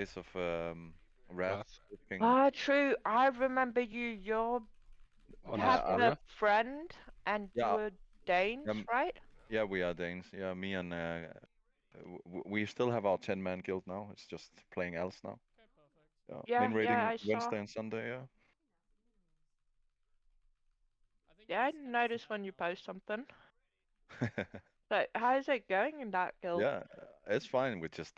Face of Wrath. Wrath. King. Ah, true. I remember you. You're On Yeah, have a Astoria. friend, and you yeah, were Danes, um, right? yeah. We are Danes. Yeah, me and we still have our 10-man guild now. It's just playing else now. Yeah, main Yeah, yeah. raiding I saw. Wednesday and Sunday. Yeah. Yeah, I noticed when you post something. So, how's it going in that guild? Yeah, it's fine. We're just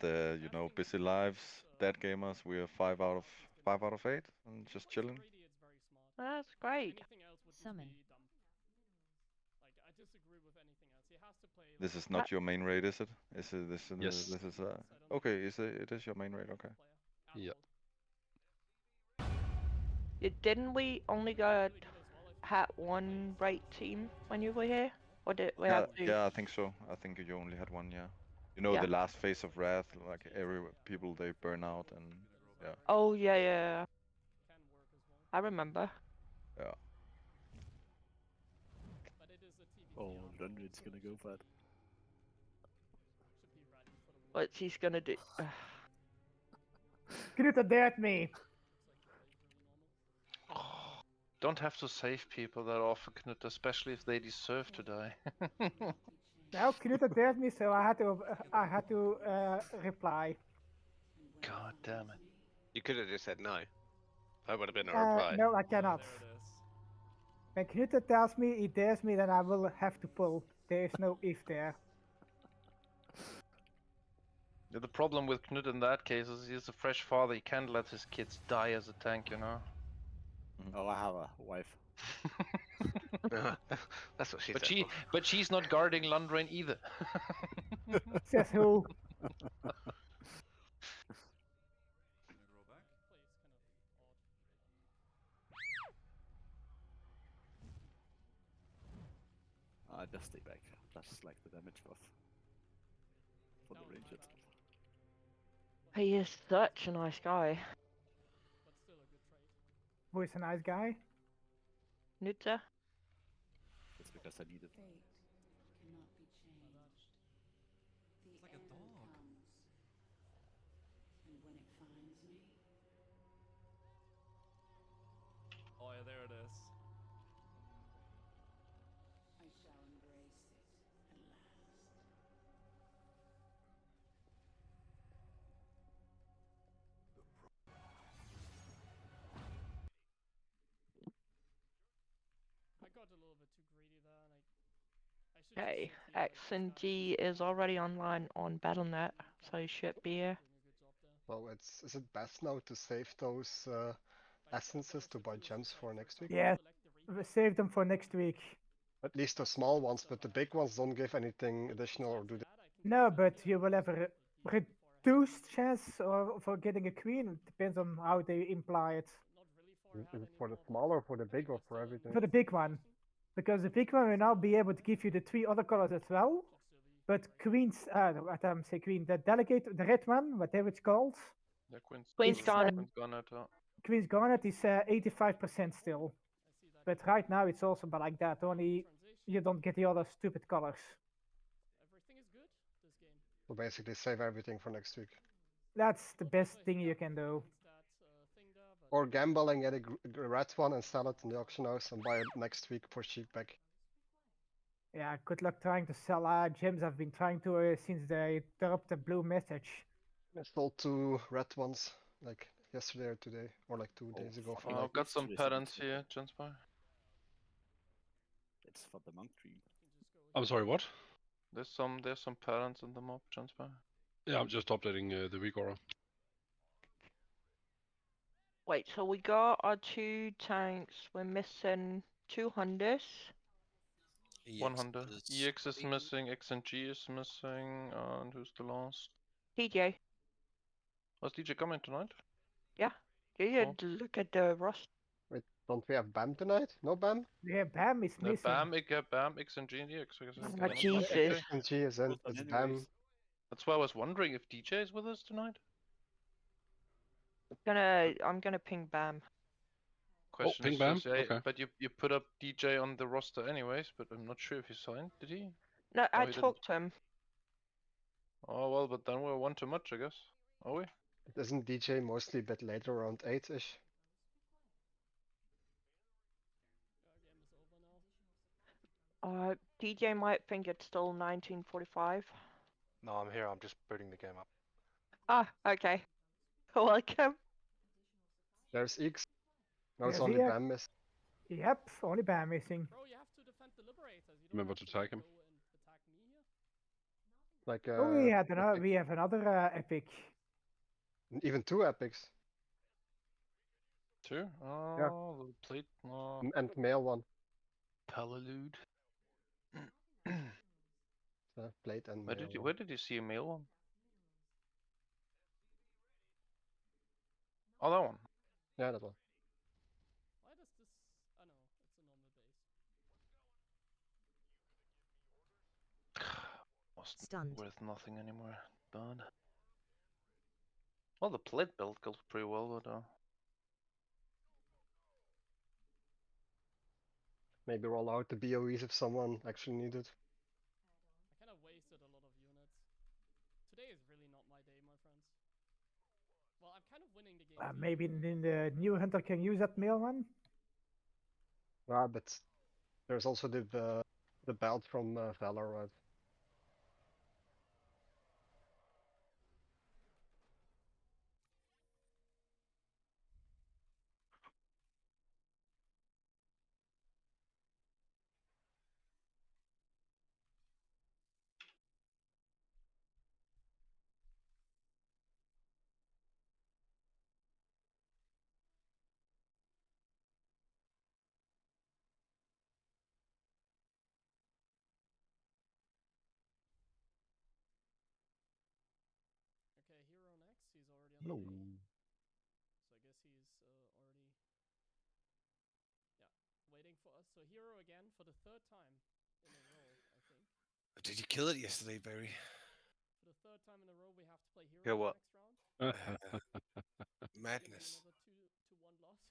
busy lives, dead gamers. We are 5 out of 8, and just chilling. That's great. Summon. This is Uh, not your main raid, is it? Is it this? Yes. This is okay. Is it? It is your main raid. Okay. Yeah. Didn't we only got had one raid team when you were here, or did we Yeah, have two? yeah. I think so. I think you only had one. Yeah. You know Yeah. the last phase of Wrath, like every people they burn out and yeah, Oh yeah, yeah. I remember. yeah. Oh, Lundgren's gonna go for it. What's he's gonna do? Knut dared me. Don't have to save people that often, Knut, especially if they deserve to die. Now Knut dared me, so I had to reply. God damn it. You could have just said no. That would have been a reply. No, I cannot. When Knut tells me he dares me, then I will have to pull. There is no if there. Yeah, the problem with Knut in that case is he's a fresh father. He can't let his kids die as a tank, you know. Oh, I have a wife. That's what she But said. but she's not guarding Lundgren either. Says who? I just stay back. That's like the damage buff for the ranged. He is such a nice guy. Who is a nice guy? Nutza. It's because I need it. Like a dog. Oh yeah, there it is. Okay, X and G is already online on Battle.net, so you should be here. Well, is it best now to save those essences to buy gems for next week? Yeah, save them for next week. At least the small ones, but the big ones don't give anything additional, or do they? No, but you will have a reduced chance for getting a queen. It depends on how they imply it. Is it for the small or for the big or for everything? For the big one. Because the big one will now be able to give you the 3 other colors as well. But queens, say queen, the delegate, the red one, whatever it's called. Yeah, Queen's Garnet. Queen's Garnet is 85% still. But right now it's also like that, only you don't get the other stupid colors. So basically save everything for next week. That's the best thing you can do. Or gamble and get a red one and sell it in the auction house and buy it next week for cheap back. Yeah, good luck trying to sell gems. I've been trying to since they dropped the blue message. I sold 2 red ones like yesterday or today, or like 2 days ago. For I've got some patterns here, Jensby. It's for the monk dream. I'm sorry, what? There's some patterns in the mob, Jensby. Yeah, I'm just updating the week aura. Wait, so we got our 2 tanks. We're missing 2 Hondas. 100. EX is missing, X and G is missing, and who's the last? DJ. Was DJ coming tonight? Yeah. You should look at the roster. Wait, don't we have BAM tonight? No BAM? Yeah, BAM is No, missing. BAM, X and G and EX. Oh, Jesus. X and G is in, it's BAM. That's why I was wondering if DJ is with us tonight. I'm gonna ping Bam. Question ping is Bam? just, Okay. but you put up DJ on the roster anyways, but I'm not sure if he signed. Did he? No, Oh, I he talked to him. Oh well, but then we're one too much, I guess. Are we? Isn't DJ mostly a bit later, around 8-ish? DJ might think it's still 1945. No, I'm here. I'm just booting the game up. Ah, okay. Welcome. There's X. No, it's Yes, only here. Bam miss. Yep, only Bam missing. Bro, you have to defend the liberators. You don't Remember have to to tag him. go and attack me here. Like Oh, we have another epic. even 2 epics. 2? Yeah. Oh, the plate. Oh, And male one. Palude. Plate and Where male did you one. where did you see a male one? Oh, that one. Yeah, that one. Why does this... I know, it's a normal base. Was Stunned. worth nothing anymore. Bad. Well, the plate build goes pretty well, but Maybe roll out the BOEs if someone actually needed. I kind of wasted a lot of units. Today is really not my day, my friends. Well, I'm kind of winning the game. Maybe in the new hunter can use that male one. Ah, but there's also the belt from Valor, right? Okay, hero next. He's already on the way. So I guess he's already... Yeah, waiting for us. So hero again for the 3rd time in a row, I think. Did you kill it yesterday, Barry? For the 3rd time in a row, we have to play hero Hear what? next round. Madness. Another 2-1 loss.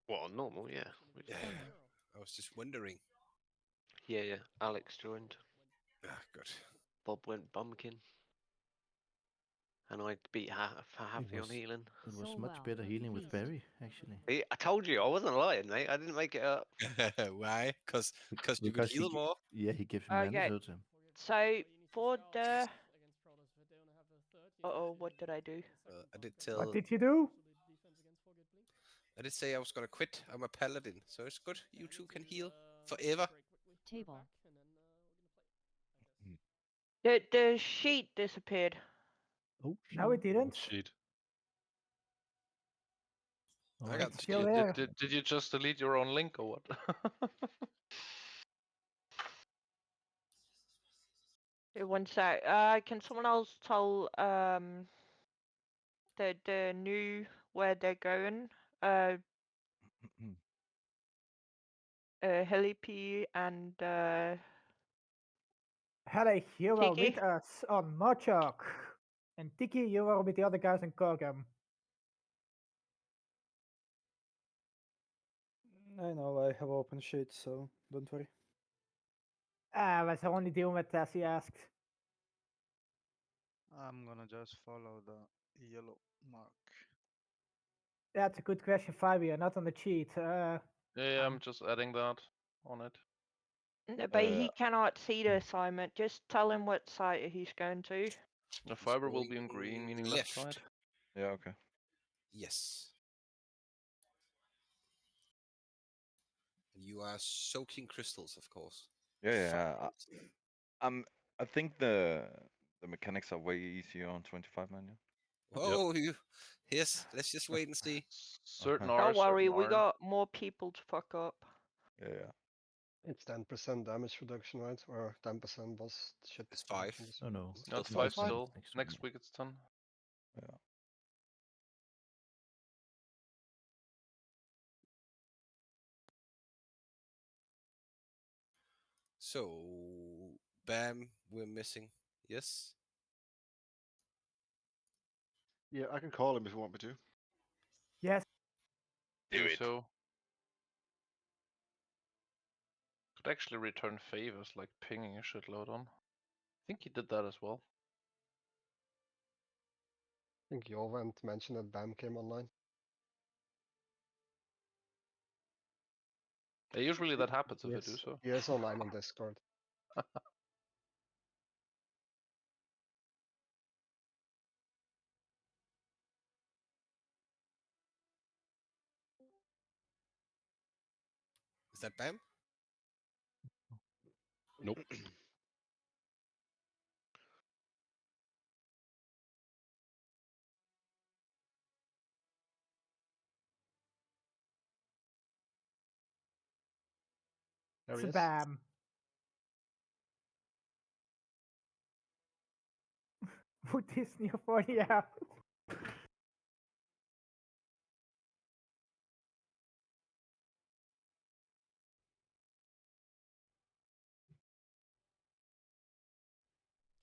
What, on normal? Yeah. It's gonna be Yeah. hero. I was just wondering. Yeah. Alex joined. Ah, good. Bob went bumpkin. And I beat Happy on was- healing. It was much better healing with Barry, actually. I told you, I wasn't lying, mate. I didn't make it up. Why? Because you could Because heal more. Yeah, he gives me mana Okay. totem. So for the... Uh-oh, what did I do? I did What tell. did you do? I did say I was gonna quit. I'm a paladin, so it's good. You two can heal forever. Table. The sheet disappeared. Oh, No, it didn't. Sheet. Oh, I got It's the still sheet. there. Did you just delete your own link or what? One sec. Can someone else tell the new where they're going? Helipi and Helle, you were Tiki? with us on Mochok. And Tiki, you were with the other guys in Korgam. I know, I have open sheet, so don't worry. I was only dealing with as he asked. I'm gonna just follow the yellow mark. That's a good question, Fabio, not on the cheat. Yeah, I'm just adding that on it. But he cannot see the assignment. Just tell him what site he's going to. The fiber will be in green, meaning left side. Yeah, okay. Yes. You are soaking crystals, of course. Yeah. I think the mechanics are way easier on 25 man. Yeah? Oh, yes. Let's just wait and see. Certain Don't are, worry, certain we aren't. got more people to fuck up. Yeah. It's 10% damage reduction, right? Or 10% boss shit. It's 5. reduction, just- Oh no. No, it's Still 5 five? still. Next Next week. week it's 10. Yeah. So, Bam, we're missing. Yes. Yeah, I can call him if you want me to. Yes. Do it. So could actually return favors like pinging a shitload on. I think he did that as well. think Jovent mentioned that Bam came online. Usually that happens if I do Yes, so. he is online on Discord. Is that Bam? Nope. There he is. Bam. What is new for yeah?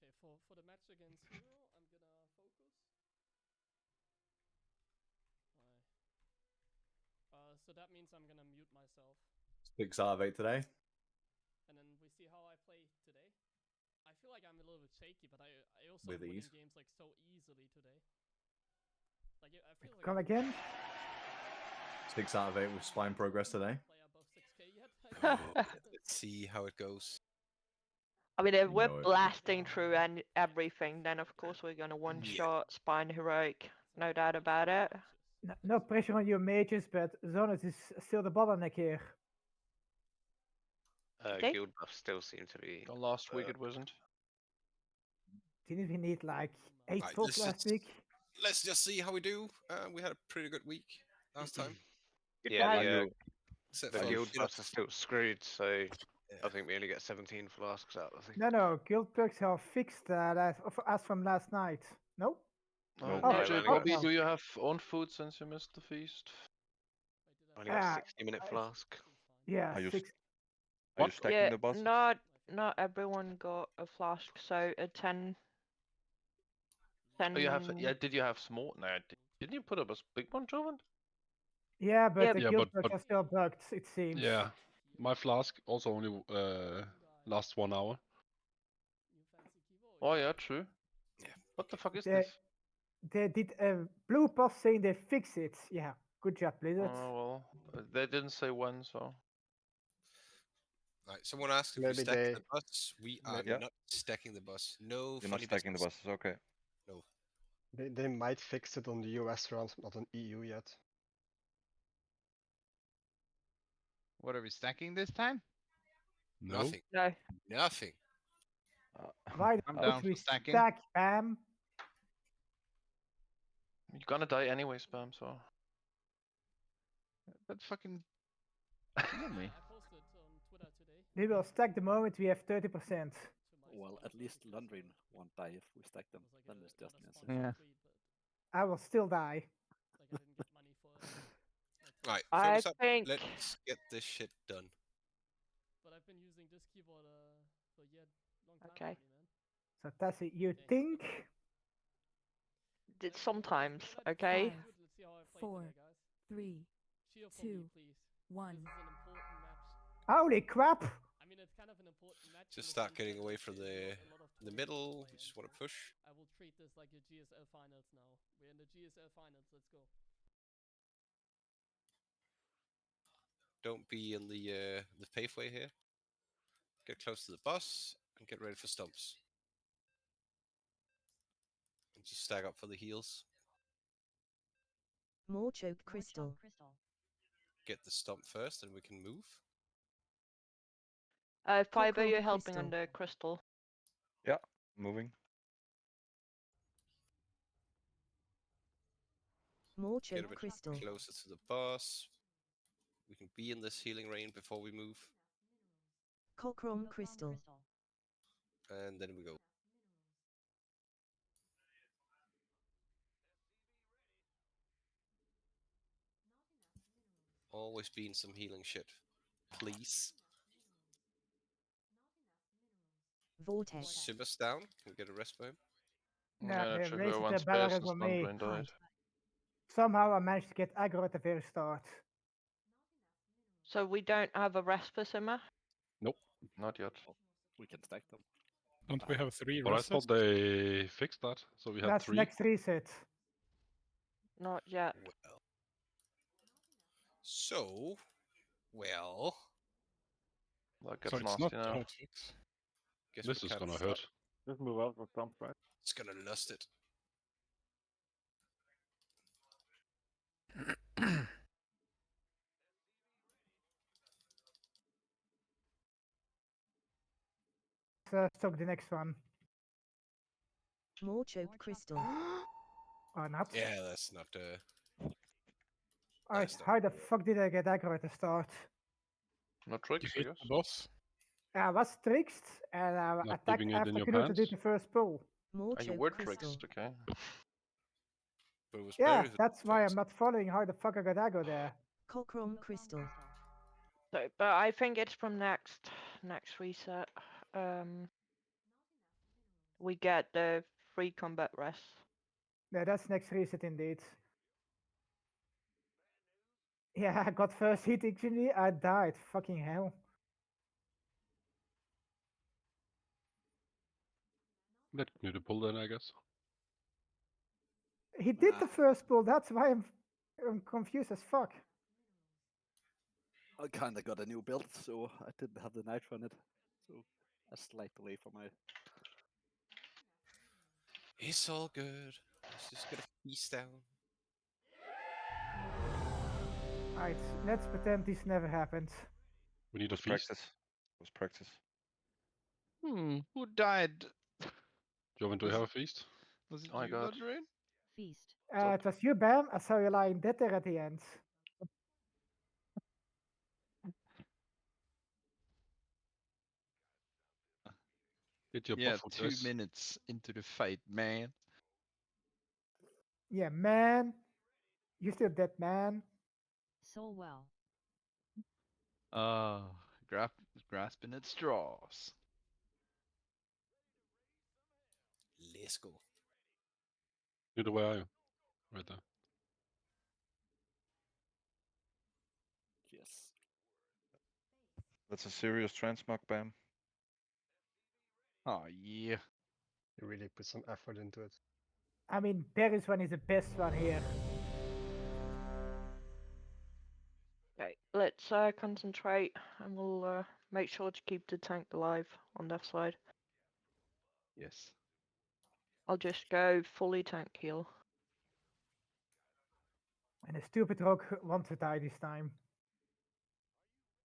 Okay, for the match against Hero, I'm gonna focus. Why? So that means I'm gonna mute myself, Big Zarvate today. and then we see how I play today. I feel like I'm a little bit shaky, but I also With winning ease. games like so easily today. Like I feel like Come again? Big Zarvate with spine progress today. play above 6k yet. Let's see how it goes. I mean, if we're know it. blasting through and everything, then of course we're gonna one-shot Spine Heroic. No doubt about it. No pressure on your mages, but Zonas is still the bottleneck here. Okay. Guild buffs still seem to be. Last week it wasn't. Didn't we need like 8 Right, pulls last week? let's just see how we do. We had a pretty good week last time. Yeah, Except the for guild you know, buffs are still screwed, so I think we only get 17 flasks out. I think. No, guild perks are fixed as from last night. No? No, Oh, DJ oh, Bobby, no. do you have own food since you missed the feast? I only got a Ah, 60-minute flask. Yeah, Are you 6. Are you stacking Yeah, the bosses? not everyone got a flask, so a 10. Oh, you have. Yeah, did you have small? No, didn't you put up a big one, Jovan? Yeah, but Yeah, the Yeah, guild but- perks are still bugged, it seems. Yeah, my flask also only lasts 1 hour. Oh yeah, true. Yeah. What the fuck is They- this? They did a blue post saying they fix it. Yeah, good job, Blizzard. Oh well, they didn't say when, so. Right, someone asked if Maybe we stack they- the bus. We are Yeah. not stacking the bus. No You're not funny stacking the business. bosses, okay. No. They might fix it on the US rounds, but not on EU yet. What are we stacking this time? No. Nothing. No. Nothing. Why I'm don't down we for stacking. stack Bam? You're gonna die anyway, spam. So. That fucking kill me. I posted on Twitter today. We will stack the moment we have 30%. Well, at least Lundgren won't die if we stack them. Then it's just massive. Yeah. I will still die. Like I didn't get money for it. Right, I focus up. think- Let's get this shit done. But I've been using this keyboard for a long time. Okay. already, man. So Tassie, you think? Sometimes, okay? Good, let's see how I play 4, today, guys. 3, Cheer for me, 2, please. 1. This is an important match. Holy crap! I mean, it's kind of an important match. in Just the start sense getting that away from there's the a lot of the tournaments to middle. play We just in, want to so push. I will treat this like a GSL finals now. We're in the GSL finals. Let's go. Don't be in the paveway here. Get close to the bus and get ready for stumps. And just stack up for the heals. More choke crystal. Get the stump first, and we can move. Fiber, Cockle you're helping crystal. on the crystal. Yeah, moving. More Get a choke bit crystal. closer to the bus. We can be in this healing rain before we move. Cockrum crystal. And then we go. Always be in some healing shit. Please. Vortex. Simmers down. Can we get a rest for him? Yeah, they actually, raised one the banner space for and me. Lundgren died. Somehow I managed to get aggro at the very start. So we don't have a rest for Simmer? Nope. Not yet. We can stack them. Don't we have 3 But I thought they fixed that, so we had That's 3. next reset. Not yet. Well. So, well. That So gets it's not nasty now. perfect. Guess This we is can't gonna flood. hurt. Just move out for stump, right? It's gonna lust it. Stock the next one. More choked crystal. Or not. Yeah, that's not Alright, that's not how the fuck did I get aggro at the start? No You tricks, I hit guess. the boss. I was tricked and I Not attacked keeping it in after your Knut did pants. the first pull. More Oh, you choked were crystal. tricked, okay. but it was Yeah, better if it that's why I'm fixed. not following how the fuck I got aggro there. Cockrum crystal. So, but I think it's from next reset. We get the free combat rest. Yeah, that's next reset indeed. Yeah, I got first hit actually, I died. Fucking hell. Let Knut pull then, I guess. He did the first pull, that's why I'm confused as fuck. I kinda got a new build, so I didn't have the nitro on it. So a slight delay for my. It's all good. Let's just get a feast down. Alright, let's pretend this never happened. We need a Was feast. practice. Was practice. Who died? Joven, do we Was have a it- feast? Was it Oh my you, god. Lodrin? Feast. It was you, Bam. I saw you lying dead there at the end. Did your Yeah, buff with 2 this? minutes into the fight, man. Yeah, man. You still dead, man. So well. Ah, grasping at straws. Let's go. Knut, where are you? Right there. Yes. That's a serious transmog, Bam. Oh, yeah. You really put some effort into it. I mean, Barry's one is the best one here. Okay, let's concentrate and we'll make sure to keep the tank alive on that side. Yes. I'll just go fully tank heal. And the stupid rogue wants to die this time.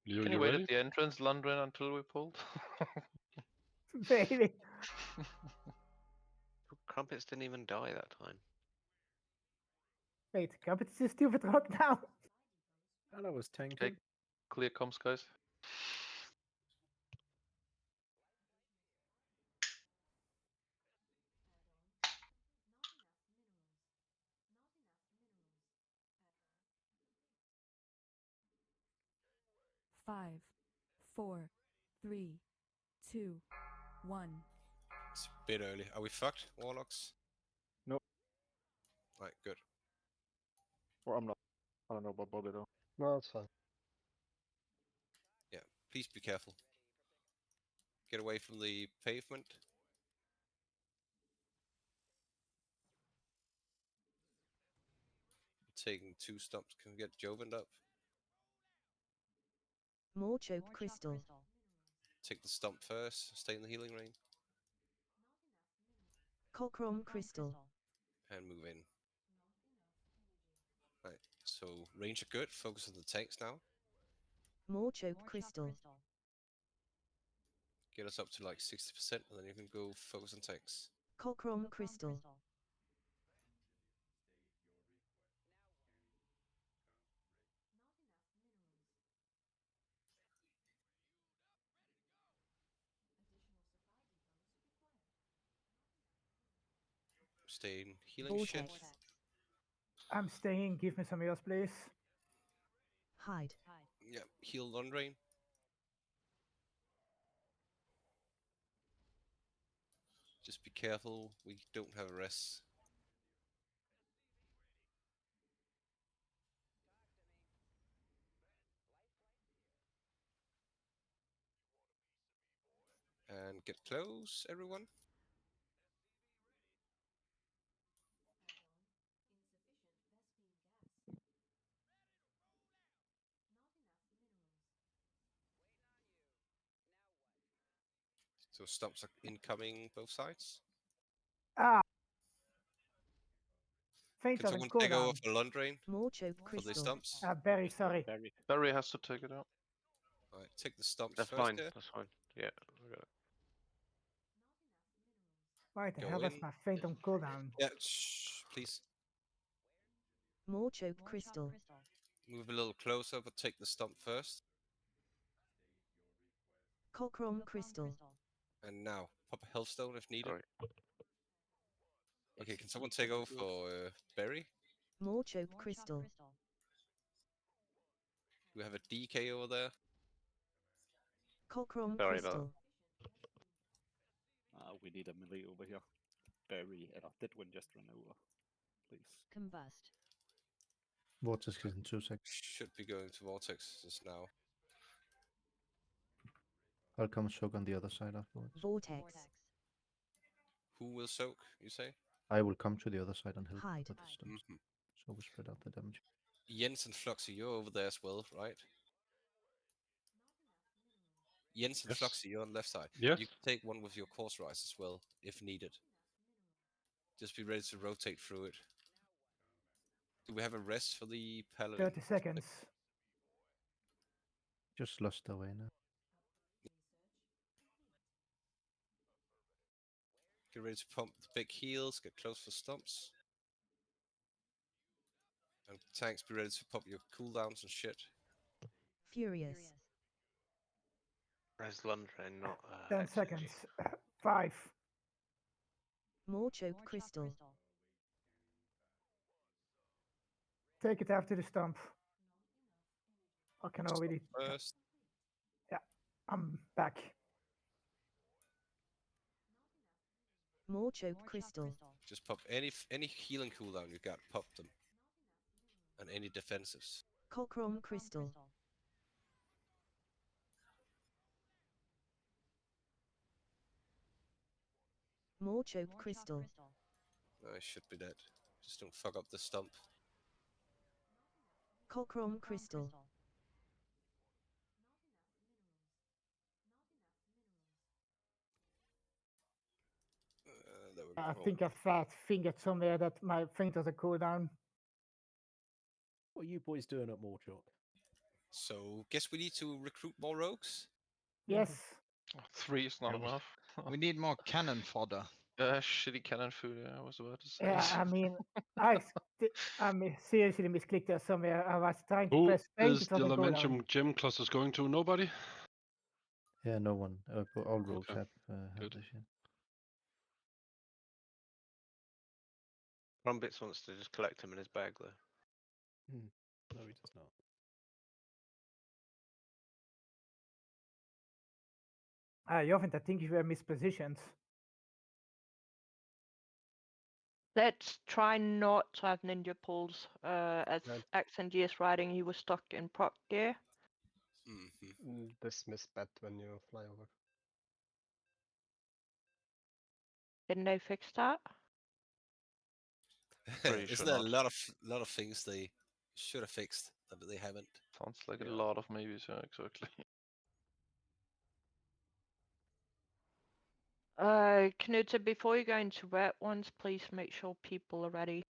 Leo, Can you you wait ready? at the entrance, Lundgren, until we pulled? Baby. Crumpets didn't even die that time. Wait, Crumpet is a stupid rogue now. And I was tanking. Okay, clear comms, guys. Five, 4, 3, 2, 1. It's a bit early. Are we fucked, Warlocks? Nope. Right, good. Or I'm not. I don't know about Bobby though. No, it's fine. Yeah, please be careful. Get away from the pavement. Taking 2 stumps. Can we get Joven up? More choked crystal. Take the stump first. Stay in the healing range. Cockrum crystal. And move in. Right, so range are good. Focus on the tanks now. More choked crystal. Get us up to like 60% and then you can go focus on tanks. Cockrum crystal. Stay in healing shit. Vortex. I'm staying. Give me some heals, please. Hide. Yeah, heal on drain. Just be careful, we don't have a rest. And get close, everyone. So stumps are incoming both sides. Ah. Faint Can on someone take over cooldown. for Lundrain More choke for the crystal. stumps? Very sorry. Barry has to take it out. Alright, take the stumps That's first fine. here. That's fine. Yeah, I got it. Why the Go hell is in. my faint on cooldown? Yeah, shh, please. More choke crystal. Move a little closer, but take the stump first. Cockrum crystal. And now, pop a Hellstone if needed. Sorry. Okay, can someone take over for Berry? More choke crystal. We have a DK over there. Cockrum Sorry about crystal. We need a melee over here. Barry, Deadwind just run over, please. Combust. Vortex is in 2 seconds. Should be going to Vortex just now. I'll come soak on the other side afterwards. Vortex. Who will soak, you say? I will come to the other side and help Hide. with the stumps. So we spread out the damage. Jens and Fluxy, you're over there as well, right? Jens and Yes. Fluxy, you're on left side. Yes. You can take one with your Course Rise as well, if needed. Just be ready to rotate through it. Do we have a rest for the Paladin? 30 seconds. Just lost away now. Get ready to pump the big heals, get close for stumps. And tanks, be ready to pop your cooldowns and shit. Furious. Res Lundrain, not 10 XNG. seconds. 5. More choke crystal. Take it after the stump. I can already. First, Yeah, I'm back. More choke crystal. just pop any healing cooldown you got, pop them. And any defensives. Cockrum crystal. More choke crystal. No, I should be dead. Just don't fuck up the stump. Cockrum crystal. There we I go. think I fat fingered somewhere that my faint on cooldown. What are you boys doing at Morchalk? So, guess we need to recruit more rogues? Yes. 3 is not Yeah, enough. We need more cannon fodder. Shitty cannon food, yeah, I was about to say. Yeah, I mean, I seriously misclicked there somewhere. I was trying to Who press faint. is It the wasn't cooldown. Lamentum gym clusters going to? Nobody? Yeah, no one. But all rogues Okay, have good. this yet. Rumbits wants to just collect him in his bag, though. No, he does not. Jovint, I think you were mispositioned. Let's try not to have ninja pulls. As Right. XNG is riding, he was stuck in proc gear. Dismiss bet when you fly over. Didn't they fix that? Pretty Isn't sure there not. a lot of things they should have fixed that they haven't? Sounds like Yeah. a lot of maybes, yeah, exactly. Knut, before you go into wet ones, please make sure people are ready.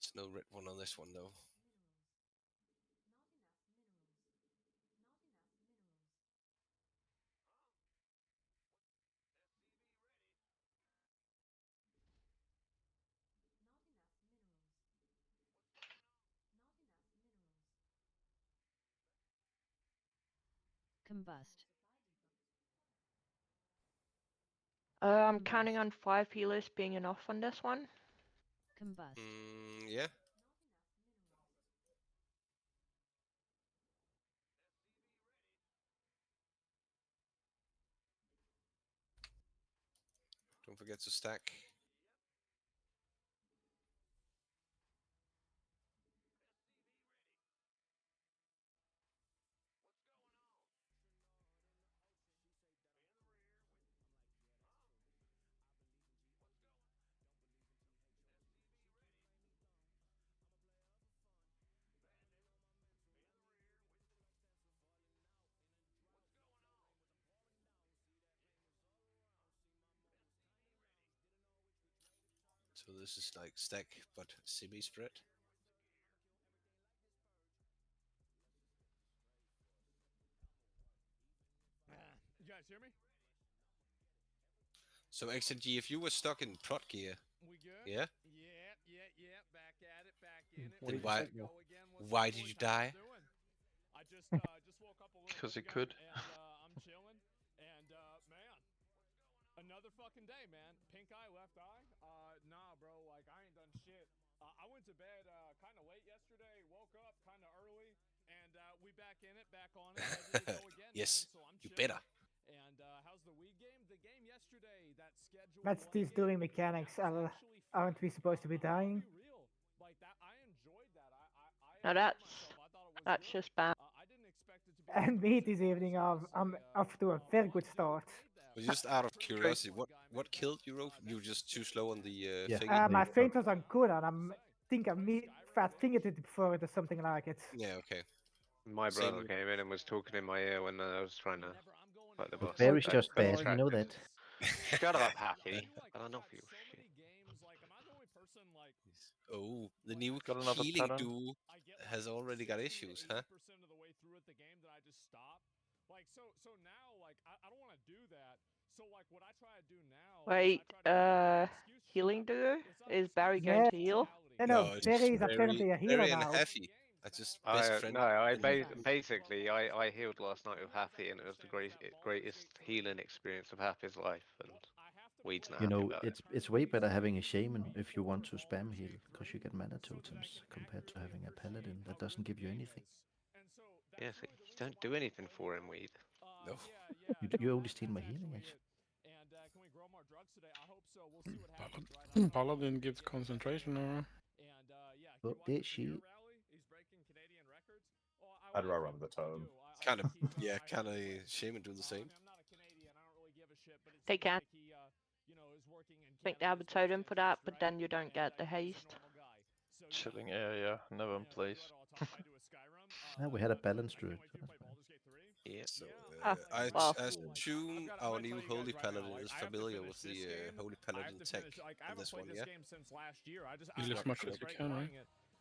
There's no red one on this one, though. Combust. I'm counting on 5 healers being enough on this one. Combust. Yeah. Don't forget to stack. So this is like stack, but semi-spread. You guys hear me? So XNG, if you were stuck in prot gear, We good? yeah, Yeah. Back at it, back in it. then Here we go again. What's why up, did boys? you How die? doing? I just woke up a little Because bit he ago, could. and I'm chilling. And man, another fucking day, man. Pink eye, left eye. Nah, bro. Like I ain't done shit. I went to bed kind of late yesterday. Woke up kind of early, and we back in it, back on it, ready to go again, Yes, man. So I'm you chilling. better. And how's the Wii game? The game yesterday, that schedule. That's these doing mechanics. Aren't we supposed to be dying? Like that, I enjoyed that. Now that's just bad. I didn't expect it to be. And me this evening, I'm off to a very good start. But just out of curiosity, what killed you, Rope? You were just too slow on the Yeah. thingy? My feint was on good, and think I fat fingered it before it or something like it. Yeah, okay. My Same brother with- came in and was talking in my ear when I was trying to fight the boss. Bear is I just got bad, you know that. distracted. Shut up, Happy. I don't know for your shit. Oh, the new Got another healing pattern. duo has already got issues, huh? Percent of the way through at the game that I just stopped. Like so now like I don't want to do that. So like what I try to do now. Wait, healing duo? Is Barry going Yeah. to heal? No, it's Barry is apparently a healer Barry and now. Happy. I just best friend. No, I and- basically I healed last night with Happy, and it was the greatest healing experience of Happy's life. And Weed's not You happy know, about it. it's way better having a shaman if you want to spam heal, because you get mana totems compared to having a paladin that doesn't give you anything. Yeah, so you don't do anything for him, Weed. No. You only steal my healing, actually. And can we grow more drugs today? I hope so. We'll see what happens, right? Paladin gives concentration, or? And yeah, But did she? he's breaking Canadian records. I'd rather run the tone. Kind of, yeah, kind of shaman do the same. I'm not a Canadian. I don't really give a shit. But it They seems can. like he, you know, is working in Think they have a totem for that, but then you don't get the haste. Chilling area, never in place. Now we had a balance druid. So that's fine. Yeah, so Ah, I well. assume our new Holy Paladin is familiar with the Holy Paladin tech I in this one, this yeah? game since last year. I just Heal as much as you can, right?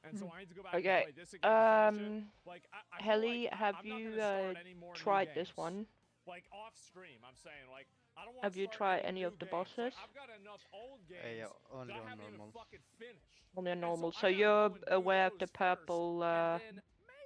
And so I need to go back Okay. and play this again. to finish it. Like I feel Helly, like have I'm not you gonna start any more new tried this games. one? Like off stream, I'm saying like I don't want Have to you start tried any any new of the games. Like, bosses? I've got enough old games Yeah, only that I on haven't even normal. fucking finished. Only on normal. so So I gotta you're go and do aware of the those first, purple, and then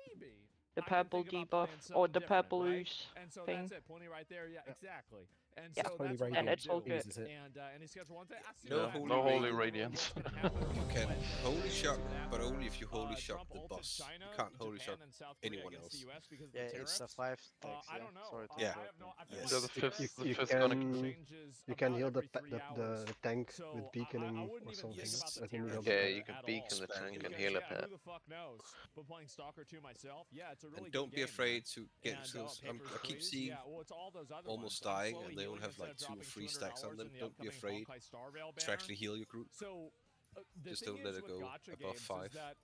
maybe the I can purple think debuff about playing or something the different, purple right? ooze And so thing? that's it, Plenty right there. Yeah, exactly. And Yeah. so Holy that's what And I'm it's all gonna do. good. Is it? And any schedule one day, I see No what holy happens. No holy radiance. radiance. What's gonna happen, You can but holy we'll shock, see what but happens. only if you holy shock Trump the ulted boss. China, You can't holy Japan, shock and South Korea anyone against else. the US because of Yeah, the it's tariffs. the 5 stacks. I Yeah. don't know. Sorry to Yeah. I have no. I feel Yes. Yeah, like the fifth, tariffs the You fifth gonna can changes you can about heal the every 3 hours. the tank So with I beaconing wouldn't or even something. think about the Let me heal tariffs the Yeah, tank. you can at beacon all. the tank and Because, heal a yeah, pet. who the fuck knows? But playing Stalker 2 myself, yeah, it's a really And don't good be game, afraid man. to get And, skills. Papers, I keep Please. seeing Yeah, well, it's all those other almost ones. I'm dying, slowly and they only healing have instead like of 2 or dropping 3 stacks on $200 them. in the Don't be upcoming afraid Honkai Star Rail to banner. actually heal your group. So the Just thing don't let is it with go gacha above games 5. is that,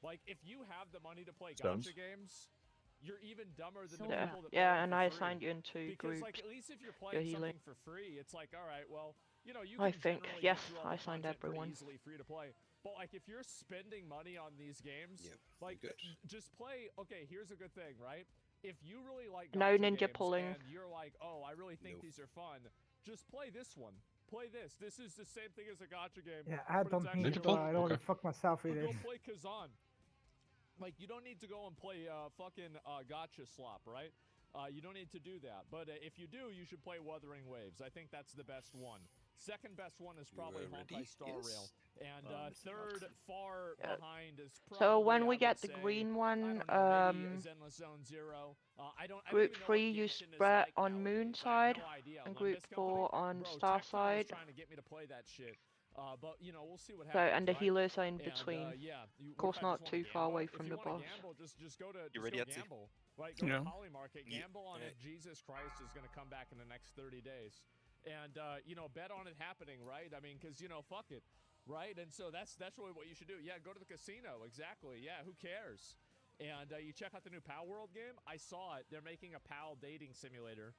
like, if you have the money to play Stones? gacha games, you're even dumber than the Yeah, people that yeah, play and for I free. assigned you into Because, groups. like, at least if you're for playing healing. something for free, it's like, all right, well, you know, you I can think, generally yes, get through all I the signed content pretty everyone. easily free to play. But like, if you're spending money on these games, Yeah, like, good. just play. Okay, here's a good thing, right? If you really like No gacha ninja games pulling. and you're like, oh, I really think No. these are fun, just play this one. Play this. This is the same thing as a gacha game. Yeah, I but don't it's need actually to. Ninja really I pull? already Okay. fucked myself with Or it. go play Kazan. Like, you don't need to go and play fucking gotcha slop, right? You don't need to do that. But if you do, you should play Wuthering Waves. I think that's the best one. Second best one is probably ready? Honkai Star Yes. Rail. And it's not. third, far Yeah. behind, is probably, So when I we would get the say, green I one, don't know, maybe Zenless Zone Zero. I don't group even know 3 what you Genshin is spread like on moon nowadays. I have side, no idea. and group Limbus Company? 4 on Bro, star Tecton was side. trying to get me to play that shit. But, you know, we'll see what So, happens, and the right? healers are in And, between. yeah, Of course, what if I not just wanna too far away gamble? from If the you wanna boss. gamble, just go to You ready, go Etsy? gamble. Right, go Yeah. to Poly Market, Ye- gamble on it. Jesus Christ is gonna come back in the next 30 days, and you know, bet on it happening, right? I mean, because you know, fuck it, right? And so that's really what you should do. Yeah, go to the casino. Exactly. Yeah, who cares? And you check out the new Pal World game. I saw it. They're making a Pal dating simulator.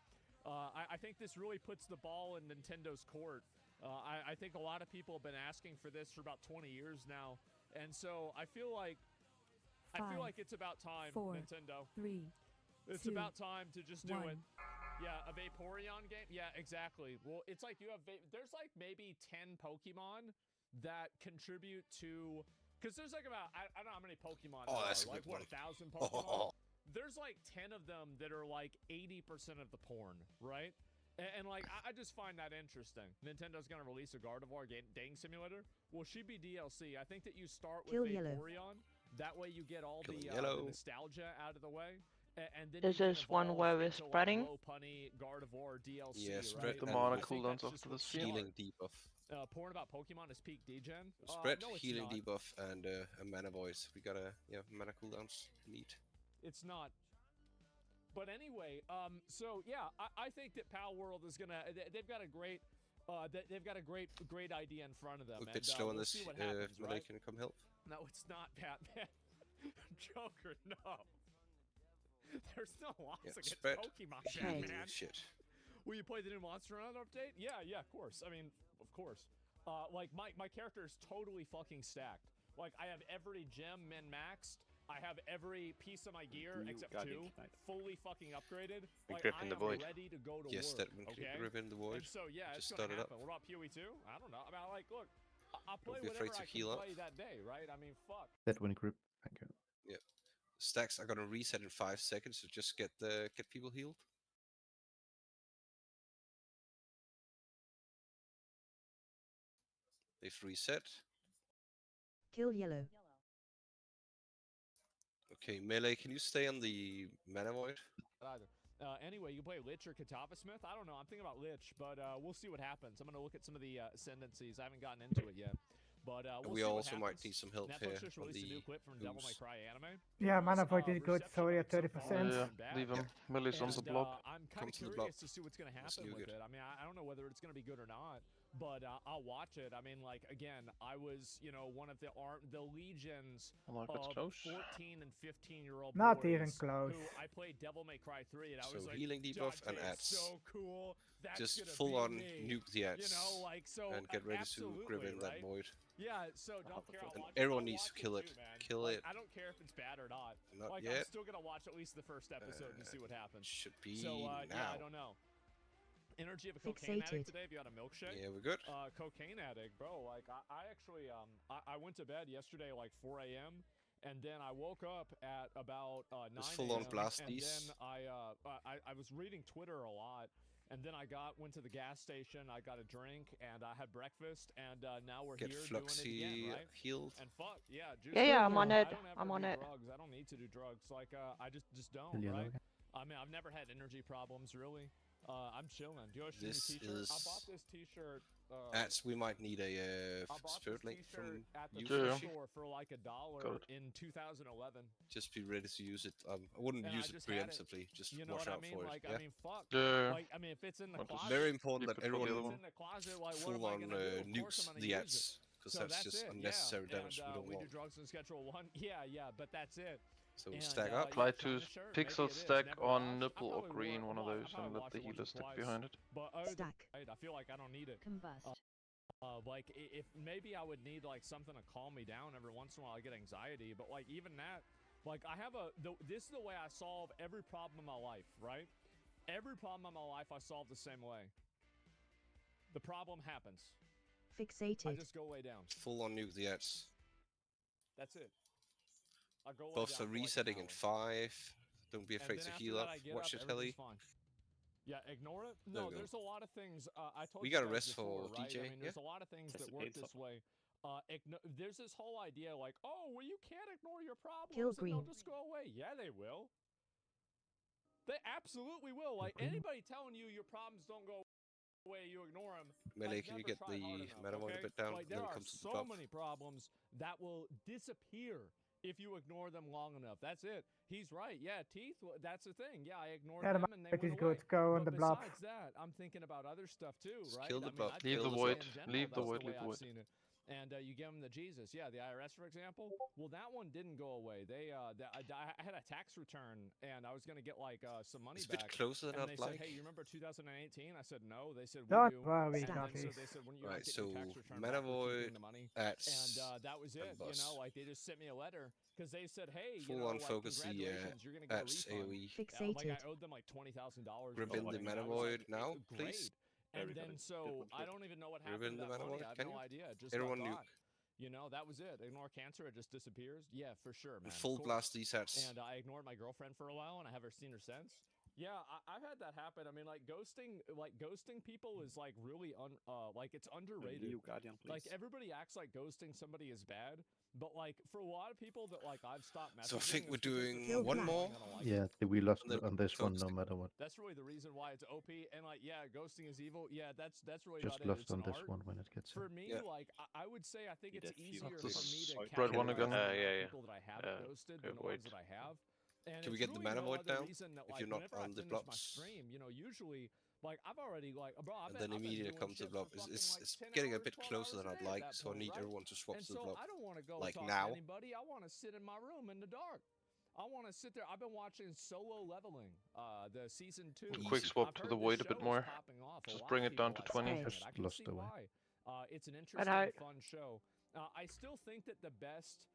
I think this really puts the ball in Nintendo's court. I think a lot of people have been asking for this for about 20 years now, and so I feel like it's about time, 4, Nintendo. 3, It's 2, about time to just do 1. it. Yeah, a Vaporeon game? Yeah, exactly. Well, it's like you have there's like maybe 10 Pokemon that contribute to, because there's like about, I don't know how many Pokemon there that's are, a like good what, one. 1,000 Pokemon? There's like 10 of them that are like 80% of the porn, right? And like, I just find that interesting. Nintendo's gonna release a Gardevoir dating simulator. Will she be DLC? I think that you start with Kill Yellow. Vaporeon. That way you get all the nostalgia out of the way. And then There's you can this one evolve where we're into, spreading. like, Lopunny, Gardevoir, DLC, Yeah, right? spread The and mana I think cooldowns that's after just the what's stream. healing debuff. porn about Pokemon is peak degen. Spread, No, it's healing not. debuff, and a mana voice. We got a mana cooldowns. Neat. It's not. But anyway, so yeah, I think that Pal World is gonna. They've got a great. They've got a great idea in front of them. We're a bit and, slow on we'll this. see what happens, Melee right? can come help. No, it's not Batman. Joker, no. There's no loss against spread, Pokemon, healing Batman. shit. Will you play the new Monster Hunter update? Yeah, of course. I mean, of course. Like, my character is totally fucking stacked. Like, I have every gem min-maxed. I have every piece of my gear, except 2, fully fucking upgraded. We Like, grip I in the am void. ready to go to Yes, work, that one okay? grip in the void. And so, yeah, Just it's gonna start it up. happen. What about PoE 2? I don't know. I mean, like, look, I'll play be afraid whatever to I can heal up. play that day, right? I mean, fuck. That one grip. Thank you. Yeah. Stacks are gonna reset in 5 seconds, so just get people healed. They've reset. Kill Yellow. Okay, Melee, can you stay on the mana void? Either. Anyway, you play Lich or Katava Smith? I don't know. I'm thinking about Lich, but we'll see what happens. I'm going to look at some of the ascendancies. I haven't gotten into it yet. But we'll We see also what might happens. need some help Netflix here just on released a the new clip from Devil May ooze. Cry anime. Yeah, mana void is good. Reception Sorry of at it so 30%. far hasn't Yeah, been bad. leave him. Millie's on the And, block. I'm Come kind to of the block. curious to see what's going to That's happen new with good. it. I mean, I don't know whether it's going to be good or not, but I'll watch it. I mean, like, again, I was, one of the legions Oh, that's of close. 14 and 15-year-old Not boys even close. who I played Devil May Cry 3, and I So was like, healing debuff and Dante is adds. so cool. That's Just gonna full be on me. nuke the ads. Like, so and get ready to grip in absolutely, that right? void. Yeah, so don't care. I'll And watch it. everyone I'll needs to watch kill it it. too, man. Kill Like, it. I don't care if it's bad or not. Not like, yet. I'm still gonna watch at least the first episode to see what happens. Should be So yeah, now. I don't know. Energy of a cocaine Fixated. addict today. Have you had a milkshake? Yeah, we're good. Cocaine addict, bro. Like I actually I went to bed yesterday like 4 a.m. and then I woke up at about 9 Just full on a.m. blast and these. then I was reading Twitter a lot. And then I went to the gas station, I got a drink, and I had breakfast, and now we're Get here doing it Fluxy again, right? healed. And fuck, yeah, juice. Yeah, I'm I on it. don't ever I'm on do it. drugs. I don't need to do drugs. Like, I just don't, Kill Yellow right? again. I mean, I've never had energy problems, really. I'm chilling. Do you want to This shoot me a t-shirt? I is- bought this t-shirt. Ads, we might need a I bought spirit this link t-shirt from at the you. thrift Yeah. store for like $1 Got it. in 2011. Just be ready to use it. I wouldn't And I use it just had it. preemptively. Just You know watch what I out mean? for Like, it. Yeah. I mean, fuck. Yeah. Like, I mean, if it's in the I'll just- closet, Very important Keep that it for the everyone other if one. it's in the closet, like, what full am I on gonna do? Of course nukes I'm gonna the use ads. it. Because So that's just it, unnecessary yeah. damage And, we don't we want. do drugs in Schedule 1. Yeah, but that's it. So And, stack up. Try yeah, to China shirt, pixel maybe it is. stack Never on washed. I nipple or probably green, wore- one of well, I those, probably and let washed the it once healer or stick twice. behind it. But Stack. I feel like I don't need it. Combust. Like if maybe I would need like something to calm me down every once in a while. I get anxiety, but like even that, like I have this is the way I solve every problem in my life, right? Every problem in my life I solve the same way. The problem happens. I Fixated. just go lay down. Full on nuke the ads. That's it. I go lay Buffs down are for, like, resetting an in hour. 5. Don't be And afraid then to after heal that, up. I get Watch up, it, Helly. everything's fine. Yeah, ignore it. There No, we go. there's a lot of things. I told We you got a guys rest before, for right? DJ, I mean, there's yeah? a lot of things that Test the work paid this stuff. way. There's this whole idea like, oh, well, you can't ignore your problems Kill and they'll green. just go away. Yeah, they will. They absolutely will. Like green. anybody telling you your problems don't go away, you ignore them. Melee, can you get the mana void a bit down? Like Then there it are comes to the so buff. many problems that will disappear if you ignore them long enough. That's it. He's right. Yeah, teeth. That's the thing. Yeah, I ignored Yeah, the them and they market went is away. good. Go on But the bluff. besides that, I'm thinking about other stuff too, Just right? kill the I mean, buff. I Leave think the that void. in general, Leave the that's void, way leave the I've void. seen it. and you give them the Jesus. Yeah, the IRS, for example. Well, that one didn't go away. I had a tax return, and I was gonna get like some money It's a bit back. closer than And I'd they said, like. "Hey, you remember 2018?" I said, "No." They said, "We Don't do." worry, And then Dotties. so they said, "When you Right, get so your tax return Mana back, we're Void keeping the money." at And that was it. You know, boss. like they just sent me a letter because they said, "Hey, you Full know, on like focus the congratulations, you're gonna get a at refund." AoE. Like I owed them like $20,000. Rebuild the Mana Void now, please. Great. And then so I don't even know what happened Rebuild to the that Mana money. Void, I have can no you? idea. It just Everyone got nuke. caught. You know, that was it. Ignore cancer, it just disappears. Yeah, for sure, man. Full of course. blast these hats. And I ignored my girlfriend for a while, and I haven't seen her since. Yeah, I've had that happen. I mean, like ghosting people is like really like it's underrated. New Guardian, please. Like everybody acts like ghosting somebody is bad, but like for a lot of people that like I've stopped messaging. So I think we're it's because they're doing one more. I don't like Yeah, it. we lost And then on this one no focusing. matter what. That's really the reason why it's OP. And like, yeah, ghosting is evil. Yeah, that's really Just about it. lost It's on an this art. one when it gets For in. me, Yeah. like I would say I think Need it's a few easier of for those me to Red one categorize again. the amount Yeah, of yeah. people that I haven't ghosted than the avoid. ones that I have. And Can we it's get the really Mana no Void other now? reason that If like you're not whenever I on the finish my blobs. stream, you know, usually like I've already like bro, I've And been, then I've been immediately doing comes the shit blob. for fucking It's like 10 getting a hours, bit 12 closer hours than a I'd day at like, that so I point, need right? everyone to swap And to the so blob. I don't want to go Like talk now. to anybody. I want to sit in my room in the dark. I want to sit there. I've been watching Solo Leveling, the season 2. Quick swap I've to heard the this void a show bit is more. popping off. A Just lot bring of it down people to are 20. watching it. Just I can lost see away. why. It's an I interesting, know. fun show. I still think that the best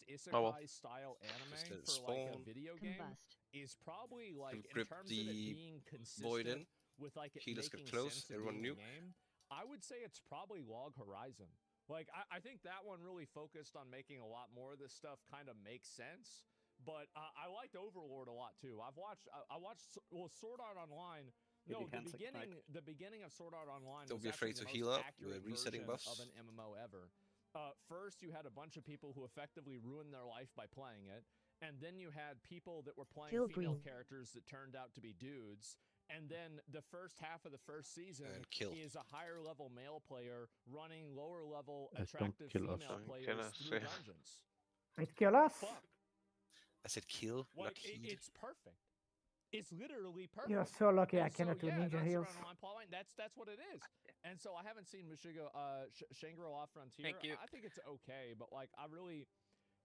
isekai Oh well. style Just anime let it for like a spawn. video game Combust. is probably like in Grip terms of it the being void consistent in. with like it Healers get making close. sense of Everyone being a nuke. game. I would say it's probably Log Horizon. Like I think that one really focused on making a lot more of this stuff kind of make sense. But I liked Overlord a lot too. I watched Sword Art Online. No, Healing hands, the beginning of Sword Art Online Don't was be afraid actually to the heal most up. We're accurate resetting version buffs. of an MMO ever. First, you had a bunch of people who effectively ruined their life by playing it, and then you had people that were playing Kill female Green. characters that turned out to be dudes. And then the first half of the first season And kill. is a higher level male player running lower level Don't attractive kill us. female Don't players kill us, through yeah. dungeons. It kill us? Fuck. I said kill, not Like heal. it's perfect. It's literally perfect. You're so lucky I And so, cannot do yeah, ninja that's heals. around online plotline. That's what it is. And so I haven't seen Meshuggah, Shangri-La Frontier. Thank you. I think it's okay, but like I really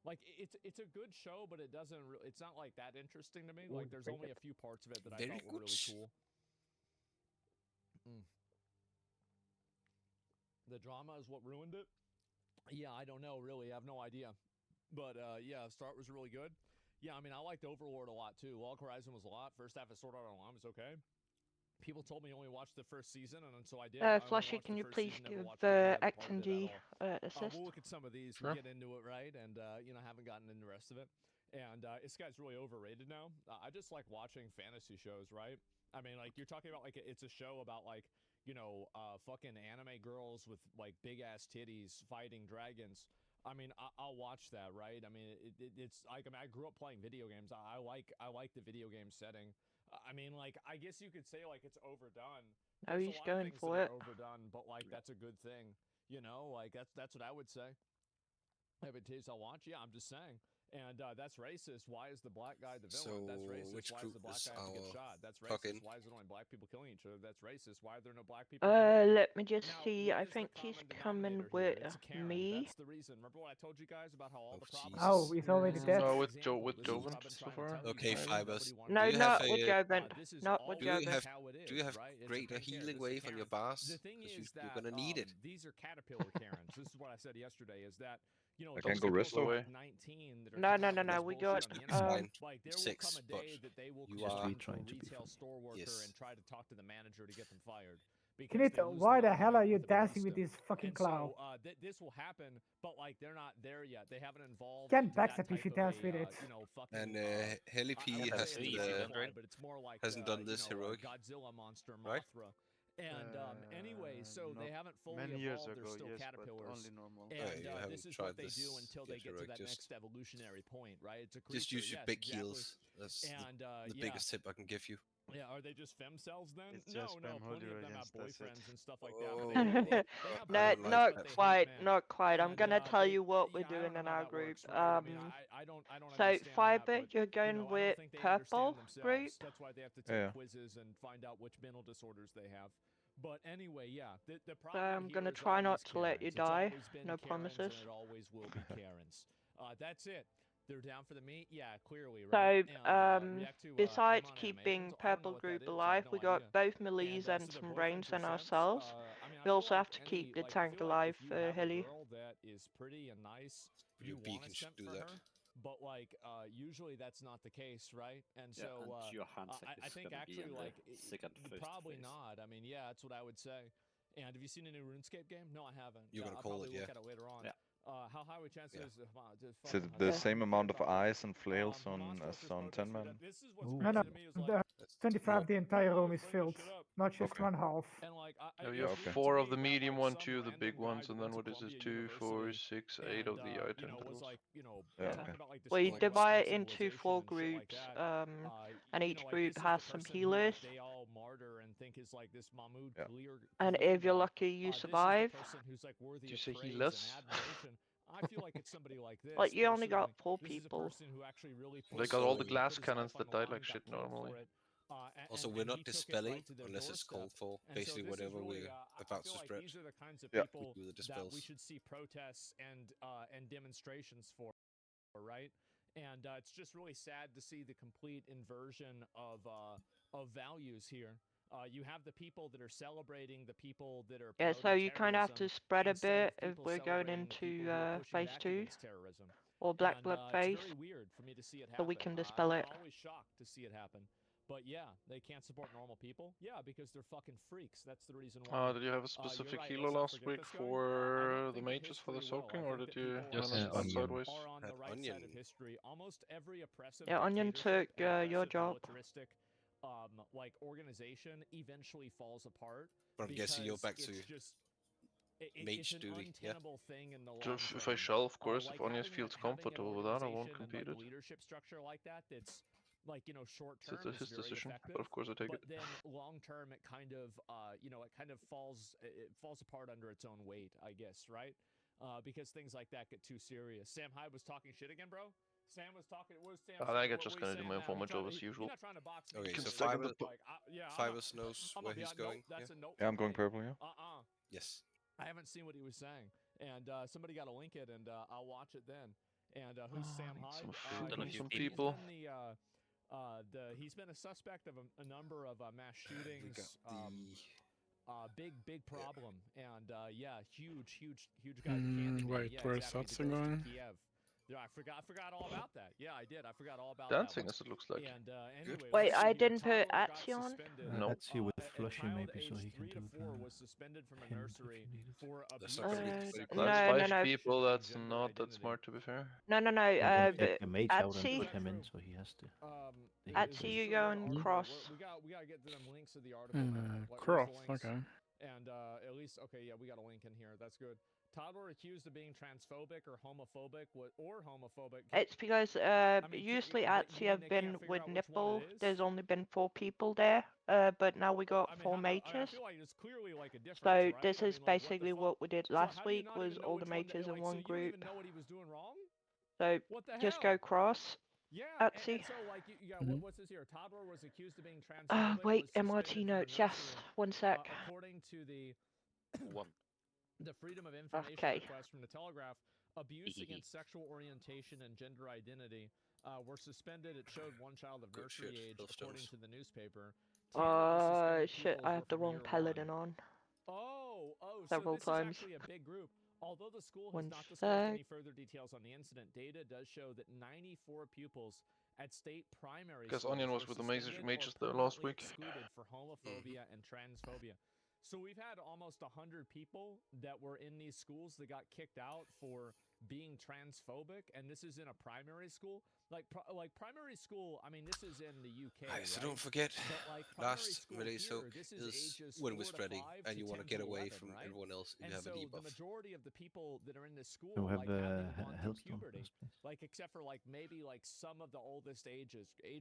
like it's a good show, but it doesn't. It's not like that interesting to me. Like there's only a few parts of it that I Very thought were really good. cool. The drama is what ruined it. Yeah, I don't know really. I have no idea. But yeah, the start was really good. Yeah, I mean, I liked Overlord a lot too. Log Horizon was a lot. First half of Sword Art Online was okay. People told me only watch the first season, and so I did. I only Flashy, watched can the you first please season, never give watched the other part of it Acton at all. assist? We'll look at some of these. Sure. We'll get into it, right? And you know, haven't gotten into the rest of it. And this guy's really overrated now. I just like watching fantasy shows, right? I mean, like you're talking about like it's a show about like you know fucking anime girls with like big ass titties fighting dragons. I mean, I'll watch that, right? I mean, it's like I mean, I grew up playing video games. I like the video game setting. I mean, like I guess you could say like it's overdone. Oh, There's a he's lot of going things for that it. are overdone, but like that's a good thing, you know. Like that's what I would say. If it is, I'll watch. Yeah, I'm just saying. And that's racist. Why is the black guy the villain? That's So, racist. which Why does group the black is guy have to get our shot? That's plugin? racist. Why is it only black people killing each other? That's racist. Why are there no black people? in the game? Let me just Now, see. what I is the think he's common coming denominator here? with It's Karen. me. That's the reason. Remember what I told you guys about how all the problems. Oh, he's already dead. No, This with is an with example. Joven This is so what I've been far. trying to tell you Okay, guys. Fibers. Nobody wanted No, Do to you do have not it. with a Joven. This is Not with do you always Joven. have how it is, do you have right? It's a greater Karen. healing This is wave on your bars? The thing 'Cause is you're that gonna need it. these are caterpillar Karens. This is what I said yesterday. Is that you know I those can't go girls resto. are like 19 that are No, coming no, up no, with no. this We bullshit got on the internet. Fine. Like there Six, will come a but day that they will you call are- into a trying to be retail fun. store worker Yes. and try to talk to the manager to get them fired. Because they Knit, lose why their the hell are argument you with the dancing with barista. this fucking And clown? so this will happen, but like they're not there yet. They haven't evolved Can't into that backstab if type you of dance a with it. you know fucking. And I Heli P would say hasn't it's easy then, right? but it's more like hasn't done you this know, heroic, Godzilla monster right? Mothra. And anyway, so no. they haven't fully Many years evolved. They're ago, still yes, but caterpillars. only normal. And you haven't this is tried what they do this until yet, they get to heroic, that just- next evolutionary point, right? It's a creature. Just use your yes, big exactly. heals. That's And the yeah. biggest tip I can give you. Yeah, are they just femcells then? It's No, just no, spam plenty of Hodor them have against, that's it. boyfriends and stuff like that. But Oh, they have I No, don't like not that. but they hate quite, men. not quite. I'm And, gonna tell they- you what we're yeah, I don't doing know in how our that group. works, right? I mean, I don't So understand Fiber, that, but, you're you going know, I don't with think they purple understand themselves. group. That's why they have to take Yeah. quizzes and find out which mental disorders they have. But anyway, yeah, the So problem I'm here gonna is try not always to let you Karens. It's die. always been No Karens, promises. and it always will be Karens. That's it. They're down for the meat? Yeah, clearly, So, right? And react to besides aim on keeping animations. I don't know Purple what that Group is. I have alive, no we got idea. both melees and So their some boyfriends range are and simps. ourselves. I mean, I We feel also like have to keep the I tank feel like alive if you for have a Hilly. girl that is pretty and nice, Your you want to beacon should simp do for that. her. But like, usually that's not the case, right? And Yeah, so and your handshake I is think gonna be actually in the like second face probably to face. not. I mean, yeah, that's what I would say. And have you seen a new RuneScape game? No, I haven't. You're gonna I'll call probably it, look yeah. at it later on. Yeah. How high we chances? Yeah. Is it the same amount of eyes and flails on as on 10 man? This is what's No, crazy no, to me is the like, 25, the entire room is bring this filled, shit up. not just Okay. one half. And like, Yeah, you it's have weird to 4 of me the that, medium like, one, some 2 of the random big guy ones, who and went then to what is this? Columbia 2, 4, University 6, 8 and, of the eye you know, was tentacles. like, you know, Yeah, talking okay. about like We destroying divide Western it into civilization 4 and shit like groups, that. and You each know, like, group this is has the some person who, like, healers. they all martyr and think is like this Mahmoud Yeah. clear. And if you're lucky, you This is the survive. person who's like worthy Do you of say praise healers? and admiration. I feel like it's somebody like this. Like, you only got personally. 4 This is a people. person who actually really They put got all the his- glass put his cannons life on that the die line, like got shit killed normally. for it. Also, And we're not he took it dispelling right to their unless it's doorstep. called for. And so Basically, this is whatever really, we're I about feel to like spread. these are the kinds of Yeah. people We do the that we dispels. should see protests and demonstrations for, right? And it's just really sad to see the complete inversion of values here. You have the people that are celebrating the people that are Yeah, so promoting you kind of have to terrorism spread a instead bit of if people we're going celebrating the people into who are pushing phase back 2 against terrorism. or Black Blood It's phase. very weird for me to see it So happen. we can dispel it. I'm always shocked to see it happen. But yeah, they can't support normal people. Yeah, because they're fucking freaks. That's the reason why. Did you have a You're specific right, healer let's not last forget week this guy. I for don't the think mages for the history will. soaking, I or think did that you people manage are, that Onion. sideways? are on the Had right Onion. side of history. Almost every oppressive Yeah, Onion dictatorship took and your oppressive job. militaristic like organization eventually falls apart. But I'm guessing you're back because to it's just mage it's an duty, yeah? untenable thing in the long Just term. if I shall, of course, Like if Onias having feels having comfortable with that, I won't organization and, compete like, it. leadership structure like that that's like, you know, short So term it's is his very decision, effective. but of course I take But it. then long term, it kind of you know, it kind of falls apart under its own weight, I guess, right? Because things like that get too serious. Sam Hyde was talking shit again, bro. Sam was talking. What was Sam? I saying? think I'm What just were you gonna do saying my now? informant job as You're usual. not trying to box me. Okay, You're so just saying Fibers, that, like, yeah, Fibers knows I'm where gonna be he's a nope, going. that's Yeah. a nope. Yeah, I'm from going me. purple, yeah. Yes. I haven't seen what he was saying, and somebody got to link it, and I'll watch it then. And who's Oh, Sam I need Hyde? some food and He's some been people. he's been a suspect of a number of mass We shootings. got the Big problem, and yeah, huge guy. Candyman. Wait, Yeah, where's exactly. that That goes going? to Kiev. Yeah, I forgot all about that. Yeah, I did. I forgot all about Dancing, that. as it looks like. And anyway, Wait, let's see I here. didn't put Toddler got Atsy on? suspended. No. Etsy with A flushing child maybe, so aged he can 3 to do 4 the was suspended from a hint if nursery you need it. for That's abuse not of gonna be Uh, very sexual good. That's no, orientation no. 5 people, and that's gender not that identity. smart to be fair. No. You can take the mage out and Atsy. put him in, so he has to. the hint Atsy, to- you go and cross. We got to get to them links of the article, man. Like, where's the Cross, links? okay. And at least, okay, yeah, we got a link in here. That's good. Toddler accused of being transphobic or homophobic. It's because mean, usually but you Atsy mean have they been can't figure with out which one nipple. it is? There's only been 4 people there, but now we got I mean, 4 I mean, I mages. feel like it's clearly like a difference, So right? this I is mean, like, basically what what we did So last how do you week not was even know all the which one mages in like, one so you don't group. even know what he was doing wrong? So What the just hell? go cross. Yeah, Atsy. and so like you got Mhm. what's this here? Toddler was accused of being transphobic. Wait, was suspended MRT from a notes. Yes, nursery. 1 sec. According to the One. the Freedom of Information Okay. request from the Telegraph, abuse against sexual orientation and gender identity were suspended. It showed one child of Good nursery shit, age, those according stones. to the newspaper. 10 of the suspended Shit, pupils I were have the from wrong year paladin 1. on. Oh, Several so this times. is actually a big group. Although the school has 1 not disclosed sec. any further details on the incident, data does show that 94 pupils at state primary Because schools Onion was were with the suspended mages or there last permanently week. excluded for homophobia and transphobia. So we've had almost 100 people that were in these schools that got kicked out for being transphobic, and this is in a primary school. Like primary school, I mean, this is in the UK, Alright, so right? don't forget, But like primary last school melee here, soak this is ages when 4 we're to spreading, 5 and to you want 10 to get to away 11, from right? everyone else if And you have a so the debuff. majority of the people that are in this school Can we have like haven't gone through Hellstorm puberty, first, please? like except for like maybe like some of the oldest age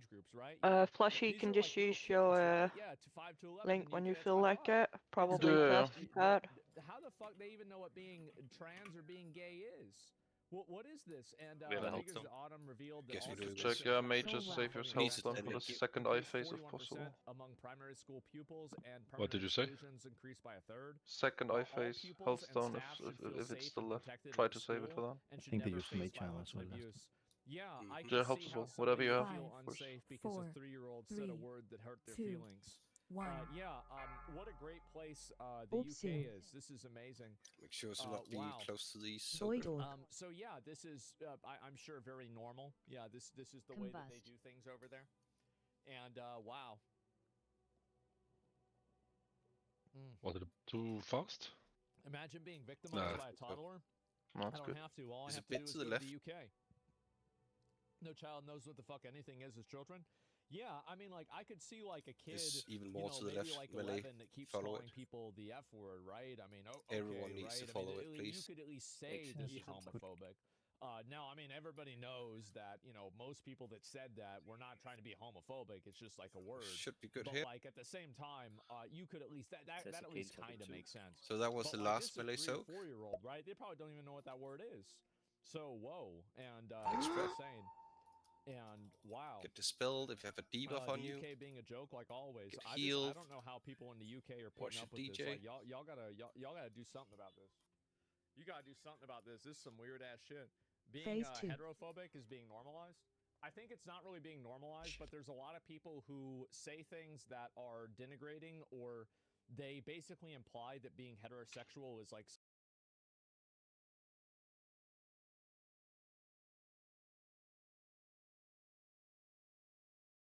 groups, right? Flushy, you These can are just like little use your kids, right? Yeah, to 5 to 11 link in the when UK, you it's feel by like far. it. Probably Yeah. first and third. How the fuck they even know what being trans or being gay is? What is this? And We have a health Figures zone. Autumn revealed that Guess we all do. Check, students in mages primary save school yourself Needs then to for the tell you. second eye phase if 41% possible. among primary school pupils, and What did permanent you say? exclusions increased by a third. Second eye All phase, pupils and healthstone staff should feel if it's safe still and left. protected Try in to save it for school that. and I should think they never used face mage armor violence as and well last abuse. Yeah, I Yeah, can helps see as how well. Whatever somebody you would have, feel of course. unsafe because a Four, 3-year-old said a three, word that hurt their 2, feelings. 1. What a great place the Oops, UK you. is. This is amazing. Make sure to not be Wow. close to these. Void orb. So yeah, this is I'm sure very normal. Yeah, this is the way that they do things over there. And wow. Was it too fast? Imagine being victimized Nah. by a toddler. No, I it's don't good. have to. All I Is have it to do bit is to the go left? to the UK. No child knows what the fuck anything is as children. Yeah, I mean, like I could see like a kid, There's even you more know, to the maybe left. like Melee. 11 that keeps Follow calling it. people the F word, right? I mean, okay, Everyone needs right? to follow I it, mean, you please. could at least say Makes this is sense. homophobic. Now, I mean, everybody knows that, you know, most people that said that were not trying to be homophobic. It's just like a word. Should be good But here. like at the same time, you could at least that Says at the least kids have kind it of too. makes sense. So that was But the like, last this is a melee 3 or soak. 4-year-old, right? They probably don't even know what that word is. So whoa, and Next it's spread. insane. And wow. Get dispelled if you have a debuff on the you. UK being a joke like always. Get I healed. don't know how people in the UK are Watch putting up your with this. DJ. Like y'all gotta do something about this. You gotta do something about this. This is some weird ass shit. Being Phase 2. heterophobic is being normalized. I think it's not really being normalized, but there's a lot of people who say things that are denigrating, or they basically imply that being heterosexual is like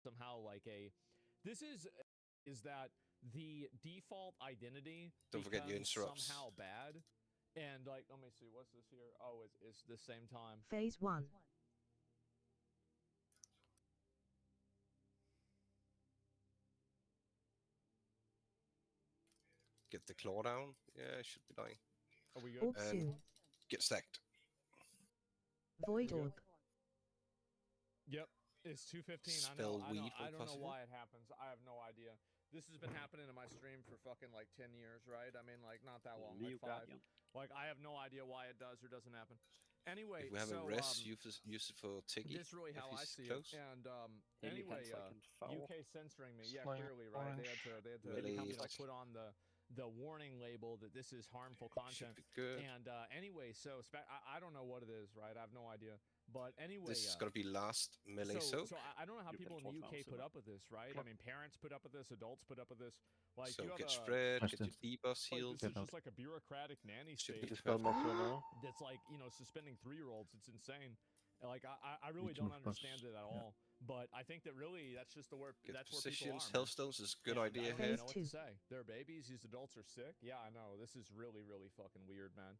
somehow like a this is that the default identity Don't forget your becomes interrupts. somehow bad, and like let me see what's this here. Oh, it's the same time. Phase 1. Get the claw down. Yeah, it should be dying. Are we good? Orb And soon. get stacked. Void We good? orb. Yep, it's 2:15. Spell I weed know, when I don't know possible. why it happens. I have no idea. This has been happening in my stream for fucking like 10 years, right? I mean, like not that long, like 5. Like I have no idea why it does or doesn't happen. Anyway, If we have so a rest, use it for Tiggy. this really if how I he's see close. it. And Healing anyway, hands like in foul. UK censoring me. Yeah, Slang clearly, right? They had to Melee you know, is- put on the warning label that this is harmful content. Should be good. And anyway, so I don't know what it is, right? I have no idea. But anyway, This is gonna be last melee soak. so I don't know how You people in can the talk UK now, put so- up with this, right? I mean, parents put up with this, adults put up with this. Like, So you have get a, spread, get your Instant. debuffs like, healed. this is just like a bureaucratic nanny Should state be Dispel muscle now. that's like, you know, suspending 3-year-olds. It's insane. Like, I really Legion don't of Boss. understand it at Yeah. all. But I think that really that's just the word. Get That's where people positions. are. Man. Hellstones is a good And idea I don't here. even know what to Phase 2. say. They're babies. These adults are sick. Yeah, I know. This is really, really fucking weird, man.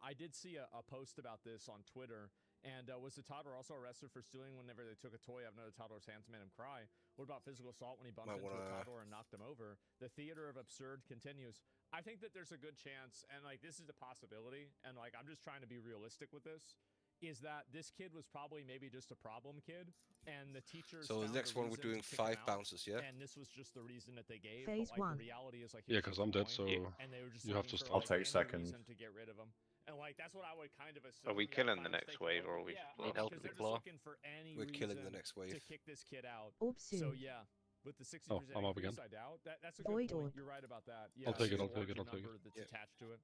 I did see a post about this on Twitter. And was the toddler also arrested for stealing whenever they took a toy out of another toddler's hands and made him cry? What about physical assault when he bumped Might into a wanna- toddler and knocked him over? The theater of absurd continues. I think that there's a good chance, and like this is a possibility, and like I'm just trying to be realistic with this, is that this kid was probably maybe just a problem kid, and the teachers. So the found next a one we're reason to doing kick him 5 out, bounces, yeah? And this was just the reason that they gave. Phase but like 1. the reality is like Yeah, here's because just I'm the dead, point, so and they were just you have looking to for, stop. I'll like, take any second. reason to get rid of him. And like that's what I would kind of assume. Are we yeah, killing if the I was next taking wave, over- or are we yeah, just I mean, helping because they're the just claw? looking for any We're killing the reason next to wave. kick this kid out. Orb So soon. yeah, with the 60% Oh, I'm up increase, again. I doubt that's a Void good point. orb. You're right about that. Yeah, I'll take it, there's I'll a take it, larger I'll take it. number that's Yeah. attached to it.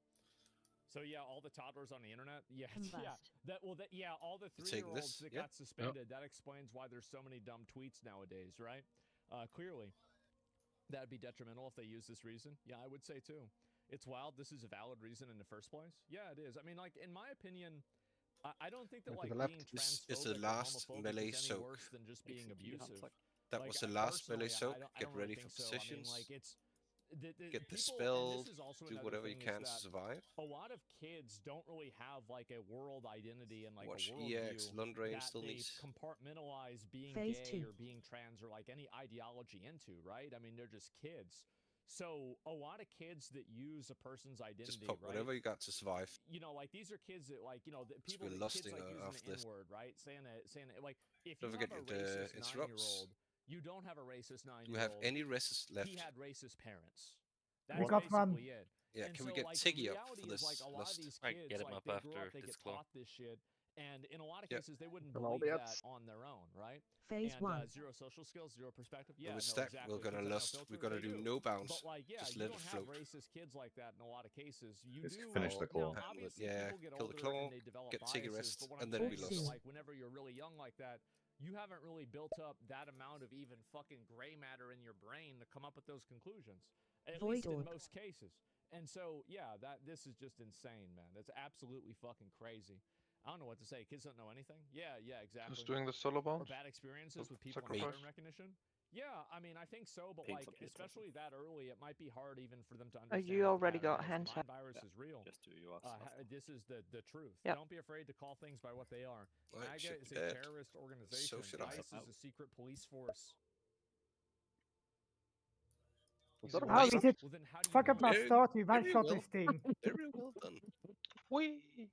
So yeah, all the toddlers on the internet. Yeah, Combust. yeah. All the You're taking 3-year-olds this? that Yeah. got suspended. That explains why there's so many dumb tweets nowadays, right? Clearly, that'd be detrimental if they use this reason. Yeah, I would say too. It's wild. This is a valid reason in the first place. Yeah, it is. I mean, like in my opinion, I don't think that Look to like the left. being This is the transphobic or last homophobic melee is any soak. worse than just being Makes it 2 hands abusive. like- That Like, was the last personally, melee I soak. don't Get really ready think for so. I mean, positions. like it's Get people, and dispelled. this is also Do another whatever you thing, can is to that survive. a lot of kids don't really have like a world identity and like Watch a EX, worldview Lundrain that still they needs. compartmentalize being Phase gay 2. or being trans or like any ideology into, right? I mean, they're just kids. So a lot of kids that use a person's identity, Just pop right? whatever you got to survive. You know, like these are kids that like, you know, the people be that kids lusting like using after the this. N-word, right? Saying that like if Don't you forget have a the racist interrupts. 9-year-old, you don't have a racist 9-year-old. Do we have any rests left? He had racist parents. We That's got one. basically it. Yeah, And can we so, get like, Tiggy the up reality for is, like, this a lot of lust? these I kids, get him like, up they after grow up, they this get claw. taught this shit, And in a lot of Yep. cases, they wouldn't And all believe the that ads. on their own, right? Phase And 1. zero social skills, zero perspective. But Yeah, no, with Stack, exactly. we're Kids gonna that have no lust. We're filter, gonna they do do. no bounds. But like, yeah, Just you let don't it have float. racist kids like that in a lot of cases. You Just do. finish the Now, call. obviously, Yeah, people get kill the older claw, and they develop get take a biases. rest, But what and I'm then we saying lost. is, like, whenever you're really young like that, you haven't really built up that amount of even fucking gray matter in your brain to come up with those conclusions. At Void least in orb. most cases. And so, yeah, this is just insane, man. That's absolutely fucking crazy. I don't know what to say. Kids don't know anything. Yeah, exactly. Who's doing the solo Or bounce? bad experiences The with people in sacrifice? pattern recognition. Yeah, I mean, I think so, but Painful like, PTSD. especially that early, it might be hard even for them to Oh, understand. you what the already got pattern is. hand The tap. mind virus Yeah, is real. Just do yours. This is the truth. Yep. Don't be afraid to call things by what they are. Right, MAGA should is be a dead. terrorist organization. should I. ICE is a secret police force. How is it? Well, then how do you Fuck up my Very- start, we one very shot well. this thing. Very well done. Whee!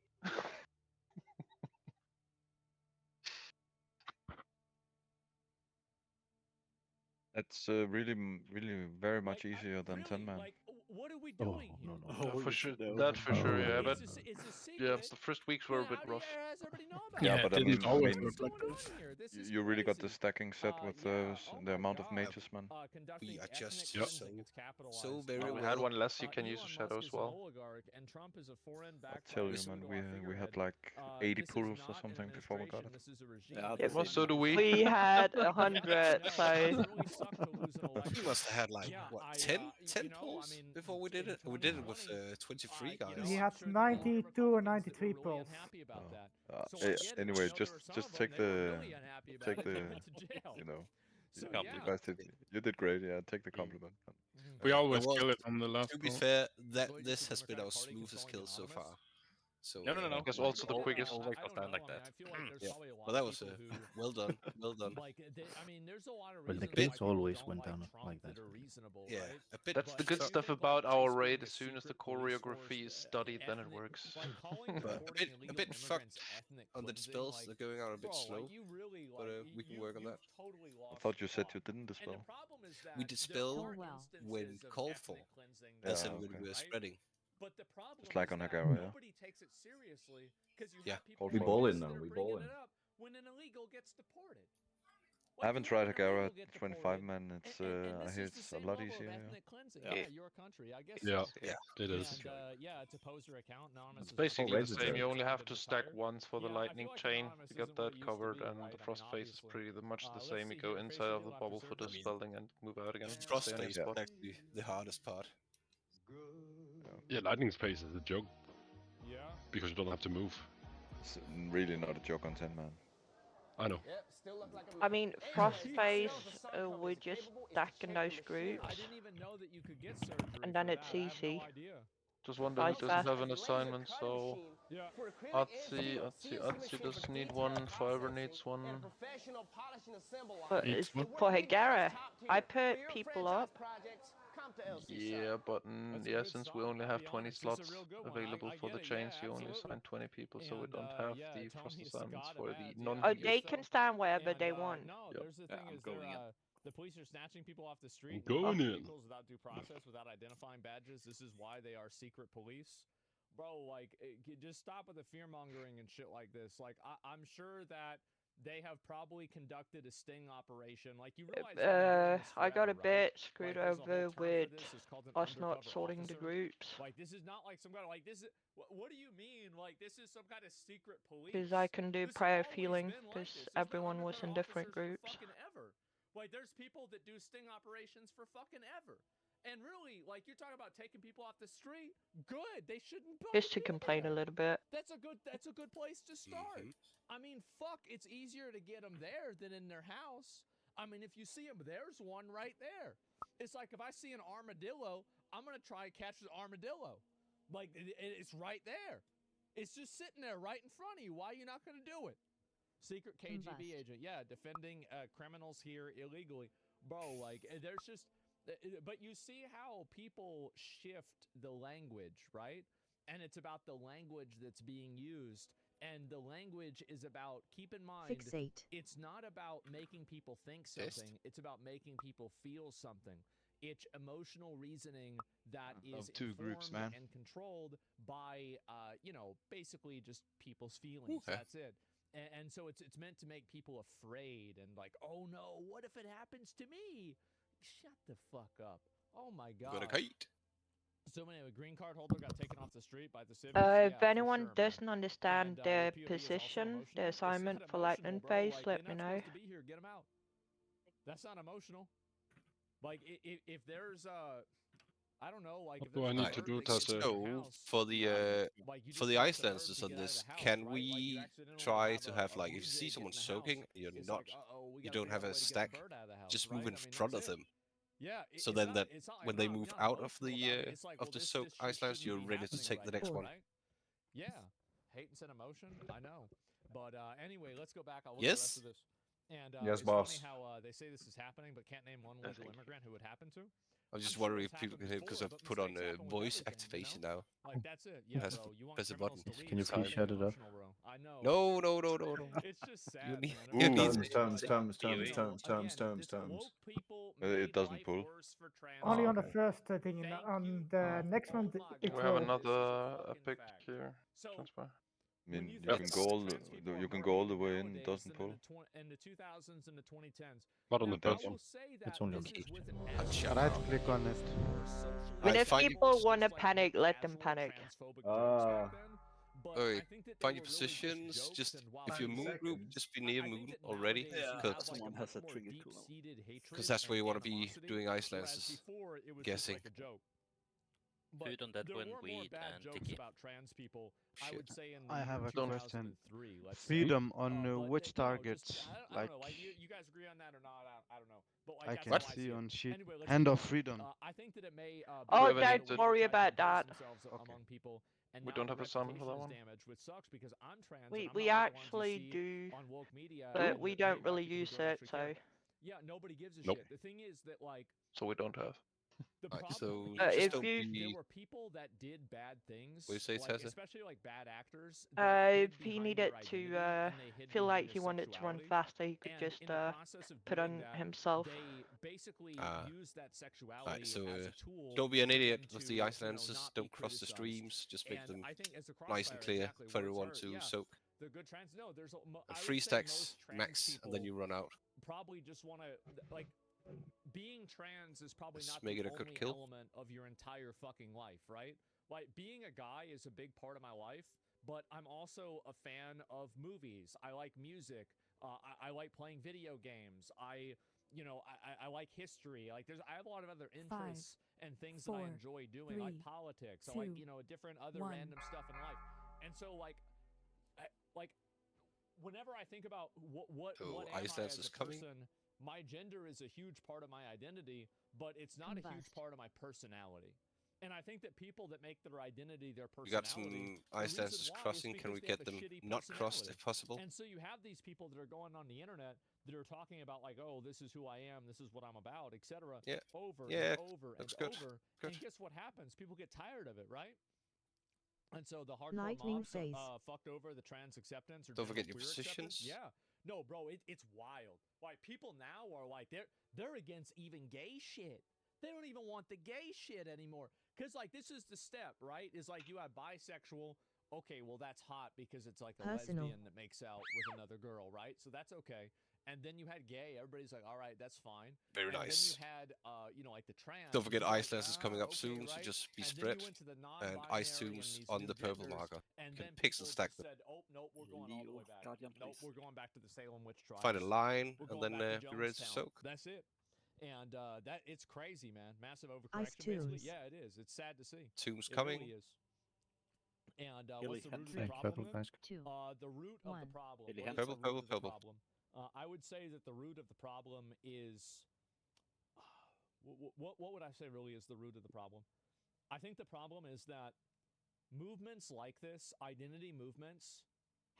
It's really, really very much easier than 10 man. Like, what are we Oh, doing no, here? no. Yeah, Oh, for you sure. should know. That for sure. Oh. Yeah, but It's a secret. yeah, the first weeks were a bit How rough. does everybody know about Yeah, it? but I it mean, didn't always What's look like going on this. here? This is you really got the crazy. stacking set with Yeah, the my amount of God. mages, man. Conducting We are ethnic just cleansing. It's capitalized. so very we well. had one less. You can use Elon the shadow Musk as is an well. oligarch, and Trump is a foreign I backed tell by you, a man, pseudo we had figurehead. like 80 This is pools or not an something before we got it. administration, This is a regime. Yeah, Yep. Well, so do we. We had Yeah, 100, no, so it really sucked to lose an election. We must have had like Yeah, what I, 10 you know, polls I mean, before we did in it. We did it with 2020, 23 you guys. know, We I'm had sure there were a lot of 92 or Republicans that 93 were really polls. unhappy about Oh. that. So I get it. I Anyway, know there were some just of them, take they were the really unhappy about it. They went to jail. you know, So you yeah. guys did great. Yeah, take the compliment. We always Well, kill it on the last to be call. fair, that Really, this just the has been our Democratic Party smoothest controlling kill so Anonymous? far. So No. Because also the quickest. I don't know, man. I feel like there's Yeah. probably a lot But that of was people who well done, well done. like. I mean, there's a lot of Well, the reasons why kills people always don't went like down Trump like that. that are reasonable, Yeah, right? a bit. That's the good But stuff something about our ICE raid. being As a soon as the secret police choreography is force, studied, then it ethnic- works. Like calling But a deporting bit illegal immigrants fucked ethnic on the cleansing, dispels. like, They're going out a bit bro, slow. like you really but like we can work on that. Totally I lost thought you said the you plot. didn't And dispel. the problem is that We there dispel are when instances of called for, ethnic cleansing as that in work, when we're right? spreading. But the problem Just like is on that Hagara, yeah. nobody takes it seriously because you Yeah, have people called We for. ball like in this now, that are we bringing ball in. it up when an illegal gets deported. I haven't you tried have an Hagara illegal at get 25 deported, man. It's and I this hear is the it's a same lot level easier. of Yeah. ethnic cleansing. Yeah. Yeah, your country, I guess. Yeah, So. it is. And yeah, to pose your account, Anonymous It's is basically probably the Already same. You did. only have to been stack retired. once for the Yeah, I lightning feel like chain Anonymous to get isn't what that it used to covered, be, and right? the I mean, frost phase is obviously. pretty much the Let's same. see You go here, face inside of reveal the after bubble for the surgery. spelling and move out again. The frost Stay in your phase spot. is actually the hardest part. Yeah, lightning space is a joke Yeah. because you don't have to move. It's really not a joke on 10 man. I know. I mean, Frost phase, we're just stacking those groups, I didn't even know that you could get surgery. and then for it's that. I have no easy. idea. Just wondering, Vice it doesn't versa. have an assignment, so Yeah. Atsi doesn't need one, Fiber needs one. But Needs it's one. for Hagara, I put people up. Yeah, but That's a yeah, good since start, we only I'll have be 20 honest. This is a slots real good one. available I for get the it, chains, yeah, you only absolutely. assign 20 people, so we And, don't have yeah, the Tony frost is assignments God for of the ads, yeah. non Oh, they can stand wherever And, they want. No, Yep. there's the Yeah, thing I'm is they're, going in. the police are snatching people off the street, I'm and going arresting in. vehicles without due process, without identifying badges. This is why they are secret police. Bro, like, just stop with the fear mongering and shit like this. Like, I'm sure that they have probably conducted a sting operation. Like, you realize they've been doing this I got a forever, right? bit screwed Like, there's a whole over term for with this. It's called an us not undercover sorting the officer. groups, Like, this is not like some kind of, like, this is, what do you mean? Like, this is some kind of secret police? because I can do This has prayer always feeling, been like because this. There's been everyone was in undercover different officers for groups. fucking ever. Like, there's people that do sting operations for fucking ever. And really, like, you're talking about taking people off the street. Good. They shouldn't be Just to complain a there. little bit. That's a good place to start. I mean, fuck, it's easier to get them there than in their house. I mean, if you see them, there's one right there. It's like if I see an armadillo, I'm going to try and catch the armadillo. Like, it's right there. It's just sitting there right in front of you. Why are you not going to do it? Secret KGB Combust. agent. Yeah, defending criminals here illegally. Bro, like, there's just... But you see how people shift the language, right? And it's about the language that's being used. And the language is about, keep in mind, Fixate. it's not about making people think Fist. something. It's about making people feel something. it's emotional reasoning that is two groups, informed man. and controlled by, you know, basically just people's feelings. Okay. That's it. And so it's meant to make people afraid and like, oh no, what if it happens to me? Shut the fuck up. Oh my god. Got a kite. So anyway, green card holder got taken off the street by the civvies. If Yeah, for anyone sure, man. doesn't understand And, the your POV is also position, emotional. the It's assignment not for emotional, Lightning bro. Phase, Like, let they're me not know. supposed to be here. Get them out. That's not emotional. Like if there's I don't know, like if What do I there's a need to bird do that to gets in say? your So house, for the like you for just the want the Icelanders bird to on get out of this, the house, can right? Like we you accidentally try have to have a like if blue you see jay get someone in the soaking, house, you're it's not, like, uh-oh, we you gotta don't figure have out a a way to get the stack, bird out of the house, just right? move in I mean, front that's of it. them. Yeah, So it's then not, that it's not, when I'm they not, move not out of emotional about it. the It's like, of well, the this soak shit Icelanders, shouldn't you're be ready to happening take the right next now, one. right? Yeah, hate and send emotion. I know, but anyway, let's go back. I'll look at the rest Yes. of this. And Yes, it's boss. funny how they say this is happening, but can't name one legal immigrant who would happen to. I'm just I'm sure wondering it's if people happened can hear because before, I've but put on mistakes happen with voice everything, you activation know? now. Like that's it. Yeah, Press- bro. You want press the criminals button. to leave? Can you Stop please being shut it up? emotional, bro. I know. No, no, no, no, no. It's just sad, You need, man. you It need really Terms, is. terms, Like, terms, you terms, know, terms, again, terms, this terms. woke people It made doesn't life pull. worse for trans Only on the people. first thing, and on the next one it We have will. another epic here. Transfer. I mean, When you you think can about go all trans people you are can more go all the hated way in, it nowadays doesn't than pull. in the 2000s and the 2010s. Not on Now, the first I one. will say that It's only on this the is with an Shut Right asterisk. click on it. I mean, I if find people you. want to Just like panic, let them casual panic. transphobic jokes back then. But I Alright, think that they find were your really just positions. jokes, Just and while if you're people, moon group, just be near I think moon that already, nowadays you Yeah, have like a someone much has a more trigger tool now. deep-seated hatred because that's where you and want to be animosity, doing whereas Icelanders. before it was Guessing. just like a joke. But Food on that there one, were more weed bad and jokes tiki. about trans people, I Shit. would say, in the I year have a question. 2003, let's say. Freedom on But which you know, targets? just, I Like don't know, like you guys agree on that or not? I don't know. But like I that's can how I see see on it. sheet. Anyway, let's Hand keep of going. freedom. I think that it may Oh, be a way don't to worry try to about divorce that. themselves Okay. among people. And We now don't the have a summon for reputation that is one. damaged, which sucks because I'm trans. We and I'm we not like the ones actually you see do, on woke media, but and we the don't hate by really people who use don't it. actually So care. Yeah, nobody gives a Nope. shit. The thing is that like So we don't have. the Alright, problem so is just if don't you- there be. were people that did bad things, What do you say, like Tessa? especially like bad actors. That hid if he behind needed their to identity and they hid feel behind like their he wanted to run sexuality. faster, he could And just in the process of put doing on that, himself. they basically Ah. use that Alright, sexuality so as a tool. don't be an for idiot them with to, the you know, Icelanders. not Don't be cross the criticized. streams. Just make And them I think as a nice and crossfire, clear exactly, for words everyone are, to yeah, soak. the good trans. No, there's I Three would say stacks most trans max, people and then you run out. probably just want to like. Being trans is probably Just not make the it a good only kill. element of your entire fucking life, right? Like being a guy is a big part of my life, but I'm also a fan of movies. I like music. I like playing video games. I like history. Like I have a lot of other interests and things that I 4, enjoy doing. I like 3, politics. I like 2, different other 1. random stuff in life. And so like whenever I think about what So am I Iceland's as is a coming. person, my gender is a huge part of my identity, but it's not a huge Combust. part of my personality. And I think that people that make their identity their We got personality, some Icelanders crossing. Can we get them not crossed if possible? and so you have these people that are going on the internet that are talking about like, oh, this is who I am, this is what I'm about, etc. Yeah. Over Yeah, and over and that's good. over. Good. And guess what happens? People get tired of it, right? And so the hardcore Lightning mobs phase. Fucked over the trans acceptance or Don't forget general your queer acceptance. positions. Yeah. No, bro, it's wild. Like people now are like they're against even gay shit. They don't even want the gay shit anymore. Cause like this is the step, right? Is like you have bisexual. Okay, well that's hot because it's like a Personal. lesbian that makes out with another girl, right? So that's okay. And then you had gay. Everybody's like, all right, that's fine. Very and nice. Then you had, like the trans. Don't forget which is Icelanders is coming up okay, soon, so right? just be And then spread. you went to the And non-binary Ice and Tombs these on new the purple genders, marker. and Can then pixel people stack just them. said, oh nope, we're going all the way back. Guardian, Nope, please. we're going back to the Salem witch trials. Find a line We're and going then back to be ready to Jonestown. soak. That's it. And that it's crazy, man. Massive Ice overcorrection. Basically, Tombs. yeah, it is. It's sad to see. Tombs It coming. really is. And Hilly what's the root of the Thank problem? purple then? guys. 2. The root of the 1. problem. Hilly What is hand. the Purple, root purple, of the purple. problem? I would say that the root of the problem is what would I say really is the root of the problem? I think the problem is that movements like this, identity movements,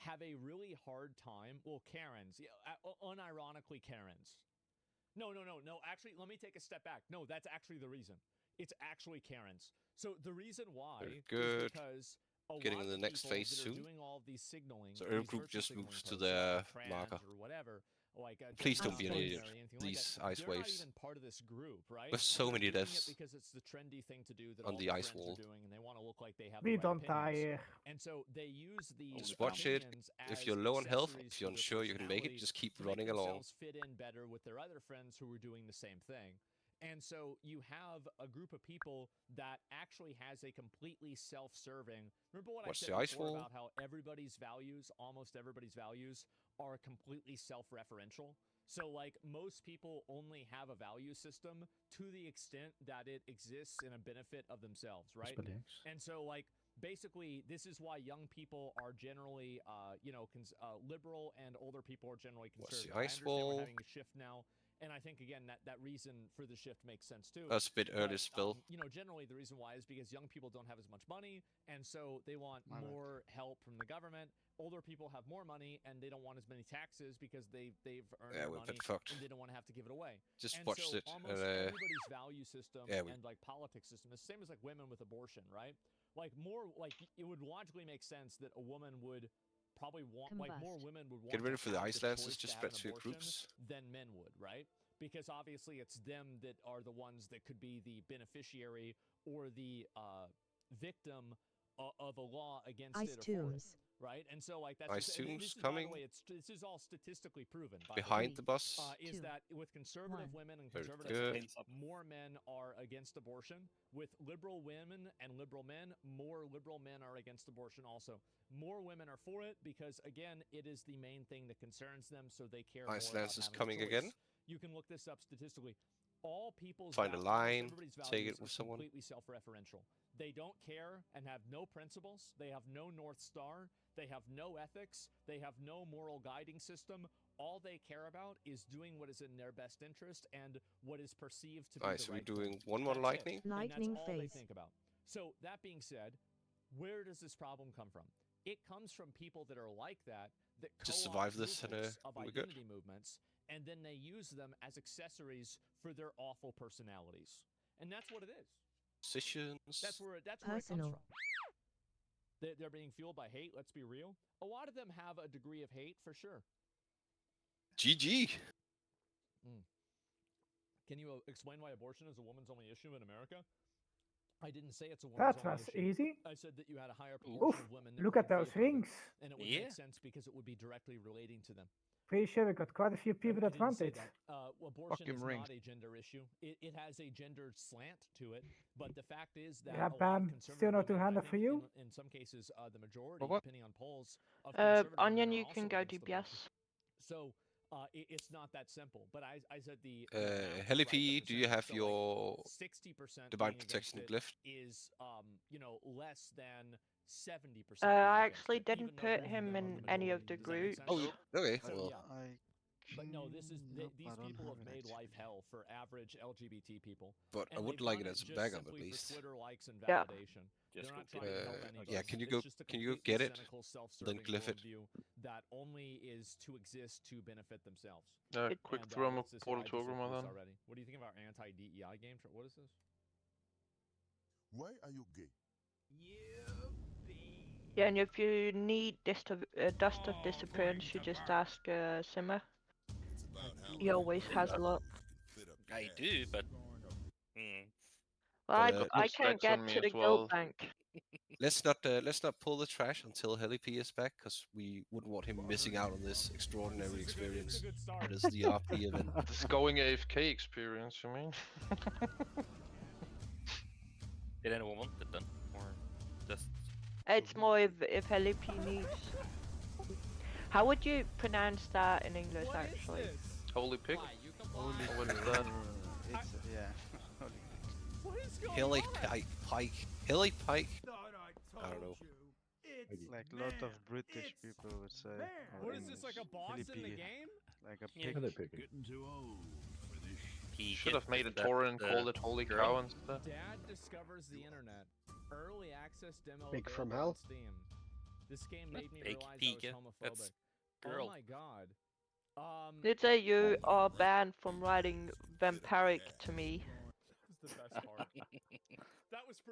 have a really hard time. Well, Karens, unironically Karens. No. Actually, let me take a step back. No, that's actually the reason. It's actually Karens. So the reason why Very is good. because a Getting lot in the of next people phase that soon. are doing all of these signaling, So these Herb group virtue just signaling moves to posts, the trans marker. or whatever, like Please gender don't be an idiot. non-binary, anything like These that. ice They're waves. not even part of this group, right? There's so They're many doing deaths it because it's the trendy thing to do that on all the their ice friends wall. are doing, and they want to look like they have We the right don't die opinions. here. And so they use these Just watch it. opinions If as you're low on health, accessories if you're for their unsure you can make it, personality just keep to make running along. themselves fit in better with their other friends who are doing the same thing. And so you have a group of people that actually has a completely self-serving. Remember what Watch I the said ice before wall. about how everybody's values, almost everybody's values, are completely self-referential. So like most people only have a value system to the extent that it exists in a benefit of themselves, right? And so like basically this is why young people are generally liberal and older people are generally Watch the conservative. I ice understand we're wall. having a shift now. And I think again that reason for the shift makes sense too. That's a bit early But, spill. generally the reason why is because young people don't have as much money, and so they want My bad. more help from the government. Older people have more money, and they don't want as many taxes because they've earned Yeah, their we're a money, bit fucked. and they don't want to have to give it away. Just and watched so it, almost and, everybody's value system yeah, we- and like politics system is the same as like women with abortion, right? Like it would logically make sense that a woman would probably want more women would want Get ready to for the have ice the lances, choice just to have spread an to abortion groups. than men would, right? Because obviously it's them that are the ones that could be the beneficiary or the victim of a law against Ice it or for it, tombs. right? And so like that's Ice just, and tombs this is, coming. by the way, this is all statistically proven. By Behind the the bus. is Two, that with conservative one. women and Very conservative good. men, more men are against abortion. With liberal women and liberal men, more liberal men are against abortion also. More women are for it because, again, it is the main thing that concerns them, so they care Ice more about lances having a coming choice. again. You can look this up statistically. All people's Find a almost line, everybody's take values it with is someone. completely self-referential. They don't care and have no principles. They have no North Star. They have no ethics. They have no moral guiding system. All they care about is doing what is in their best interest and what is perceived to be Alright, the so right we're doing thing. one more That's lightning. it. And Lightning that's all they phase. think about. So that being said, where does this problem come from? It comes from people that are like that Just co-opt survive this and movements of we're good. identity movements, and then they use them as accessories for their awful personalities. And that's what it is. Positions. That's where it comes Personal. from. They're being fueled by hate, let's be real. A lot of them have a degree of hate, for sure. GG. Can you explain why abortion is a woman's only issue in America? I didn't say it's a woman's That only was issue. easy. I said that you had a higher Oof, proportion of women that look were at in those favor of it, rings. and it would make sense because it would be directly relating to them. Pretty sure we got quite a few people I that didn't want say it. that. Abortion Fucking is ring. not a gender issue. It has a gendered slant to it, but the fact is that Yeah, a lot of Bam. conservative Still not women, I two-handed think for you? in some cases, the majority, But what? depending on polls, of conservative Onion, women are you can also go against abortion. DPS. So it's not that simple. But I said the Heli P, do you have your 60% divine being protection against glyph? it is less than 70%. I actually didn't put him in any of the groups. Oh, okay. So, Well, yeah. But no, this is Nope, these I don't people have have it made actually. life hell for average LGBT people. but I And would they've like done it as a just backup at simply least. for Twitter likes and Yeah. validation. Just They're go not get trying to it. help Yeah, anybody. can you It's go? just a Can you completely get it? cynical, Then self-serving glyph it. worldview that only is to exist to benefit themselves. Quick And, throw him a what's this? portal I to Ogrima disagree then. already. What do you think of our anti-DEI game? What is this? Why are you gay? Yeah, and if you need Dust of Disappearance, you just ask Simmer. He always has a lot. I do, but Well, But, I can't stacks on get me to the as guild well. bank. let's not pull the trash until Heli P is back, because we wouldn't want him missing out on this extraordinary experience. That is the RP event. This going AFK experience, you mean? did anyone want it then, or just? It's more if LP needs. How would you pronounce that in English, actually? Holy pig. Holy What is that? It's yeah. What is going Hilly on? Pike. Hilly Pike. I don't know. Like a lot of British people would say. or What is this, like a English. boss in the Hilly game? Like a Yeah. pig. Getting too old for this. Should have made a Torrent and called it Holy Cow instead. Dad discovers the internet. Early access demo Pig from available hell? on Steam. This game Not made me pig, realize pig, I was that's homophobic. girl. Oh my god. Did say you are banned from writing vampiric to me. That was the best part. That was pretty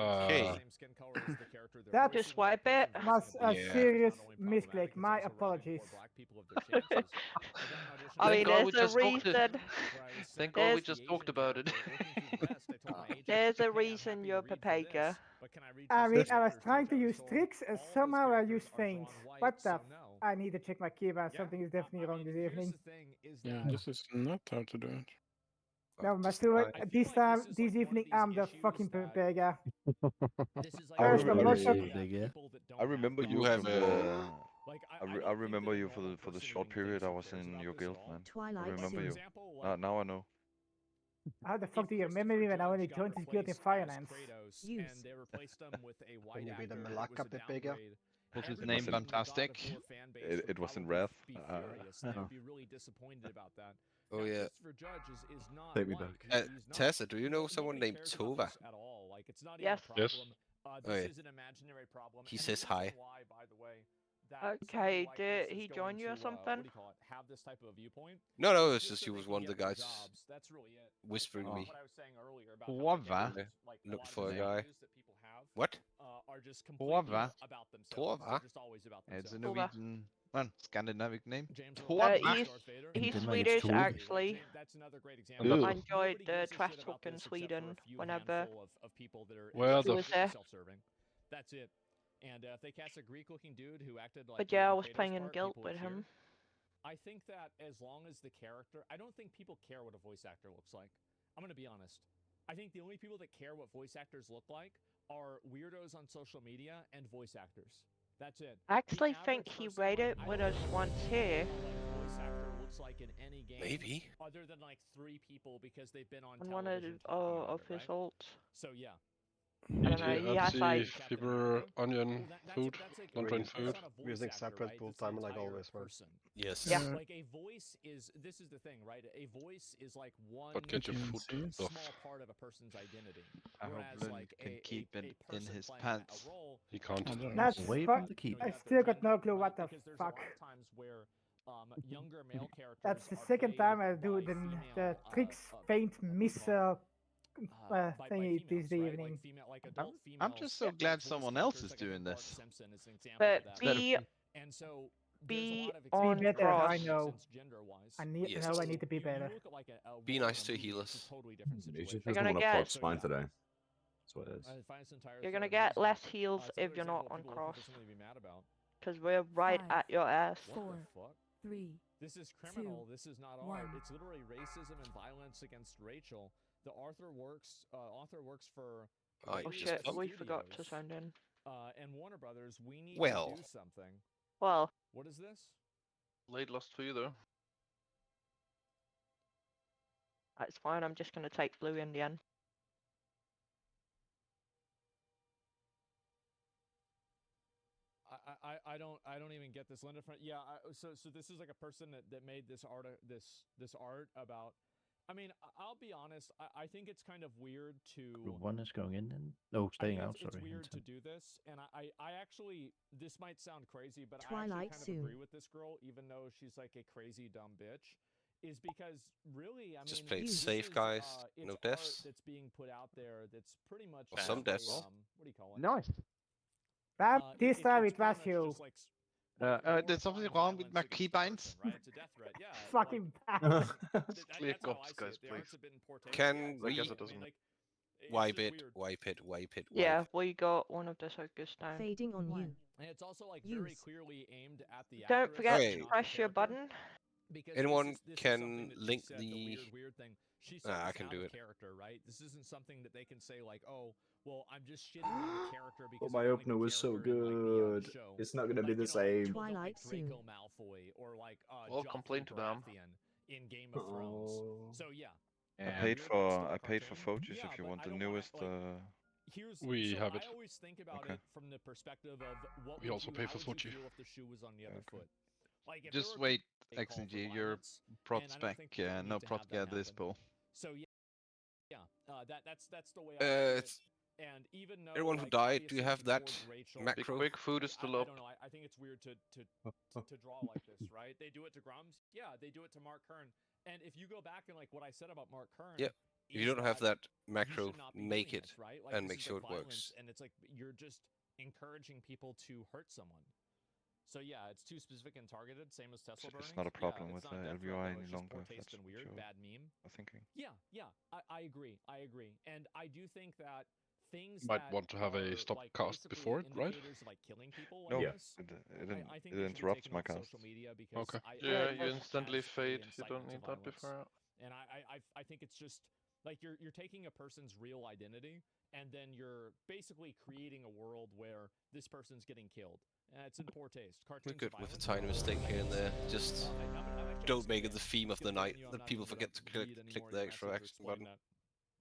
Uh, That Just wipe it. was a Yeah. serious misclick. My apologies. I mean, Thank God we there's a just talked it. reason. Thank God we There's just talked about it. there's a reason you're Papega. I mean, I was trying to use tricks and somehow I used feints. What the? I need to check my keyboard. Something is definitely wrong this evening. Yeah, this is not how to do it. No, but this evening I'm the fucking Pepega. I First, I'm not remember, sure. I remember you You have from a- the. I remember you for the short period I was in your guild, man. I Twilight remember you. Zone. Now I know. How the fuck do you remember me when I only joined this guild in Firelands? And they replaced him with a white Can you be the actor. Malak a bit bigger? Was his It name was in- fantastic? It was in Wrath. They'd be really disappointed about that. Oh yeah. Christopher Judge is not Take me like, back. he's not- Tessa, do you know someone nobody named cares about Tova? this at all. Like, it's not Yes. even a Yes. problem. Oh, This yeah. is an imaginary problem. He and says the hi. reason why, by the way, that Okay, somebody like did this is he going join you or to, something? What do you call it? Have this type of viewpoint. No, no, is it's just so he they was can one of the get more guys jobs. That's really it. whispering Like, me. what I was saying earlier about how Torva? like, a Looked lot of for a the guy. values that people have, What? are just completely Torva? about themselves. Torva? They're just always about It's a themselves. Norwegian, well, Scandinavic name. James He's Darth Vader. he's Denmark, it's Swedish Tove. actually. That's another great example. Ugh. I enjoyed Nobody the gives a trash shit about talk in this except for Sweden a few whenever handful of people that are Well, he was there. self-serving. That's it. And if they cast a Greek-looking dude who acted like But yeah, I the was Kratos playing in part, Guild people would with him. cheer. I think that as long as the character, I don't think people care what a voice actor looks like. I'm gonna be honest. I think the only people that care what voice actors look like are weirdos on social media and voice actors. That's it. I actually think he rated with us once here. Voice actor looks like in any game. Maybe. Other than like 3 people because they've been on On one of, television talking about of it, his right? ults. So yeah. I don't know, he has like... Fiber, onion, food, non-trained food. Using separate pool timer like always, man. Yes. Yeah. Like a voice is, this is the thing, right? A voice is like one But get your food small off. part of a person's identity. I hope Whereas Lund like can a keep it in person his playing pants. a role, He can't. That's Away fuck. from the keep. I still got no clue what the because there's fuck. a lot of times where younger male characters That's the are second played time I do by the female, tricks, faint, miss by thingy this females, right? evening. Like female, like adult females. I'm just so glad someone else is doing Bart this. Simpson is an example But of that. be And so be there's a lot of on Be better, cross. I know. gender-wise. I need, Yes. know I need to be better. You look at like a Be role nice in a to movie, healers. it's a totally different He situation. just You're doesn't gonna want to get- plot spine today. That's what it is. Finance entirely You're for gonna a get reason. less heals It's if another you're not example of on people looking cross. for something to be mad about. Because we're right 5, at your ass. What 4, the fuck? 3, This is criminal. 2, This is not 1. art. It's literally racism and violence against Rachel. The author works for I Oh just shit, fuck- we forgot to Studios, send in. and Warner Brothers. We need Well. to do something. Well, What is this? Late lost for you though. that's fine, I'm just gonna take blue in the end. I don't even get this. Linda, yeah. So this is like a person that made this art about. I mean, I'll be honest. I think it's kind of weird to. One is going in and no, I staying think out. it's Sorry. weird to intent. do this, and I actually, this might sound crazy, but Twilight I actually kind soon. of agree with this girl, even though she's like a crazy dumb bitch. Is because really, I Just mean, play it this safe, is, guys. it's No art deaths. that's being put out there. That's pretty much Or some just deaths. a, what do you call it? Nice. Bam, this It's time pretty it was much you. just like There's something wrong with my keybinds. right? It's a death threat. Yeah. Fucking bad. Clear That's how cops, I see guys, it. The please. art's a bit in poor taste. Can Yeah, we- exactly. I guess it I mean, doesn't. like, it's Wipe just it, weird. wipe it, wipe it, wipe Yeah, we got one of the Sokas down. Fading on you. And it's also like very Use. clearly aimed at the Don't actress, forget Okay. to not the press your character. button. Because Anyone this is can something that she link said, the- weird thing. She said I it's can out do of it. character, right? This isn't something that they can say like, oh, well, I'm just shitting on the character because But my I don't like opener the was so character in, like, good. the show. It's not gonna be Like, the you know, same. people don't Twilight like soon. Draco Malfoy or like Well, Joffrey complain to them. Baratheon in Game of Thrones. Oh. So yeah. I Yeah. paid Weird for stuff I paid for cartoon. Photos Yeah, if you but want I the don't wanna, newest. like, Here's We so have it. I always think about Okay. it from the perspective of what We would also you, pay how for would you Sochi. feel if the shoe was on the other foot? Like if Just there were wait, a call for XNG, you're violence, prot and I don't spec, think we all no need to prot have that get this happen. pull. So yeah, that's the way I see it. it's- And even though Everyone who like, died, do you obviously have that towards Rachel, macro? Be quick, food is still I up. don't know. I think it's weird to draw like this, right? They do it to Grums. Yeah, they do it to Mark Kern. And if you go back and like what I said about Mark Kern, Yep. If you is don't have that you macro, should not be make doing it this, right? Like, and this make is, sure like, it violence, works. And it's like you're just encouraging people to hurt someone. So yeah, it's too specific and targeted, same as Tesla burning. It's not a problem with death threat, LVI though, any it's just longer. poor If taste that's and what weird, you're bad meme. thinking. Yeah, I agree. And I do think that things Might that want to have a are, stop like, cast basically before it, right? indicators of, like, killing people No, like this, it I think it they should be interrupts taken my off cast. social media because Okay. I Yeah, think you it instantly has a fade. You incitement don't to need that violence. before. And I think it's just like you're taking a person's real identity and then you're basically creating a world where this person's getting killed. It's in poor taste. We're Cartoons good are with a violent, tiny mistake here and there. Just actually don't make it skipping the theme of the skipping night you, I'm that not people even forget to gonna read click anymore the your extra message to action explain button. that.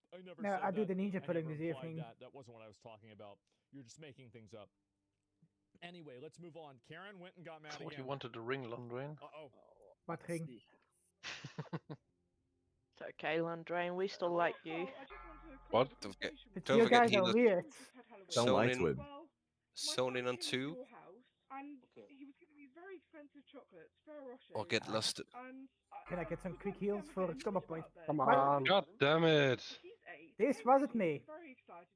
I never No, said I do that. the ninja I pudding never this implied evening. that. That wasn't what I was talking about. You're just making things up. Anyway, let's move on. Karen went and got mad Thought again. you wanted the ring, Londrain. Uh-oh. What ring? It's okay, Landrain, we still like you. What? Don't forget, But don't you forget guys are healer. weird. Don't lie to him. Sewn in on 2. Or get lusted. Can I get some quick heals for combo point? Come What? on. God damn it! This wasn't me.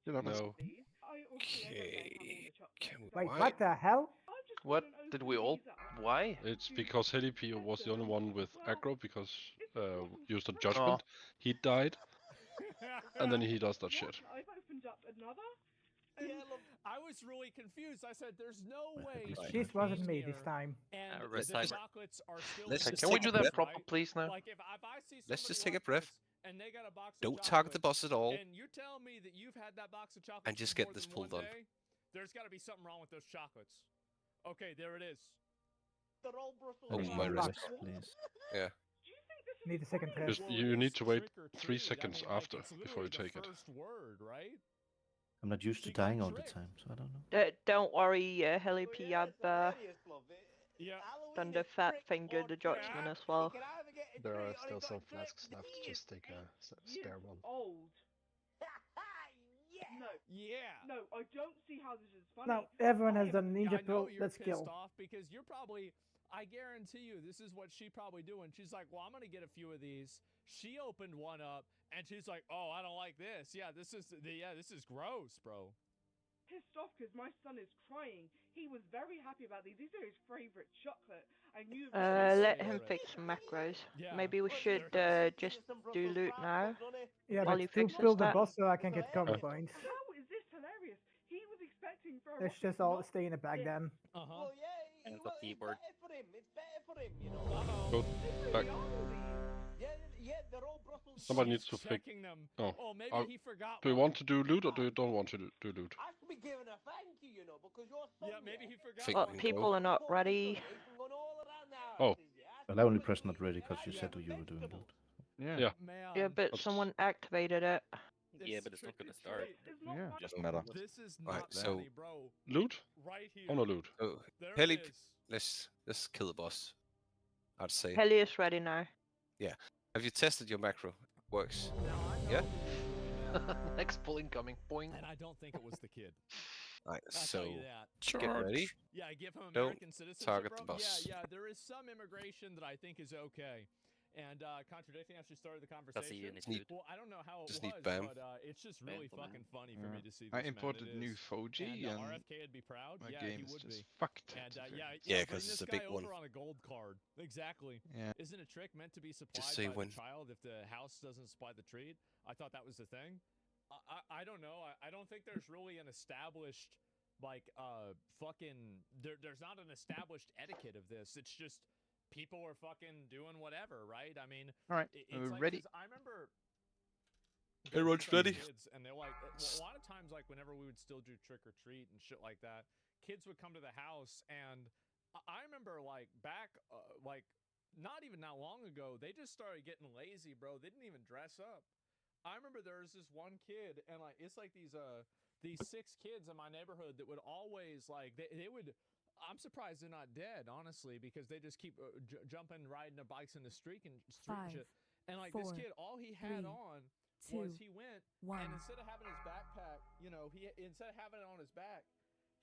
No. Okay. Wait, Why? what the hell? What did we all? Why? It's because Helipio was the only one with aggro because used a judgment. He died, and then he does that shit. I was really confused. I said, "There's no way." This wasn't me this time. And Let's the just- chocolates are still. let's in just the Can we take a do that breath. proper, please, now? Like if I see Let's somebody just take a watching breath. this and they got a box of Don't target the chocolates, boss at all. and you're telling me that you've had that box of chocolates And just for get more this than pulled one on. day, there's got to be something wrong with those chocolates. Okay, there it is. Oh, my Box, wrist. please. Yeah. Need a second Just, test. you need to wait Trick or 3 treat. seconds I mean, like, after it's before you literally take the it. first word, right? I'm not used to She got dying all the tricked. time, so I don't know. Don't worry, Helipi, I've Yeah. done the fat finger the judgment as well. There are still some flasks left. Just take a spare one. Yeah. No, I don't see how this is funny. Now everyone has done ninja I know pull. you're Let's pissed kill. off because you're probably. I guarantee you, this is what she probably doing. She's like, "Well, I'm gonna get a few of these." She opened one up and she's like, "Oh, I don't like this. Yeah, this is this is gross, bro." Pissed off because my son is crying. He was very happy about these. These are his favorite chocolate. And you. Let him fix some macros. Yeah. Maybe we should just do loot now. Yeah, While but he to fixes build the that. boss so I can get combo points. How is this hilarious? He was expecting for a Let's just all stay in the back then. Uh-huh. And the keyboard. Go back. Somebody needs to fix. Checking them. Oh, Oh, maybe I'll- he forgot. do you one. want to do loot or do you don't want to do loot? Yeah, maybe he forgot. Think Well, we can people go. are not ready. Oh, Well, I only pressed not ready because you said you were doing loot. yeah. Man, Yeah, but That's- someone activated it. Yeah, but it's not gonna start. Yeah. Just meta. This is Right, not so- funny, bro. Loot? Right here. Oh no, loot. Oh, There Heli, it is. let's kill the boss. I'd say. Heli is ready now. Have you tested your macro? Works. Now, I know Yeah? who you man. Next pull incoming. Boing. And I don't think it was the kid. Right, I'll so tell you that. get ready. Yeah, I give him Don't American citizenship, target bro. the boss. Yeah, there is some immigration that I think is okay. And contradicting as she started the conversation. unit loot. Well, I don't know how it Just was, need Bam. but it's just Bam really for man. fucking funny for me to see this. I man. imported It new is. Foji And and RFK would be proud. my Yeah, game he is would just be. fucked. And today. yeah, Yeah, bring 'cause it's this a guy big one. over on a gold card. Exactly. Yeah. Isn't a trick meant to be supplied say by when. the child if the house doesn't supply the treat? I thought that was the thing. I don't know. I don't think there's really an established like fucking there's not an established etiquette of this. It's just people are fucking doing whatever, right? I mean, All right, it's we're like, ready. 'cause I remember Everyone's some ready. kids, and they're like, a lot of times, like whenever we would still do trick or treat and shit like that, kids would come to the house, and I remember like back, like not even that long ago, they just started getting lazy, bro. They didn't even dress up. I remember there was this one kid, and like it's like these 6 kids in my neighborhood that would always like they would. I'm surprised they're not dead, honestly, because they just keep jumping, riding their bikes in the street and shit. And like this 4, kid, all he had 3, on 2, was he went 1. and instead of having his backpack, you know, he instead of having it on his back,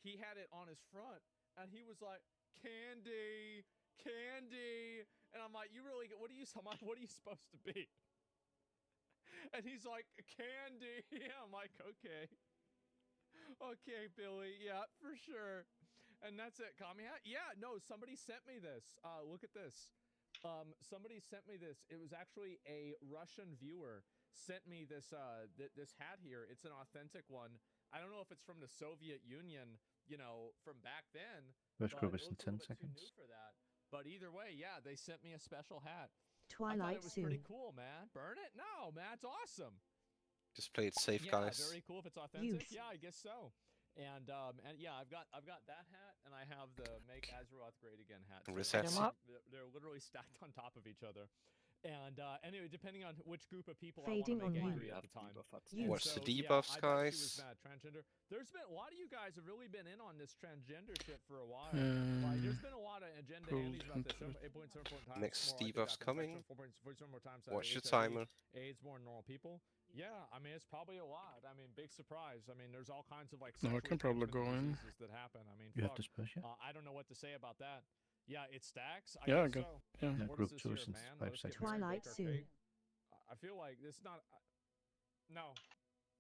he had it on his front, and he was like, "Candy, candy," and I'm like, "You really? What are you? What are you supposed to be?" And he's like, "Candy." I'm like, "Okay, okay, Billy, yeah, for sure." And that's it. Kami hat? Yeah, no, somebody sent me this. Look at this. Somebody sent me this. It was actually a Russian viewer sent me this this hat here. It's an authentic one. I don't know if it's from the Soviet Union, you know, from back then. First but group it is in looks a 10 little bit too new seconds. for that. But either way, yeah, they sent me a special hat. I Twilight thought it was soon. pretty cool, man. Burn it? No, man, it's awesome. Just play it safe, Yeah, guys. very cool if it's authentic. Youth. Yeah, I guess so. And yeah, I've got that hat, and I have the Make Azeroth Great Again hat. And too. Risets. They're literally stacked on top of each other. And anyway, depending on which group of people Fading I want to on make you. angry at the time. Watch the So, debuffs, yeah, I thought she was guys. mad transgender. There's been a lot of you guys have really been in on this transgender shit for a while. Hmm. Like, there's been a lot of agenda andies about this. 8.7 times Next more debuffs coming. 4.47 more times Watch your HIV, timer. AIDS more than normal people. Yeah, I mean it's probably a lot. I mean, big surprise. I mean, there's all kinds of like No, I sexually can probably transmitted go in. diseases that happen. I mean, You have fuck. the Spurs, yeah? I don't know what to say about that. Yeah, it stacks. Yeah, I guess got. so. Yeah. Yeah, What group is this 2 here, since man? 5 Let us get seconds. married, Twilight bake our soon. cake. I feel like this is not. No.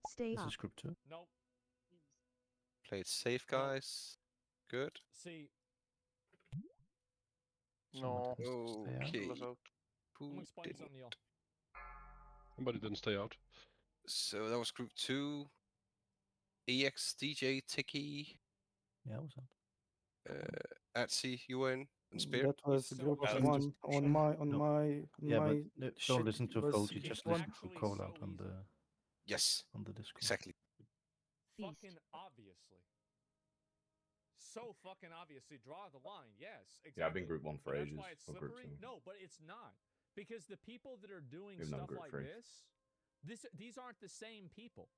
Stay This up. is group 2. Nope. Play it safe, guys. Good. See, No. Okay. Pull us out. I'm Who gonna explain didn't? something to y'all. Somebody didn't stay out. So that was group 2. EX, DJ, Tiki, Yeah, what's up? Atsy, UN, and Spear. That was So group easy. one on my No. my Yeah, but my don't shit listen to was Folty, just one. listen to Actually call so out on easy. the Yes, Discord. exactly. Fucking obviously. So fucking obviously. Draw the line. Yes, exactly. Yeah, I've been group 1 for But ages. That's why it's Or group slippery. 2. No, but it's not. Because the people that are doing Even though I'm stuff group like 3. these aren't the same people.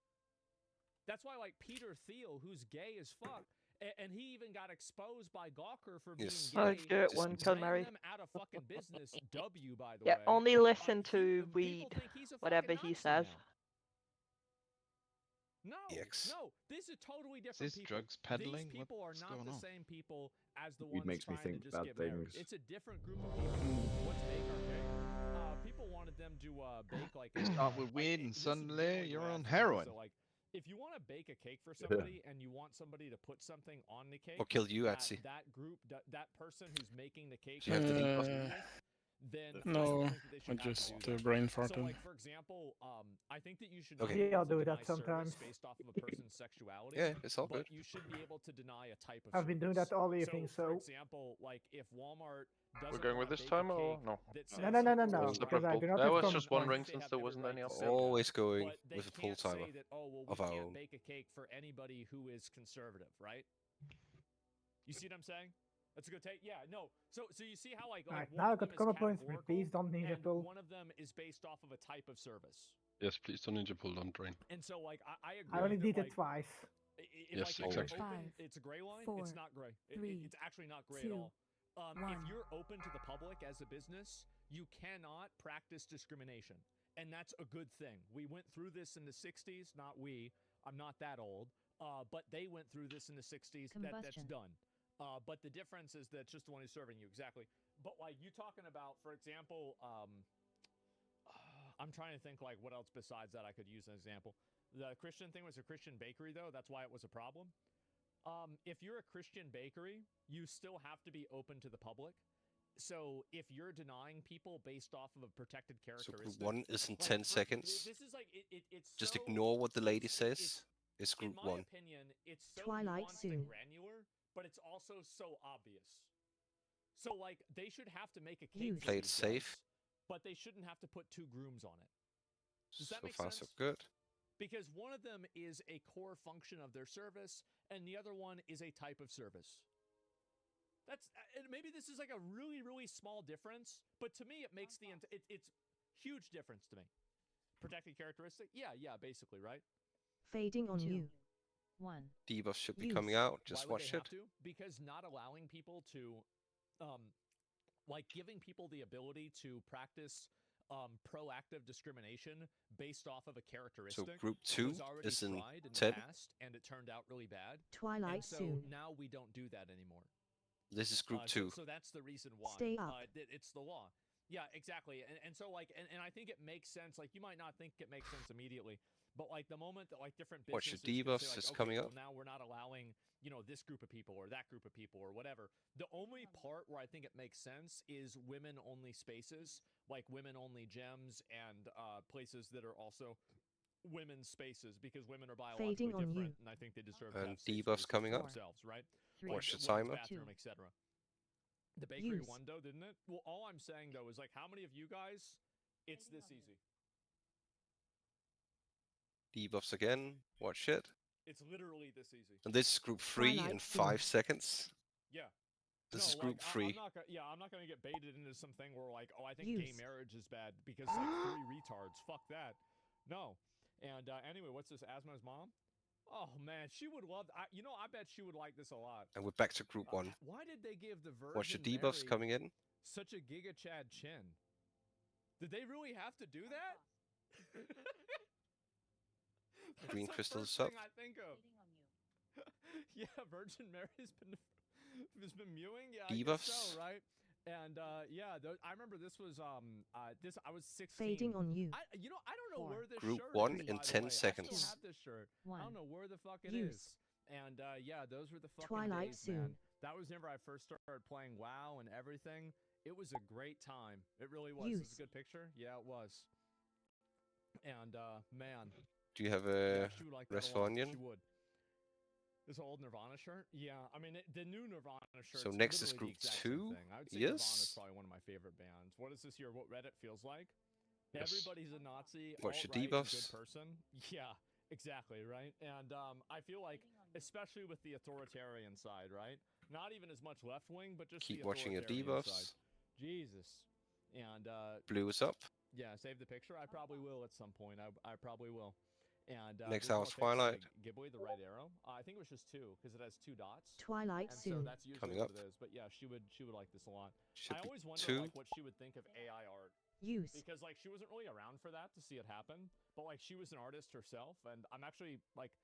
That's why, like, Peter Thiel, who's gay as fuck, and he even got exposed by Gawker for being Yes. gay. Let's do it one, ran Murray. them out of fucking business. W, by the Yeah, way. only listen to People Weed, think he's a whatever fucking he Nazi says. now. No, EX. no, these are totally different this people. drugs peddling? These people are What's not going the on? same people as the Weed ones makes me trying to think just bad get married. things. It's a different group of people. What's bake our cake? People wanted them to bake like a Start with weed and this is suddenly usually the you're way I on think of it. heroin. So, like, if you want to bake a cake for somebody and you want somebody to put something on the cake, Or kill you, that, Atsy. that group, that person who's making the cake, Do you have the debuff? then I No, don't think that they I should have just to do that. brain So, farted. like, for example, I think that you should Okay. not be Yeah, I'll able to do deny that sometimes. service based off of a person's sexuality. Yeah, it's all but good. you should be able to deny a type of I've been doing service. that all evening, For so. example, like if Walmart doesn't We're going with wanna this bake a time or cake no? that No, says no, no, no, equal no, It's the because I purple. do not That have was common just one points. ring since there wasn't any else. Always going But they with a full can't say timer that, oh, well, we of our can't own. bake a cake for anybody who is conservative, right? You see what I'm saying? That's a good take. Yeah, no. So you see how like Alright, one now I of them got is common points, but categorical, please don't ninja and pull. one of them is based off of a type of service. Yes, please don't ninja pull, don't drain. And so like I agree. I only that, did like, it twice. If, Yes, like, if you're exactly. open, 5, it's a gray line. 4, it's not gray. 3, it's actually not gray 2, at all. If 1. you're open to the public as a business, you cannot practice discrimination, and that's a good thing. We went through this in the '60s. Not we. I'm not that old. But they went through this in the '60s. That's Combustion. done. But the difference is that just the one who's serving you exactly. But like you talking about, for example, I'm trying to think like what else besides that I could use as an example. The Christian thing was a Christian bakery, though. That's why it was a problem. If you're a Christian bakery, you still have to be open to the public. So if you're denying people based off of a protected So characteristic, group 1 is in like, 10 seconds. This is like it's Just so, ignore what the lady says. It's in group my 1. opinion, it's so Twilight nuanced soon. and granular, but it's also so obvious. So like they should have to make a cake. for Play it these safe. guys, but they shouldn't have to put 2 grooms on it. Does that So make far, sense? so good. Because one of them is a core function of their service, and the other one is a type of service. That's and maybe this is like a really, really small difference, but to me it makes it's huge difference to me. Protected characteristic? Yeah, basically, right? Fading on you. 1. Debuff should be Use. coming out. Why Just would watch they it. have to? Because not allowing people to, like giving people the ability to practice proactive discrimination based off of a So characteristic group 2 was already is in tried in 10. the past, and it turned out really bad. Twilight and so soon. now we don't do that anymore. This is group 2. So that's the reason why. Stay up. It's the law. Yeah, exactly. And so like, and I think it makes sense. Like you might not think it makes sense immediately, but like the moment that like different Watch your businesses can debuffs say, like, is okay, coming well, up. now we're not allowing, this group of people or that group of people or whatever. The only part where I think it makes sense is women-only spaces, like women-only gyms and places that are also women's spaces, because women are biologically Fading on different, you. and I think they deserve to And have safe debuffs spaces coming for up. themselves, right? 3, Watch the Women's timer. bathroom, 2. etc. The bakery Use. one, though, didn't it? Well, all I'm saying, though, is like, how many of you guys, it's this easy? Debuffs again. Watch it. It's literally this easy. And this is group 3 in 5 seconds. Yeah. This is No, group like, 3. I'm not gonna get baited into something where like, oh, I think gay marriage is bad because like 3 retards. Fuck that. No. And anyway, what's this? Asma's mom? Oh man, she would love. I bet she would like this a lot. And we're back to group 1. Why did they give the Virgin Watch the debuffs Mary coming in. such a Giga Chad chin? Did they really have to do that? Green That's the crystals first up. thing I think of. Yeah, Virgin Mary's been mewing. Yeah, I guess Debuffs. so, right? And yeah, I remember this was I was 16. Fading on you. I don't know where this Group shirt 1 is, in by the 10 way. seconds. I still have this shirt. I don't know where the fuck it Use. is. And yeah, those were the fucking Twilight days, soon. man. That was whenever I first started playing WoW and everything. It was a great time. It really was. Is this a good picture? Yeah, it was. And man. Do you have Yeah, a she would like that rest a for lot. onion? She would. This old Nirvana shirt? Yeah, I mean, the new Nirvana shirt. So next is group 2. I would say Nirvana's Yes. probably one of my favorite bands. What is this here? What Reddit feels like? Yes. Everybody's a Nazi. Watch the alt-right, and debuffs. Good person. Yeah, exactly, right? And I feel like, especially with the authoritarian side, right? Not even as much left wing, but just Keep the watching your authoritarian debuffs. side. Jesus. And Blue is up. yeah, save the picture. I probably will at some point. I probably will. And Next there's hour's more pics. Twilight. Give away the right arrow. I think it was just 2 because it has 2 dots. Twilight And soon. so that's usually Coming what up. it is. But yeah, she would like this a lot. Should I be always wonder 2. like what she would think of AI art Use. because like she wasn't really around for that to see it happen. But like she was an artist herself, and I'm actually like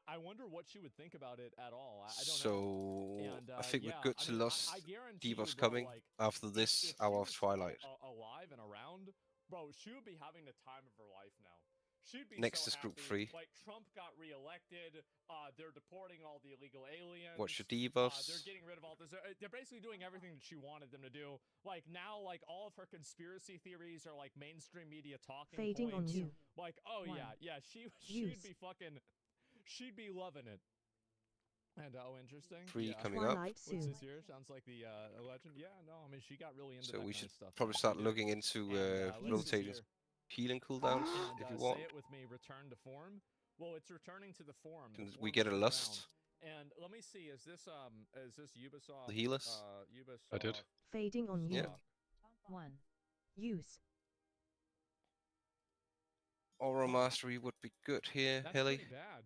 I wonder what she would think about it at all. I don't know. So And, I think yeah, we're good I to mean, lost I guarantee you, debuffs bro, coming like, after this if she hour of was Twilight. alive and around, bro, she would be having the time of her life now. She'd be Next so is group happy. 3. Like Trump got reelected. They're deporting all the illegal aliens. Watch your They're debuffs. getting rid of all this. They're basically doing everything that she wanted them to do. Like now, like all of her conspiracy theories are like mainstream media talking Fading on points. you. Like, oh One. yeah, she'd Use. be fucking, she'd be loving it. And oh, interesting. 3 yeah. coming up. Twilight What's soon. this here? Sounds like the legend. Yeah, no, I mean she got really into So that we kind should of stuff. probably She start did. looking into And, let's see rotating here. healing cooldowns And if you want. say it with me, return to form. Well, it's returning to the form. Can The we form's get a still lust? around. And let me see, is this Ubisoft? The healers? Ubisoft. I did. Fading on you. Yeah. 1. Use. Aura Mastery would be good here, That's Helly. pretty bad.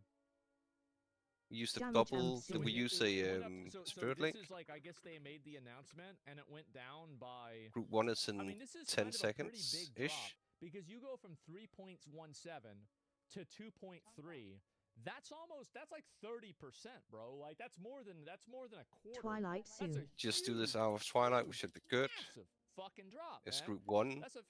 Use the Damage bubble. and Did we soon. use It a went up- so spirit this link? is like I guess they made the announcement and it went down by. Group 1 is in I mean, this is 10 kind of a pretty seconds big ish. drop because you go from 3.17 to 2.3. That's like 30%, bro. Like that's more than a quarter. Twilight That's soon. a Just do this huge, hour of Twilight. We should be good. massive fucking drop. It's man. group 1. That's an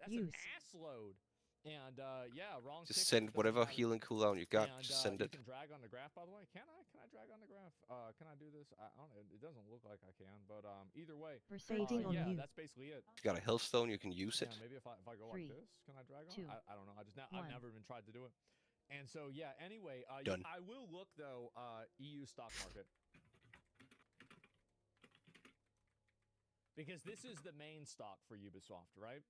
Use. ass load. And yeah, wrong. Just ticket, send doesn't whatever matter. healing cooldown you got. And, Just send you it. can drag on the graph, by the way. Can I drag on the graph? Can I do this? I don't know. It doesn't look like I can, but either way. Fading on yeah, you. that's basically it. If you got a Hellstone, you can use it. Yeah, maybe if I go 3, like this, can I drag on? 2, I don't know. I've 1. never even tried to do it. And so yeah. Anyway, Done. I will look though. EU stock market. Because this is the main stock for Ubisoft, right?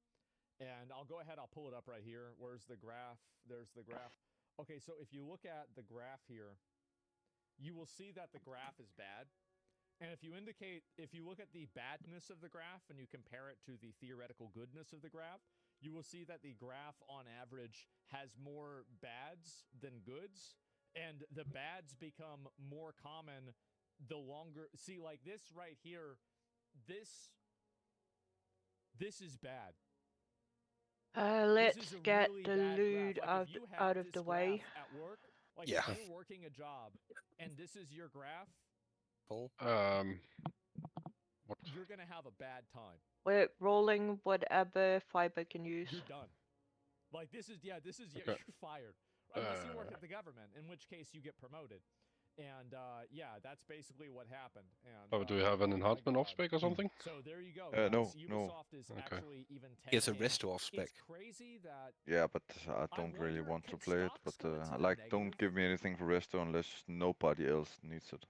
And I'll go ahead, I'll pull it up right here. Where's the graph? There's the graph. Okay, so if you look at the graph here, you will see that the graph is bad. And if you look at the badness of the graph and you compare it to the theoretical goodness of the graph, you will see that the graph on average has more bads than goods. And the bads become more common the longer, see like this right here, this is bad. Let's This is a get really the bad lewd graph. Like, if you have out of this the way. graph at work, like Yeah. if you're working a job and this is your graph, Pull. What? you're gonna have a bad time. We're rolling whatever fiber can use. You're done. Like this is Okay. you're fired. Unless you work at the government, in which case you get promoted. And yeah, that's basically what happened. And Oh, do we have an enhancement off spec or something? so there you go. No, guys. no. Ubisoft is Okay. actually even Here's a 10K. resto off spec. It's crazy that Yeah, but I don't really wonder, want to can play it. stocks But go into the like, don't negative? give me anything for resto unless nobody else needs it.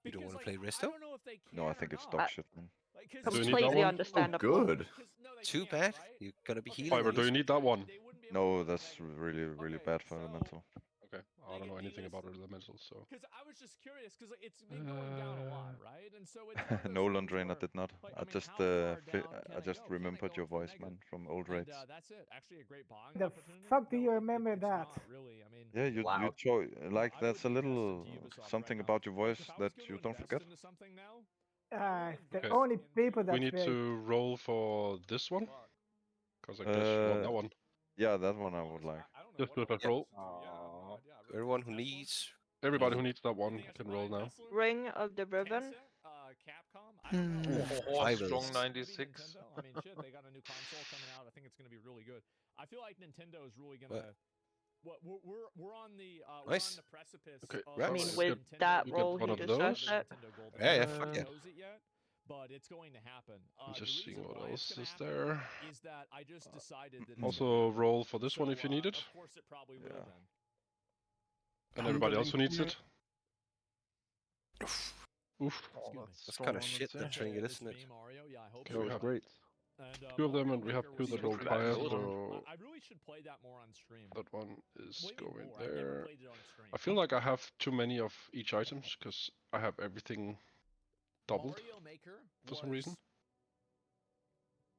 You don't because, want to like, play I resto? don't know if they can No, I or think it's not. dog shit, man. Like, 'cause Do you need that Completely one? understandable. Oh, good. no, they Too can't, bad. right? You're gonna be Okay, healing. Fiber, do you need that one? They wouldn't be able to No, go to that's negative. really Okay, bad so- for elemental. Okay, I don't know anything about elementals, so. Because I was just curious, because it's been going down a lot, right? And so it's one of those Nolan things Drain, I where, did not. like, I I mean, just how far down I can just go? Can I remembered go your up to a voice, negative? man, from old And raids. that's it. Actually, a great buying The opportunity. fuck do you No, remember that? Not really. I mean, Yeah, you like I that's a wouldn't invest little into Ubisoft something right now. about your voice Like, if I was that going you to don't invest forget. into something now, The Okay. only people We that need wait. to roll for this one, because I guess you want that one. Yeah, that one I would like. Just flip a roll. Everyone who needs. Everybody who needs that one can roll now. Ring of the Ribbon. Capcom. I don't know. Oh, Five strong is- 96. Nintendo. I mean, shit, they got a new console coming out. I think it's going to be really good. I feel like Nintendo is really going to. What we're on the Nice. precipice. Okay, Of I mean, Rex, with get- that you get roll, one he of deserves those. it. Yeah, fuck yeah. Knows it yet, but it's going to happen. I'm The just seeing reason what why it's else gonna is happen there. Is that I just decided that it's Also gonna happen. roll for this one if you need it. Of course, it probably will then. And everybody else who needs it. Oof. Oh, That's kind of shit that Trinket, isn't it? Mario. Yeah, I hope Okay, so. we have Great. And, two of them, and we Mario have Maker two was that so rolled good. higher, Those so I really should play that more on stream. that one is Way going more. I've never there. played it on stream. I feel like I have too many of each items, because I have everything doubled Mario Maker for some reason.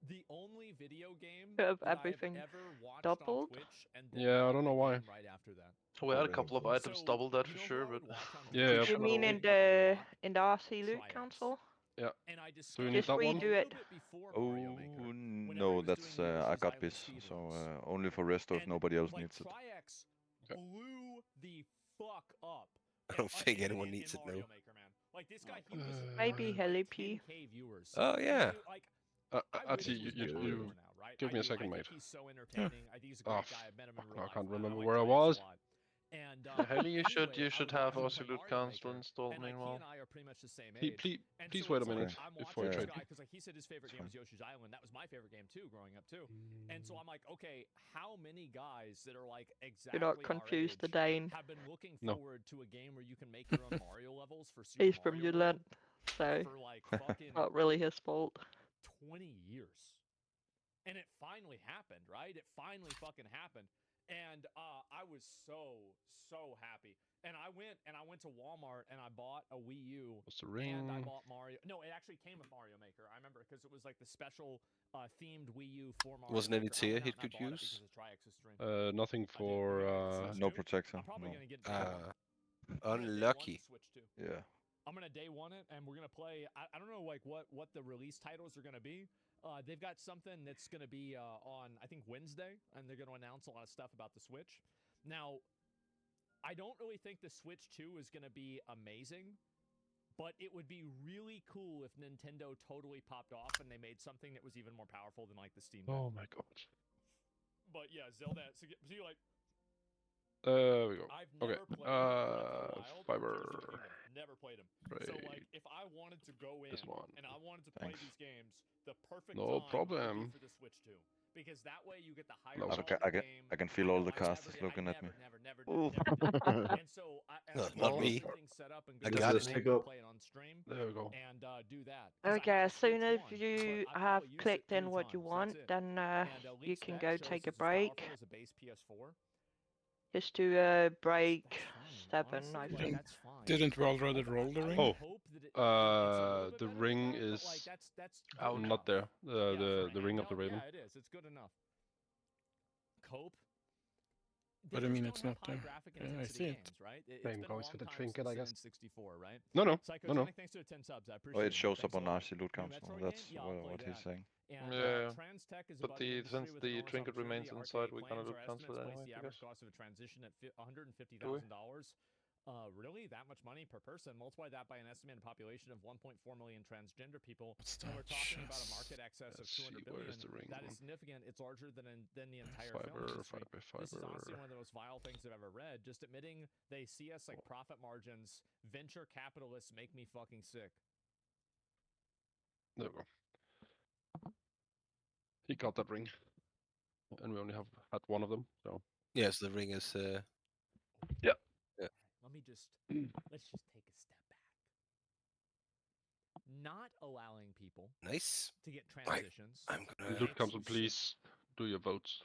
The only video game Bit of that I've everything ever watched doubled. on Twitch, and then Yeah, I played don't know the why. game right after that. We had a couple of items So, double that you for know sure, who I but would watch on Yeah, Twitch? yeah, You for mean in the- the RC loot Triax. console? Yeah. And I Do you discovered need Just that one? redo it. Oh no, that's I got this, so only for resto if nobody else needs it. Triax blew the fuck up. I don't think anyone needs it now. Mario Maker, man. Like this guy, he was Maybe like Helly P. 10K viewers. Oh, yeah. Like, Actually, you give me a second, I mate. think he's so entertaining. I think he's a great guy. I've met him in real I life. can't remember like where I Triax was. a lot. And Hell, you should anyway, I would have watch him Aussie play Loot Mario Console Maker, installed and, like, meanwhile. he and I are pretty much the same age. And Please so wait a it's like, minute I'm before you watching trade. this guy because like he said his favorite game was Yoshi's Island. That was my favorite game too, growing up too. And so I'm like, okay, how many guys that are like exactly You're not our confused age today. have been looking No. forward to a game where you can make your own Mario levels for Super He's from Mario Jutland, World so for like fucking not really his fault. 20 years. And it finally happened, right? It finally fucking happened. And I was so happy. And I went to Walmart and I bought a Wii U. What's the ring? And I bought Mario. No, it actually came with Mario Maker. I remember because it was like the special themed Wii U for Mario Wasn't any Maker. I tier went out he and I could bought it use? because of Triax's stream. Nothing for No protector. I'm probably No. gonna get day one. Unlucky. Switch too. Yeah. I'm gonna day one it, and we're gonna play. I don't know like what the release titles are gonna be. They've got something that's gonna be on I think Wednesday, and they're gonna announce a lot of stuff about the Switch. Now, I don't really think the Switch 2 is gonna be amazing, but it would be really cool if Nintendo totally popped off and they made something that was even more powerful than like the Steam Deck. Oh my god. But yeah, Zelda. So you like. There we go. I've Okay. never played Breath of the Wild or Fiber. Tears of the Kingdom. Never played them. So like, if I wanted to go in This one. and I wanted to play Thanks. these games, the perfect No time problem. would be for the Switch 2, because that way you get the higher No. quality game. I can feel all the I casters never looking at me. Never did. And so Not me. everything set up and I go got to it. the game, play it on stream, There we go. and do that. 'Cause I Okay, have as the soon Switch as 1, you but I've have only used it clicked 3 in what you times, want, that's it. then And you Leak can Spec go shows take a it's as powerful break. as a base PS4. Just to break That's 7, fine, I honestly, think. like, that's fine. Didn't we already roll the ring? Oh, hope that it's a little bit the better ring than that, but, is like, that's out. good not there. enough. Yeah, for The a ring of the handheld, Raven. Yeah, it is. It's good enough. Cope. What do you mean it's not there? Yeah, I see it. Games, right? It's Same been a goes long for the time trinket, I since guess. N64, right? No, no, no, no. Psychogenic, thanks to the 10 subs. I appreciate Oh, it. it shows Thanks up on a lot. RC Loot New Council. Metroid That's game? Yeah, I'll play what he's that. saying. And Yeah, Transtech is but about to since industry with the enormous trinket remains opportunity. inside, Arcade we kind plans of loot or cancel estimates it place anyway, the I average guess. cost of a transition at $150,000. Really? That much money per person? Multiply that by an estimated population of 1.4 million transgender people. And we're talking about a market excess of Let's see, 200 where's billion. the ring? That is significant. It's larger than the entire film Fiber, industry. fiber, This is honestly fiber. one of the most vile things I've ever read. Just admitting they see us like profit margins. Venture capitalists make me fucking sick. There we go. He got that ring, and we only have had one of them. So Yes, the ring is. Yeah. Yeah. Let me just let's just take a step back. Not allowing people Nice. to get transitions. I'm gonna. Loot Council, please do your votes.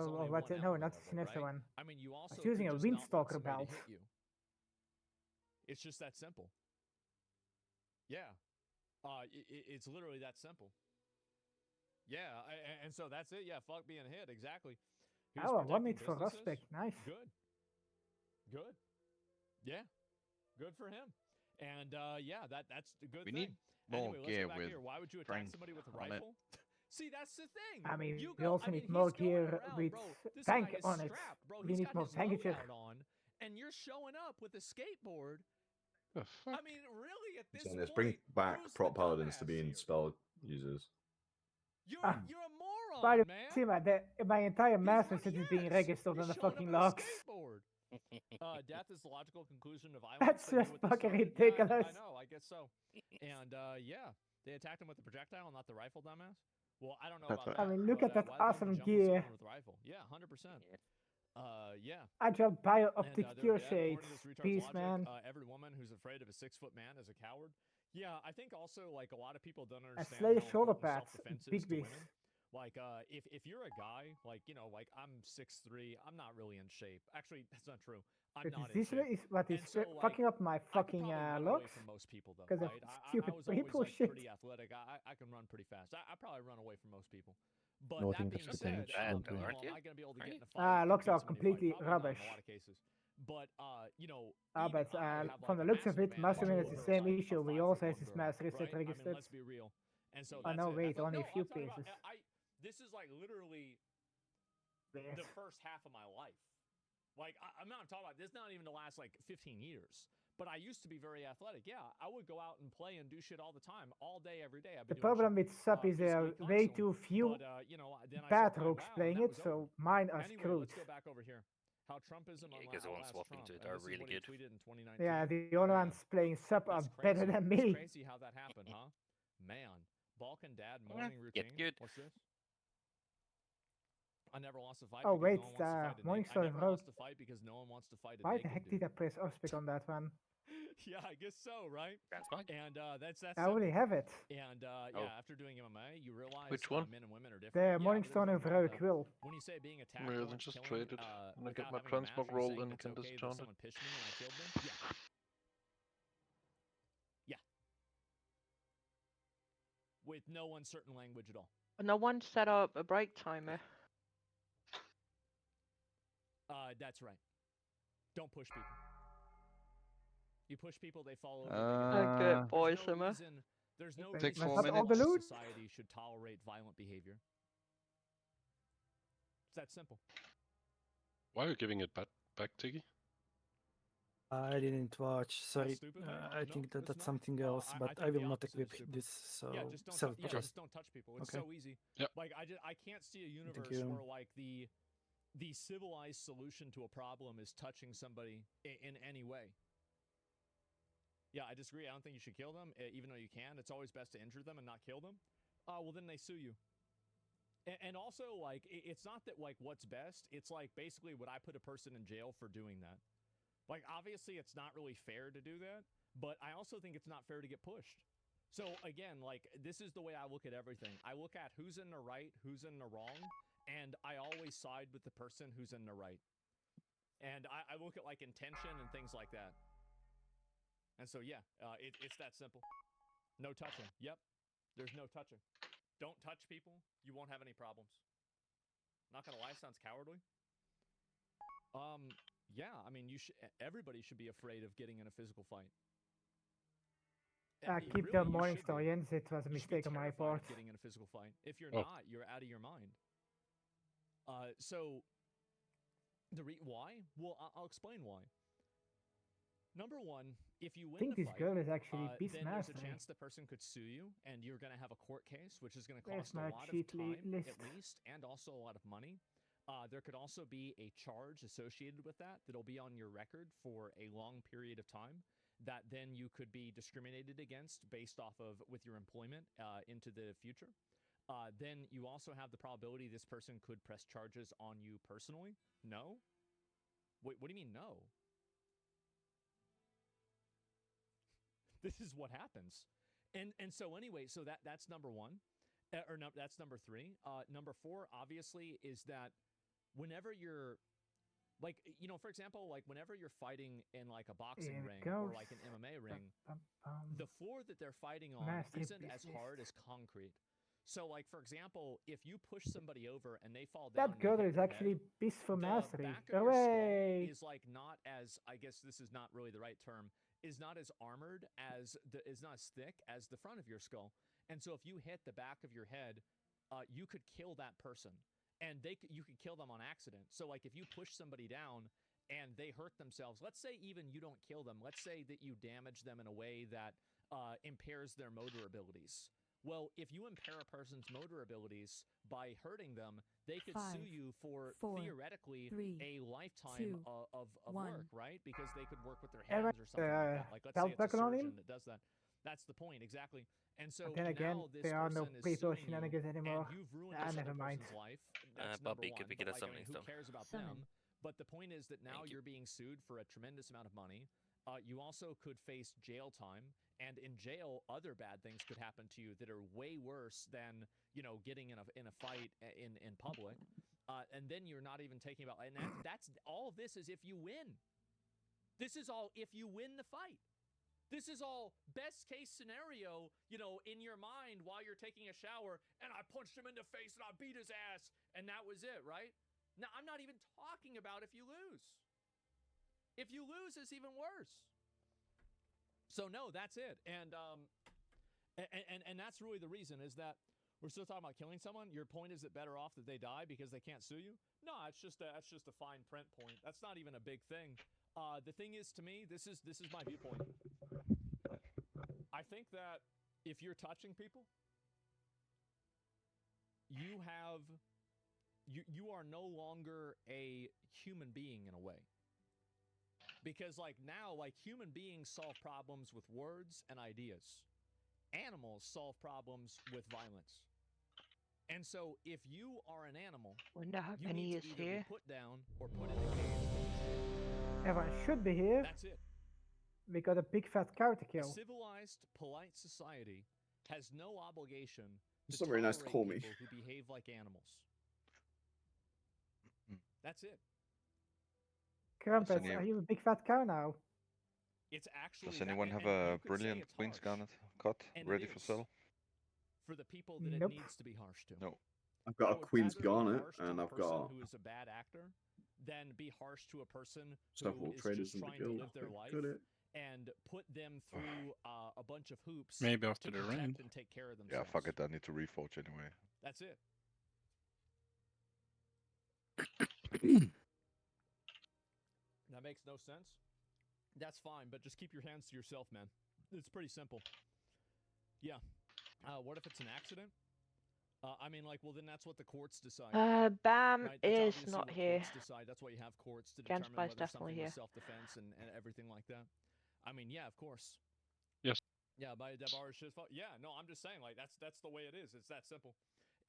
there's only what? one No, element not the of it, sinister right? one. I mean, you I also was using could a just not let Windstalker somebody belt. hit you. It's just that simple. Yeah. It's literally that simple. Yeah, and so that's it. Yeah, fuck being hit. Exactly. Who's Oh, one protecting hit for businesses? Ruspec. Nice. Good. Good. Yeah. Good for him. And yeah, that's a good We thing. need more Anyway, let's gear go back with here. Why would you attack strength somebody with a on it. rifle? See, that's the thing. I mean, You we go, also I mean, need more he's going gear around, with bro. This tank guy is on it. strapped, bro. We He's need got more his tankature. loadout on, and you're showing up with a skateboard. The fuck? I mean, really, at this Saying this, point, bring back who's prop the paladins to dumbass being here? spell users. You're Ah. you're a moron, By the man. way, my entire master set is being registered on You're the showing up fucking with a logs. skateboard. Death is the logical conclusion of violence. That's They knew just what they fucking started. ridiculous. Yeah, I know. I guess so. And yeah, they attacked him with the projectile, not the rifle, dumbass. Well, I don't know about that. I mean, look but, at that why the fuck would awesome you jump with gear. someone with a rifle? Yeah, 100%. Yeah. Agile bio-optic And they're gear dead. shades. According to this retard's Peace, logic, man. every woman who's afraid of a 6-foot man is a coward. Yeah, I think also like a lot of people don't A understand Slayer how shoulder important pads. self-defense is Big to beast. women. Like, if you're a guy, like, you know, like I'm 6'3", I'm not really in shape. Actually, that's not true. I'm not in This shape. is what is And so, like, fucking up my I could fucking probably run away logs. from most people, though, Because of right? I stupid was always people like shit. pretty athletic. I can run pretty fast. I probably run away from most people. But Nothing that being does the said, damage, don't you know, worry. am I going to be able to get in a fight? Ah, and logs beat are somebody in a fight? completely Probably not rubbish. in a lot of cases. But you know, But even I have from like the a looks of massive it, advantage Masterman is over, the same like, a issue. We also has 5'1" his girl, master reset right? I mean, registered. let's be real. And so Oh that's no, it. wait, That's only no, a few I'm talking places. about, this is like literally Yes. the first half of my life. Like, I'm not talking about this, not even the last like 15 years. But I used to be very athletic. Yeah, I would go out and play and do shit all the time, all day, every day. I've The been doing problem shit, with SUP is there are physically way constantly. too few But you know, then I bad started playing rogues WoW, and playing that it, was so over. mine are Anyway, screwed. let's go back over here. How Trumpism Yeah, on because the ones Outlast swapping Trump. to it And are this is really what he good. tweeted in 2019. Yeah, the only ones playing SUP are That's better crazy. than It's me. crazy how that happened, huh? Man, Balkan Dad morning Get routine. good. What's this? I never lost a fight Oh because wait, no one wants to fight a Morningstar I never Rogue. lost a fight because no one wants to fight a Why the naked heck dude. did I press Auspic on that one? Yeah, I guess so, right? And that's I already simple. have it. And yeah, after doing MMA, you realize Which one? men and women are different. The Yeah, but Morningstar there's and nothing wrong with Rogue that. will. When you say being attacked Maybe or then just killing, trade it. When I get without my having a match, transmog are you roll, saying then it's can okay that discount it. someone pitched me and I killed them? Yeah. Yeah. With no uncertain language at all. No one set up a break timer. That's right. Don't push people. You push people, they fall over. Good boy, There's no Simmer. reason. There's no Take reason 4 that minutes. society should tolerate violent behavior. It's that simple. Why are you giving it back, Tiggy? I didn't watch. Sorry. stupid, I no, think that it's that's not. something else, I but I think the will not opposite is equip stupid. this. So Yeah, just don't. self Just don't touch people. It's Okay. so easy. Yep. Like I can't see a universe you. where like the civilized solution to a problem is touching somebody in any way. Yeah, I disagree. I don't think you should kill them, even though you can. It's always best to injure them and not kill them. Well, then they sue you. And also, like, it's not that, like, what's best. It's, like, basically would I put a person in jail for doing that? Like, obviously, it's not really fair to do that, but I also think it's not fair to get pushed. So, again, like, this is the way I look at everything. I look at who's in the right, who's in the wrong, and I always side with the person who's in the right. And I look at, like, intention and things like that. And so, yeah, it's that simple. No touching. Yep. There's no touching. Don't touch people. You won't have any problems. Not gonna lie, sounds cowardly. Yeah, I mean, everybody should be afraid of getting in a physical fight. Keep the Morningstar, Jens. It was a mistake on my part. Of getting in a physical fight. If you're Oh. not, you're out of your mind. So, why? Well, I'll explain why. Number one, if you win I think the this fight, girl is actually then there's a Beastmaster. chance the person could sue you, and you're going to have a court case, which is going to Where's cost a my lot of cheat time, list? at least, and also a lot of money. There could also be a charge associated with that that'll be on your record for a long period of time that then you could be discriminated against based off of with your employment into the future. Then you also have the probability this person could press charges on you personally. No? Wait, what do you mean no? This is what happens. And so anyway, so that's number one. That's number three. Number four, obviously, is that whenever you're, like, you know, for example, like whenever you're fighting in like a boxing Here it ring or goes. like an MMA ring, Bum, bum, bum. the floor that they're fighting on Master isn't as business. hard as concrete. So, like for example, if you push somebody over and they fall down, That girl is actually peaceful mastery. Hooray! is like not as, I guess this is not really the right term, is not as armored as is not as thick as the front of your skull. And so if you hit the back of your head, you could kill that person, and you could kill them on accident. So like if you push somebody down and they hurt themselves, let's say even you don't kill them, let's say that you damage them in a way that impairs their motor abilities. Well, if you impair a person's motor abilities by hurting them, they could sue you for theoretically a lifetime of work, right? Because they could work with their hands or something like that. Like let's say it's a surgeon that does that. That's the point, exactly. And so But then again, now this there are no person is pre-built suing you, shenanigans anymore. and you've ruined this Never other mind. person's life. That's number Bobby one. could be But good at like, I mean, summoning who stuff. cares about them? But the point is that now you're being sued for a tremendous amount of money. You also could face jail time, and in jail, other bad things could happen to you that are way worse than, you know, getting in a fight in public. And then you're not even taking about, and that's all of this is if you win. This is all if you win the fight. This is all best case scenario, you know, in your mind while you're taking a shower, and I punched him in the face and I beat his ass, and that was it, right? Now, I'm not even talking about if you lose. If you lose, it's even worse. So no, that's it. And that's really the reason, is that we're still talking about killing someone. Your point is it better off that they die because they can't sue you? No, that's just a fine print point. That's not even a big thing. The thing is, to me, this is my viewpoint. I think that if you're touching people, you are no longer a human being in a way. Because like now, like human beings solve problems with words and ideas. Animals solve problems with violence. And so if you are an animal, Wonder how you many need is to either here. be put down or put in a cage. Everyone should be here. That's it. We got a big fat cow to A kill. civilized, polite society has no obligation to It's not very nice to tolerate call me. people who behave like animals. That's it. Krampus, any- are you a big fat cow now? It's actually Does that, anyone have and you a could say brilliant it's Queen's harsh, Garnet cut and it ready for is sale? for the people that Nope. it needs to be harsh to. No. I've got I a would Queen's rather be Garnet, harsh to and a I've person got who is a bad actor than be harsh to a person several who is traders just in the trying to guild. live their life Got it. and put them through a bunch of hoops Maybe after to the protect rain. and take care of Yeah, themselves. fuck it. I need to reforge anyway. That's it. That makes no sense. That's fine, but just keep your hands to yourself, man. It's pretty simple. Yeah. What if it's an accident? I mean, like, well, then that's what the courts decide. Bam right? That's is obviously not what here. Courts decide. That's why you have courts to Genspy's determine whether definitely something here. is self-defense and everything like that. I mean, yeah, of course. Yes. Yeah, by Debar shit. Yeah, no, I'm just saying, like, that's the way it is. It's that simple.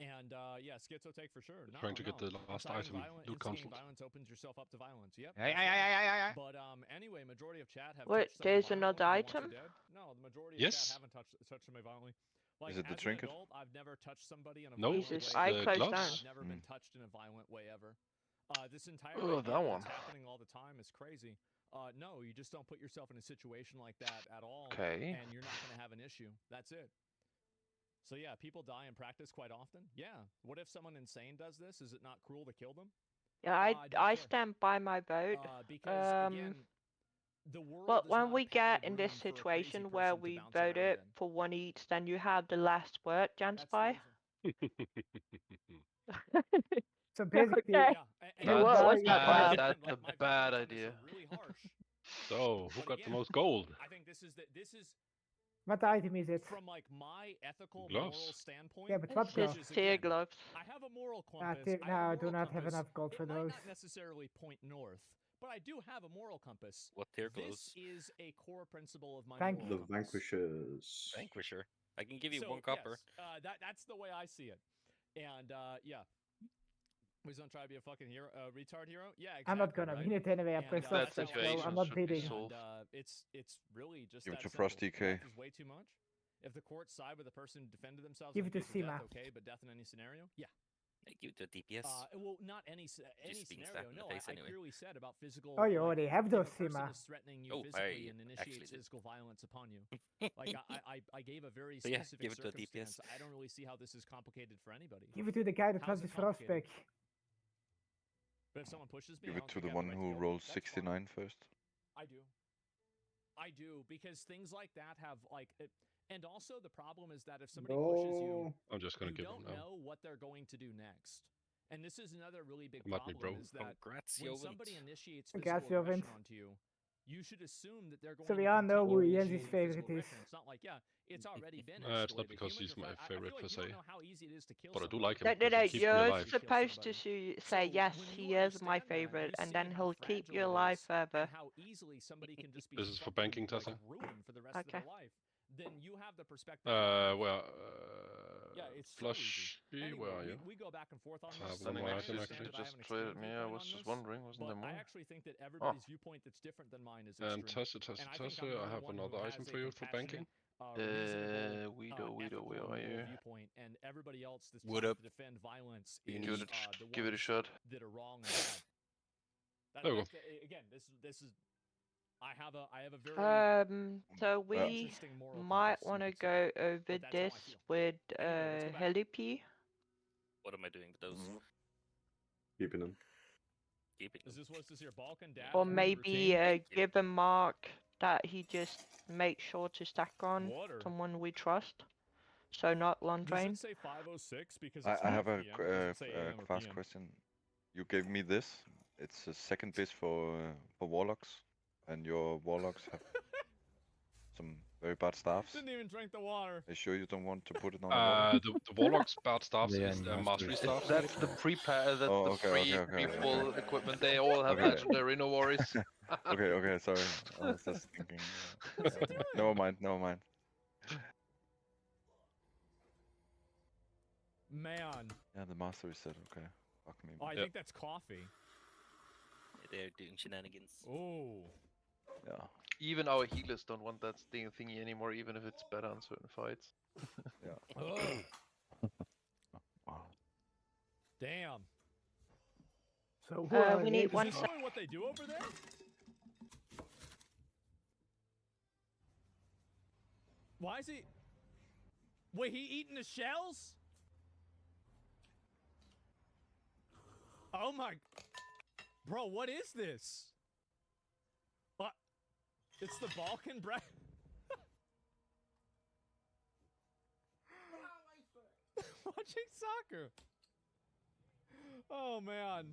And yeah, schizo take for sure. No, Trying to get the last Inciting item loot instigating cancelled. violence opens yourself up to violence. Yep. Hey, that's hey, right. hey, hey, hey. But anyway, majority of chat have Wait, touched somebody there's violently another who wants you item? dead. No, the majority of Yes. chat haven't touched somebody violently. Like, Is it the as trinket? an adult, I've never touched somebody in a No, violent it's Jesus, way. I the closed gloves. down. I've never been touched in a violent way ever. This entire Oh, idea that that's one. happening all the time is crazy. No, you just don't put yourself in a situation like that at all, Okay. and you're not going to have an issue. That's it. So yeah, people die in practice quite often. Yeah. What if someone insane does this? Is it not cruel to kill them? Yeah, I don't I care. stand by my vote. Because again, the world But is when not we padded get in room this for a crazy situation where person to we bounce vote around it in. for one each, then you have the last word, Janspy. So basically, Okay. Yeah, What was die- that Bad, word? that's a bad idea. Really harsh. So, who But got the again, most gold? I think this is what item is it? from like my ethical Gloves. moral standpoint. Yeah, but what It's just gloves? tear Again, gloves. I have a moral Ah, compass. no, I do moral not have compass. enough gold for It might those. not necessarily point north, but I do have a moral compass. What tier This gloves? is a core principle of my Thank moral The compass. Vanquishers. Vanquisher. I can give you So, one copper. Yes, that's the way I see it. And yeah. He's gonna try to be a fucking hero, retard hero. Yeah, exactly. I'm not gonna right? win it anyway. I'm And, pissed that off, so situation I'm not should be bidding. solved. And it's really just Give it that to simple. Frost DK. Death is way too much. If the courts side with the person who defended themselves, Give and it to abused of death, Seema. okay, but death in any scenario, yeah, Give it to a DPS. Well, not any Just being scenario. stabbed in the No, face I anyway. clearly said about physical. Oh, you like, already have if those, a person Sima. is threatening you Oh, physically I and actually initiates did. physical violence upon you. Like I gave a very So yeah, specific give it to a DPS. circumstance. I don't really see how this is complicated for anybody. Give it to the guy that How's wants it his frostback. But if someone pushes me, Give I it don't to think the I have one right to who kill them. rolls That's 69 first. I do. I do, because things like that have like and also the problem is that if somebody pushes you, I'm just gonna you give don't him now. know what they're going to do next. And this is another really big Might be problem broke. is that Congrats, when Jovent. somebody initiates Congrats, physical aggression Jovent. onto you, you should assume that they're going So we to all know who continue Jens' initiating favorite physical is. aggression. It's not like, yeah, it's already been It's not escalated. because Humans he's are my I favorite feel per like you don't se. know how easy it is to kill But I do somebody. like him No, because he keeps me you're alive. supposed to say yes, he is my favorite, and then he'll keep you alive forever. How easily somebody can just be This is for fucking, banking, Tessa. ruined for the rest of Okay. their life. Then you have the perspective. of, Well, yeah, it's so Flush, easy. where are you? We go back and forth on I this. have one I more item understand actually. that I have Just an traded extreme me. I viewpoint was on just this, wondering, wasn't but there more? I actually think that everybody's viewpoint that's different than mine is And extreme. Tessa, And I think I'm I the have one who another has item a for you for banking. reasonable, Weedo, ethical where and are moral you? viewpoint, and everybody else that's What trying up? to defend violence You is need- the Give it a ones shot. that are wrong and bad. There we go. Again, this is. I have a very So we interesting moral might compass, you want to could say. go over But that's how I this feel. with Anyway, let's go back. Helipi. What am I doing with those? Keeping them. Keeping them. Is this your Balkan dad? Or morning maybe routine? give a mark that he just makes sure to stack on Water. someone we trust. So not Does Londrain. it say 5:06 because I it's have a 5 p.m.? Or does it say AM or fast PM? question. You gave me this. It's a second base for warlocks, and your warlocks have some very bad staffs. Didn't even drink the water. Are you sure you don't want to put it on the warlock? The warlock's bad staffs Yeah, is mastery mastery staff. staffs. That's the pre-pair, the Oh, okay, free okay. prequel equipment. They all have Okay. legendary, no worries. Okay, sorry. I was just thinking. Never mind. Man. Yeah, the mastery set. Okay, fuck me. Oh, I think that's coffee. They're doing shenanigans. Oh. Yeah. Even our healers don't want that thingy anymore, even if it's better on certain fights. Yeah. Oh. Wow. Damn. So we need Is one. this really what they do over there? Why is he? Wait, he eating the shells? Oh my. Bro, what is this? What? It's the Balkan bread. Watching soccer. Oh man.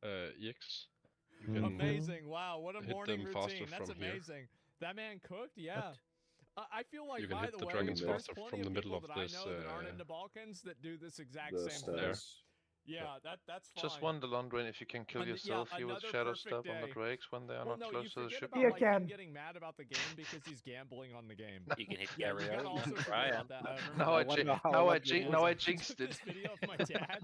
EX. You can Amazing. Wow, what a hit morning them faster routine. That's from here. amazing. That man cooked, yeah. I feel like, You can by hit the the way, dragons there's faster plenty from of the middle people of that this, I know that aren't into Balkans that do this exact The same thing. stairs. Yeah, that's fine. Just wonder, Londrin, if you can kill yourself here with another Shadow perfect Stab on the day. drakes when they are Well, not no, close you to the forget ship. about You like can. him getting mad about the game because he's gambling on the game. You can hit Yeah, you Gario. gotta also forget Ryan. about that. I Now I remember jinxed it. this video of my dad.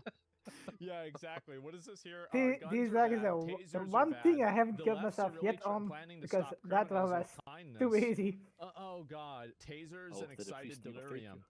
Yeah, exactly. What is this here? These Guns are dragons bad, are tasers the are one bad. thing I haven't The killed lefts are myself really yet on planning to because stop that one criminals was with kindness. too easy. Oh god, tasers Oh, and did it excited feast on your delirium.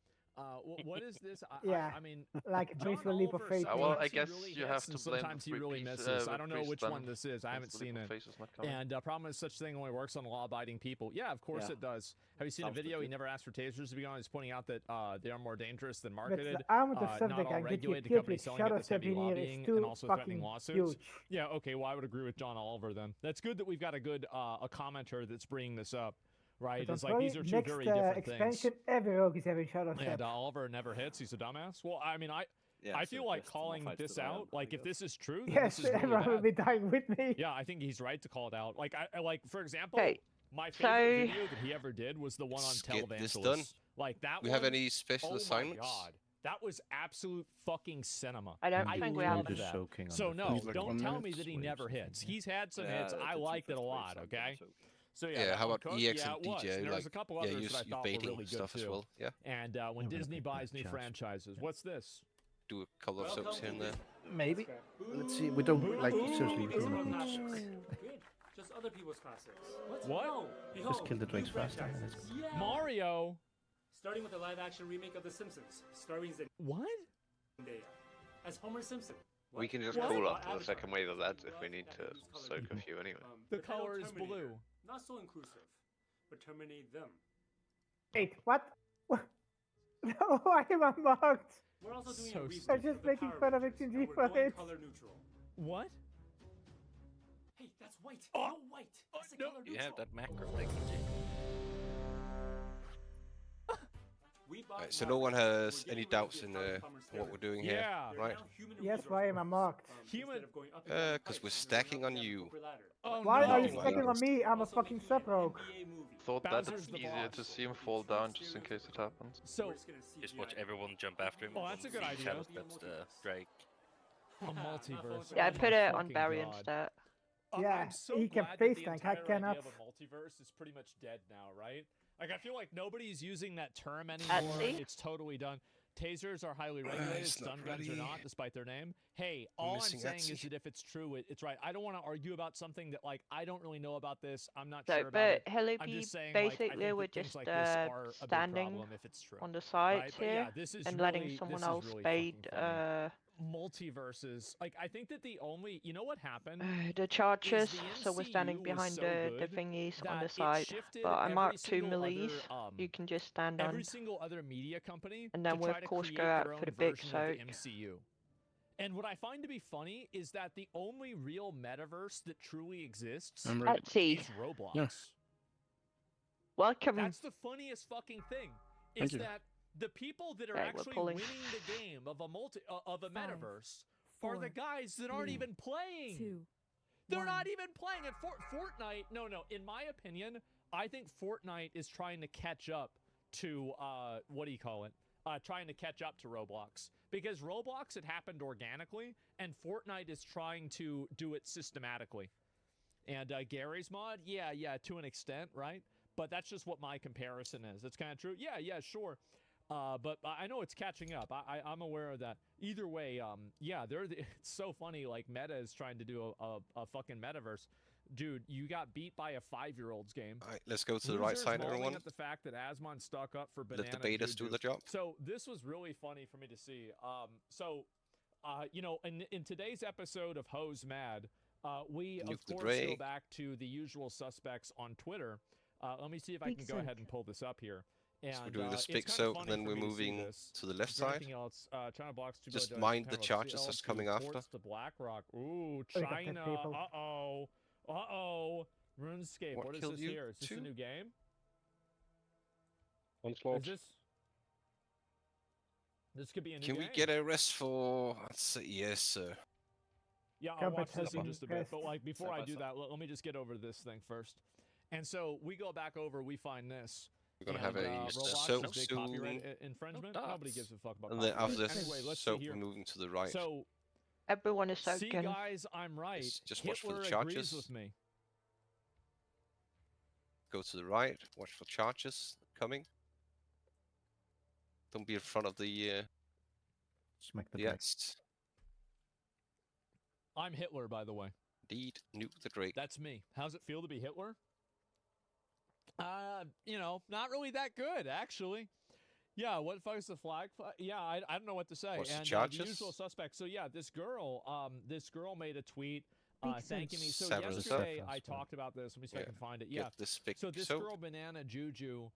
What is this? Yeah, I mean, like John graceful leap of Oliver, faith. Well, sometimes I he guess really you hits have to and blame sometimes he the really priest, misses. the I don't know priest which then, one this is. I haven't since the leap seen of it. faith is not coming. And problem is such thing only works on law-abiding people. Yeah, of course Yeah. it does. Have you seen a Sounds video? He legit. never asked for tasers to be on. He's pointing out that they are more dangerous than But marketed. the amount of not stuff that all can get you regulated killed companies with selling it shadow that's heavy step in here is lobbying too and also threatening fucking lawsuits. huge. Yeah, okay. Well, I would agree with John Oliver then. That's good that we've got a good a commenter that's bringing this up. Right, But it's like these are two next very different expansion, things. every rogue is having shadow step. And Oliver never hits. He's a dumbass. Well, I mean, I feel like calling this out. Like, if this is true, then Yes, this is really everyone will bad. be dying with me. Yeah, I think he's right to call it out. Like, I like, for example, Okay, my so- favorite video that he ever did was the one on Let's get this Televangelist. done. Like that. We one, have any special oh assignments? My God. That was absolute fucking cinema. I don't I think we loved have. Just that. soaking on So the no, first like don't 1 tell minute? me that he Wait, never something, hits. yeah. He's had some Yeah, hits. the I two liked it a first lot. waves, I'm Okay. so- So yeah, Yeah, that how one about cooked? EX Yeah, and it was. DJ? And there was a Like, couple yeah, others use that I your thought were baiting really good stuff as too. well. Yeah, And when Yeah, Disney like buys new Charles. franchises, what's this? do a couple of soaps here and there. Maybe. Let's see. We don't like seriously. We do not need to soak. Good. Just other people's classics. What? No. Just Behold, kill the new drakes faster. And franchises. it's Mario. Starting with the live-action remake of The Simpsons, starring the What? As Homer Simpson. We can just What? call up to the second wave of lads if we need to soak a few anyway. The color is blue. Not so inclusive, but terminate them. Wait, what? No, I am unmarked. We're also doing So a stupid. reboot I'm just of the making Power fun of Rangers, it in and we're going G5. color neutral. What? Hey, that's white. No white. That's the color You neutral. have that macro thing. We bought Right, so no one Marvel. has We're any getting rid of doubts the in Atomic Bomber what we're steroids. doing Yeah. here, right? Yes, why am I marked? Human. Because we're stacking on you. Oh, Why no. are you Nothing like stacking on that. me? I'm a fucking sub rogue. Thought Bowser's that's the easier boss. to see him fall down just in case it happens. So, Just watch everyone jump after him. Oh, that's a good idea. Shadow steps Drake. a multiverse. Yeah, I Oh put my it on fucking Barry God. instead. Yeah, I'm so he can glad that face the tank, I entire cannot. idea of a multiverse is pretty much dead now, right? Like, I feel like nobody's using that term anymore. Etsy? It's totally done. Tasers are highly regulated, it's not stun guns are ready. not, despite their name. Hey, all I'm missing saying Etsy. is that if it's true, it's right. I don't want to argue about something that, like, I don't really know about this. I'm not So, sure about but it. he'll I'm be just saying, like, I basically think we're that things just like this are a big standing problem if it's true. on the sides Right? But here yeah, this is and letting really- someone this is else really bait fucking funny. Multiverses. Like, I think that the only, you know what happened? the chargers. the So we're standing MCU was behind so the good thingies on that the it side. shifted But I every marked 2 single millies. other, You can just stand on. every single other media company And then to we'll try of to course create go out their for own the big version of the soak. MCU. And what I find to be funny is that the only real metaverse that truly exists I'm ready. Etsy. is Roblox. Yeah. Welcome. That's the funniest fucking thing. Thank Is you. that the people that are Okay, we're actually pulling. winning the game of a metaverse are the four, guys that aren't three, even playing. 2, They're 1. not even playing. And Fortnite, no. In my opinion, I think Fortnite is trying to catch up to what do you call it? Trying to catch up to Roblox, because Roblox had happened organically, and Fortnite is trying to do it systematically. And Gary's mod, yeah, to an extent, right? But that's just what my comparison is. It's kind of true. Yeah, sure. But I know it's catching up. I'm aware of that. Either way, yeah, it's so funny. Like, Meta is trying to do a fucking metaverse. Dude, you got beat by a 5-year-old's game. All right, let's go to the right Losers side, mauling everyone. at the fact that Asmon stuck up for Banana Let the betas do Juju. the job. So this was really funny for me to see. You know, in today's episode of Hose Mad, we Nuke of the course Dre. go back to the usual suspects on Twitter. Let me see if I Big can go soak. ahead and pull this up here. And So we're doing this it's big kinda soak, funny then for we're me to see moving this. to the left Is there side. anything else? China blocks to Just go to mind the kind of charges CL that's to coming after. ports to BlackRock. Ooh, Look at that China. people. Uh-oh. RuneScape. What What is killed this you? here? Is this a Two? new game? Onslaught. Is this could be a new Can game. we get a rest for? Let's say yes, sir. Yeah, I'll Gambit watch this has in been just a bit. But pressed. like before Side I by do side. that, let me just get over this thing first. And so we go back over, we find this. We're gonna have and, a Roblox soak is big soon, copyright infringement. Nobody gives a fuck about and then copyright. after this Anyway, let's see soak, here. we're moving to the right. So Everyone is see, soaking. guys, I'm right. Just watch for Hitler the agrees charges. with me. Go to the right. Watch for charges coming. Don't be in front of the Smack the Drake. yes. I'm Hitler, by the way. Indeed, nuke the Drake. That's me. How's it feel to be Hitler? You know, not really that good, actually. Yeah, what the fuck is the flag? Yeah, I don't know what to say. What's the And the charges? usual suspects. So yeah, this girl made a tweet Big thanking me. So Severance. yesterday Severance, I yeah. talked about this. Let me see if I Yeah. can find it. Get Yeah. this big So this soak. girl, Banana Juju,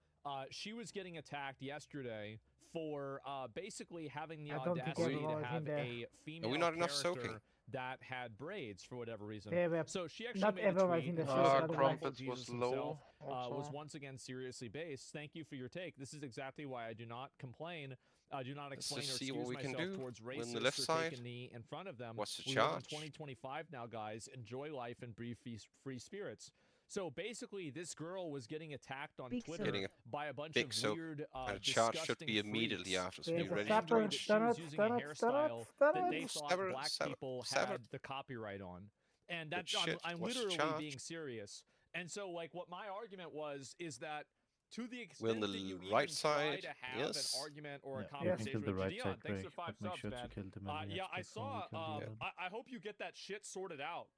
she was getting attacked yesterday for basically having the I don't think audacity everyone to was in have there. a female not enough character soaking? that had braids for whatever reason. They were So she actually not made a everyone tweet in the and show, she said, otherwise- Crumpets Jesus was himself, low. was also. once again seriously based. Thank you for your take. This is exactly why I do not complain. I do not Let's explain or just see excuse what we can myself do. towards We're in racists the left or side. take a knee in front of them. What's the We live in charge? 2025 now, guys. Enjoy life and breathe free spirits. So basically, this girl was getting attacked on Big Twitter Getting a by a bunch big of soak, weird, and a charge should disgusting be immediately freaks. after. So There's be a ready. sapper. Claiming that she was using a hairstyle that they thought Sever- black sever- people sever- had the copyright on. And Good that's shit. I'm What's the literally charge? being serious. And so like what my argument was is that to the extent We're on the that you right even try side, to have yes. an argument or a Yeah, you can conversation kill the with right Gideon, side, thanks Drake, for 5 but make subs, sure to man. kill them in the Yeah, next I before saw. we kill the other one. I hope you get that shit sorted out.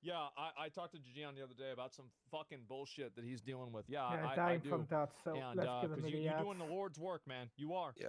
Yeah, I talked to Gideon the other day about some fucking bullshit that he's dealing with. Yeah, Yeah, I dying do. from that, so And let's give him a because you're yard. doing the Lord's work, man. You are. Yeah.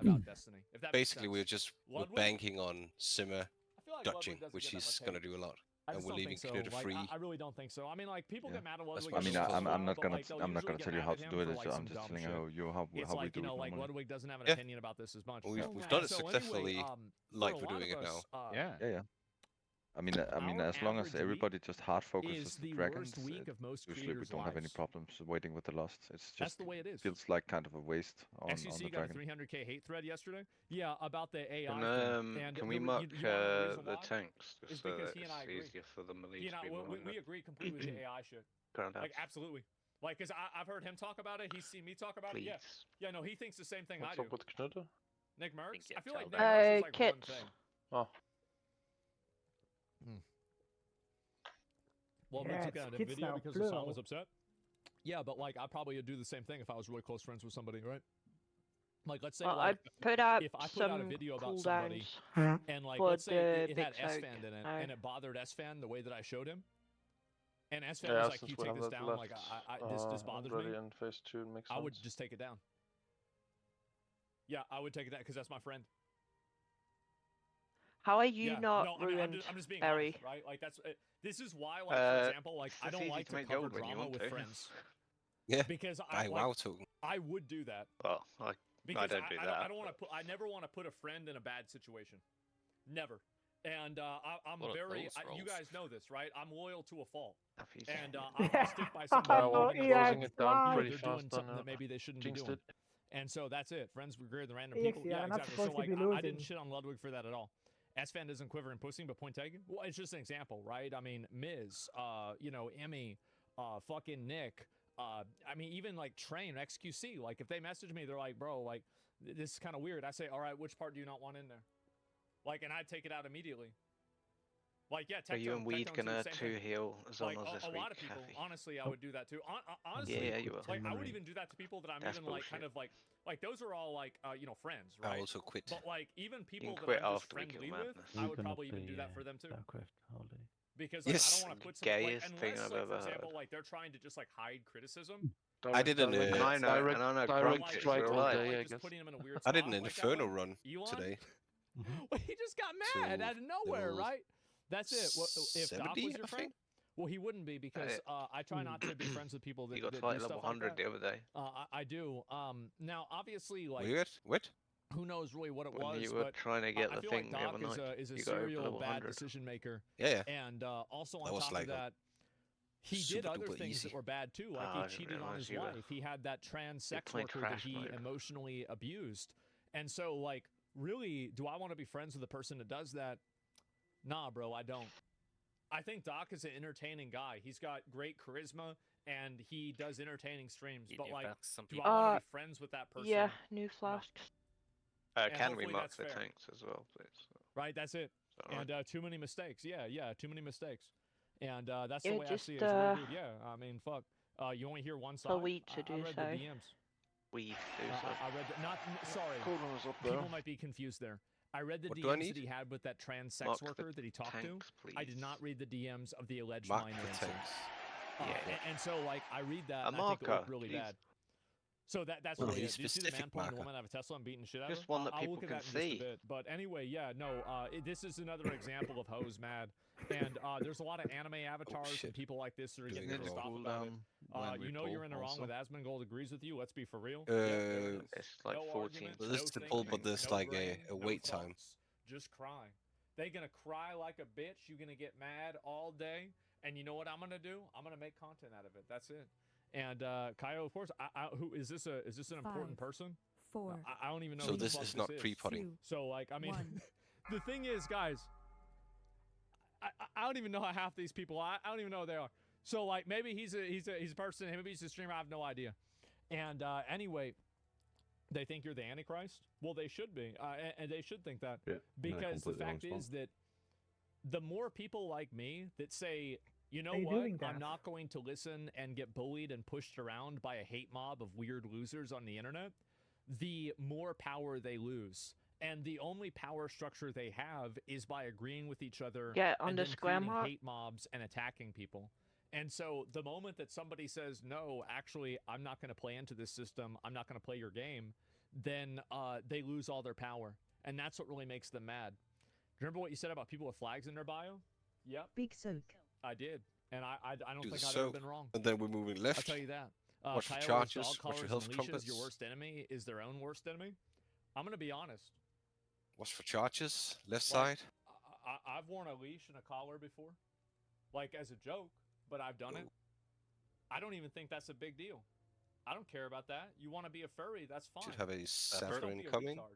about Destiny. If that makes Basically, sense. we're Ludwig? banking on Simmer I feel like dodging, Ludwig doesn't which get that he's much gonna hate. do a lot. I And just we're don't leaving think so. Knuda Like, free. I really don't think so. I mean, like people Yeah, get mad at that's Ludwig. what I mean, for I'm stuff, I'm not but, gonna like, they'll I'm not usually gonna get tell you mad how at to him do it. for, It's, like, I'm some just dumb telling you shit. how It's we like, do you know, it like normally. Ludwig doesn't have an Yeah. opinion about this as much. We've And done it so successfully, anyway, like for a we're lot doing of it us, now. Yeah, yeah. I mean, our as long as average week everybody just hard focuses is the the dragons, worst week of most usually we creators' don't have any lives. problems waiting with the lost. It's That's just the way it is. feels like kind of a waste on the XQC got a dragon. 300k hate thread yesterday. Yeah, about the AI Can, thing. And can we the, mark you wanna know the reason the why? tanks It's just so because that he and I it's agree. easier for the melee He and to I, be we agree completely with the AI shit. Current Like, apps. absolutely. Like, because I've heard him talk about it. He's seen me talk about it. Yeah. Please. Yeah, no, he thinks the same thing What's I do. up with Knuda? Nick Merckx? get I feel like tell Nick Merckx is like Kit. one thing. Oh. Well, Yeah, we took it's out a kids video now, because Hassan plural. was upset. Yeah, but like, I'd probably do the same thing if I was really close friends with somebody, right? Like, let's say, Well, like, I put out if I put out a some video about somebody, cooldowns and like, for let's say the it big had soak. S-Fan in it, No. and it bothered S-Fan the way that I showed him, and S-Fan Yeah, was like, since "You we take have this that down." left, Like, this bothers already me. in phase 2 makes I would sense. just take it down. Yeah, I would take it down because that's my friend. How are you Yeah, not no, I mean, ruined, I'm just being Barry? honest, right? Like that's this is why, like for example, like I it's don't easy like to to make cover gold when you drama want with to. friends Yeah. because Buy I WoW like token. I would do that. Well, I Because don't do that. I don't want to put. I never want to put a friend in a bad situation. Never. And I'm What are very. those You roles? guys know this, right? I'm loyal to a fault. Happy And to- I'll stick by somebody. Well, even if yeah, closing it's it down fine. pretty they're fast doing then, something that maybe they shouldn't be jinxed doing. it. And so that's it. Friends with greater than random Yes, people. yeah, Yeah, we're not exactly. supposed So to like, be I didn't losing. shit on Ludwig for that at all. S-Fan doesn't quiver and pussing, but point taken. Well, it's just an example, right? I mean, Miz, you know, Emmy, fucking Nick. I mean, even like Train, XQC. Like, if they message me, they're like, bro, like, this is kind of weird. I say, all right, which part do you not want in there? Like, and I'd take it out immediately. Like, yeah, Are you and Weed Tectone too, gonna same two thing. heal Like, Zonos this a week? lot of people, Happy? honestly, I would do that too. Honestly, Yeah, you will. like, I would even do that to people that I'm That's even like kind of like those are all like you know, friends, I right? also quit. But like even people can that quit I'm just after we kill friendly with, Madness. I We're would gonna probably even do play, that for them too. StarCraft holiday. Because like, Yes. I don't want to put some like, Gayest thing unless I've like for ever example heard. like they're trying to just like hide criticism. I did an And I know, and I know direct Grunk is strike real all life. day, I like, just guess. putting him in a weird I did spot an like that Inferno way. run Elon? today. Well, he just got mad To out of nowhere, level right? That's it. Well, if Doc 70, was your I friend, think? well, he wouldn't be because I try not to be friends with people that, You got that to fight do level stuff like 100 that. the other day. I do. Now, obviously, like What? who knows really what it When was, you were but trying to get I the feel thing like the Doc other night. is a You got over serial level bad 100. decision maker. Yeah. And also on That was top like of a that, he did super other duper things easy. that were bad too. Like I he didn't cheated on realize his you were- wife. He had that trans You're sex playing worker that Crash he mode. emotionally abused. And so, like, really, do I want to be friends with a person that does that? Nah, bro, I don't. I think Doc is an entertaining guy. He's got great charisma and he does entertaining streams. You But do like, that to some do people. I want to be friends with that person? Yeah, new flasks. And Can we hopefully mark that's the fair. tanks as well, please? Right, that's it. Alright. And too many mistakes. Yeah, too many mistakes. And that's Yeah, the way I just, see it. Is really, dude. Yeah, I mean, fuck. You only hear one side. Wheat to I do read so. the DMs. We do so. I read the, not sorry. Cooldown's up there. People might be confused there. I read the What do I DMs need? that he had with that trans sex Mark the worker that he talked tanks, to. I did please. not read the DMs of the alleged Mark minor the incident. tanks. And so, like, I read that A and I think it marker, looked really please. bad. So that's Well, really a it. Do you see the man specific pulling a marker. woman out of a Tesla and beating the shit out of Just her? one that I'll people look at can that in just see. a bit. But anyway, yeah, no, this is another example of hoes mad. And there's a lot of anime avatars and shit. people like this that are Doing getting it pissed wrong. off about it. when You we know you're pull in the wrong also. with Asmongold agrees with you. Let's be for real. Yeah, there it is. It's like No 14. argument, Well, no this is the pull, but thinking, there's no like brain, a no wait time. thoughts. Just cry. They gonna cry like a bitch. You gonna get mad all day. And you know what I'm gonna do? I'm gonna make content out of it. That's it. And Kaio, of course, who is this? Is this an important 5, person? 4. I don't even know. So who the this fuck is not pre-potting. 2, So like, I mean, 1. the thing is, guys, I don't even know how half these people. I don't even know who they are. So like, maybe he's a person. Maybe he's a streamer. I have no idea. And anyway, they think you're the Antichrist. Well, they should be, and they should think that Yeah, because the completely fact wrong is that the more people like me that say, you know Are you what, doing I'm that? not going to listen and get bullied and pushed around by a hate mob of weird losers on the internet, the more power they lose. And the only power structure they have is by agreeing with each other Yeah, and under then square creating mark. hate mobs and attacking people. And so the moment that somebody says, no, actually, I'm not going to play into this system, I'm not going to play your game, then they lose all their power. And that's what really makes them mad. Remember what you said about people with flags in their bio? Yep. Big soak. I did, and I don't Do the think I've ever soak, been wrong. and then we're moving left. I'll tell you that. Watch for Coyotes, charges, dog watch for collars, health and leashes. trumpets. Your worst enemy is their own worst enemy. I'm gonna be honest. Watch for charges, left Like, side. I've worn a leash and a collar before, like as a joke, but I've done it. I don't even think that's a big deal. I don't care about that. You want to be a furry, that's fine. Should have a Just sapper don't be a incoming. retard.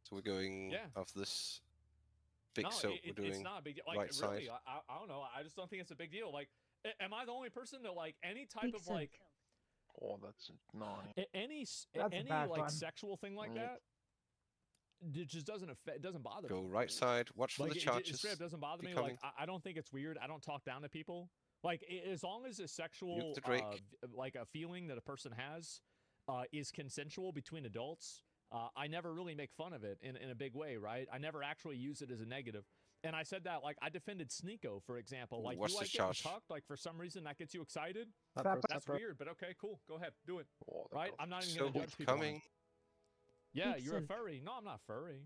So we're going Yeah. after this big No, soap. it's We're doing not a big deal. Like, right really, side. I don't know. I just don't think it's a big deal. Like, am I the only person that like any type Big of soak. like Oh, that's annoying. That's a any bad like one. sexual thing like that? It just doesn't affect. It doesn't bother Go me. right side. Watch for Like, the it charges. straight up doesn't bother me. Incoming. Like, I don't think it's weird. I don't talk down to people. Like, as long as a sexual, the Drake. like a feeling that a person has, is consensual between adults, I never really make fun of it in a big way, right? I never actually use it as a negative. And I said that, like, I defended Sneeko, for example. Like, What's you the like getting charge? tucked, like, for some reason that gets you excited? Sapper. That's weird, but okay, cool. Go ahead, do it. Oh, Right? I'm not even So going to judge people. on it. coming. Yeah, Big you're a soak. furry. No, I'm not furry.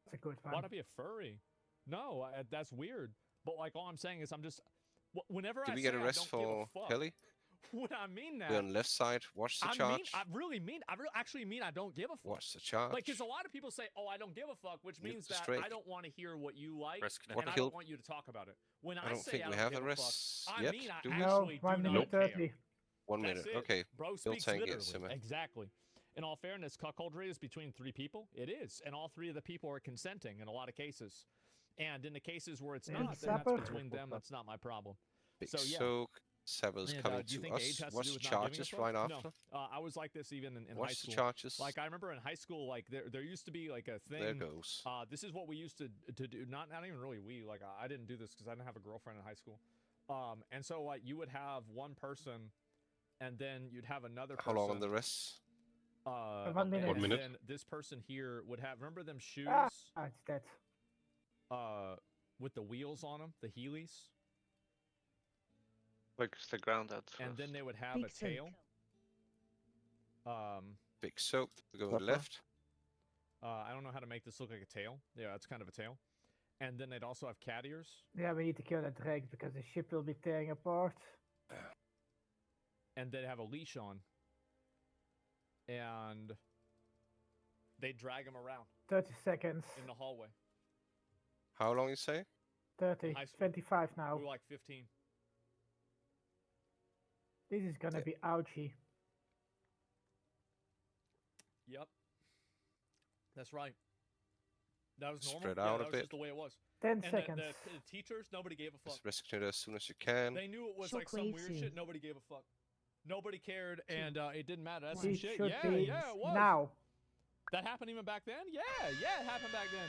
That's a good one. Why not be a furry? No, that's weird. But like, all I'm saying is, I'm just whenever Did I we say get a I rest don't give for a fuck, Kelly? when I mean that, We're on left side. Watch the charge. I really actually mean I don't give a fuck. Watch the charge. Like, because a lot of people say, "Oh, I don't give a fuck," which Mute means the that strike. I don't want to hear what you like, Rest and connected. I Kill- don't want you to talk about it. When I, I don't say think I we don't have give a a rest fuck, I yet, mean I do we? No, actually 1 do minute not 30. care. 1 That's minute. it. Okay. Bro He'll speaks tank it, literally. Simmer. Exactly. In all fairness, cuckoldry is between 3 people. It is, and all 3 of the people are consenting in a lot of cases. And in the cases where it's Big not, then sapper. that's between them. That's not my problem. Big So, yeah. soak. Saber's And, coming do you to think age us. has to Watch do the with not giving a charges fuck? right No. after. I was like this even in high Watch school. the charges. Like, I remember in high school, like there used to be like a thing. There goes. This is what we used to do. Not even really we. Like, I didn't do this because I didn't have a girlfriend in high school. And so like you would have one person, and then you'd have another person. How long on the rest? 1 minute. One And minute. then this person here would have. Remember them shoes? It's dead. With the wheels on them, the Heelys, Like the ground out. and then they would have Big a soak. tail. Big soak. We go Sapper. left. I don't know how to make this look like a tail. Yeah, it's kind of a tail. And then they'd also have cat ears. Yeah, we need to kill that drake because the ship will be tearing apart. And they'd have a leash on. And they'd drag them around 30 seconds. in the hallway. How long you say? 30. High school. 25 now. We were like 15. This is gonna be ouchy. Yep. That's right. That was normal. Spread Yeah, out that a was bit. just the way it was. 10 And seconds. the teachers, nobody gave a fuck. Just rescue it as soon as you can. They knew it was like some Shockwave weird soon. shit. Nobody gave a fuck. Nobody cared, and it didn't matter. That's some This shit. should Yeah, be yeah, it was. now. That happened even back then? Yeah, it happened back then.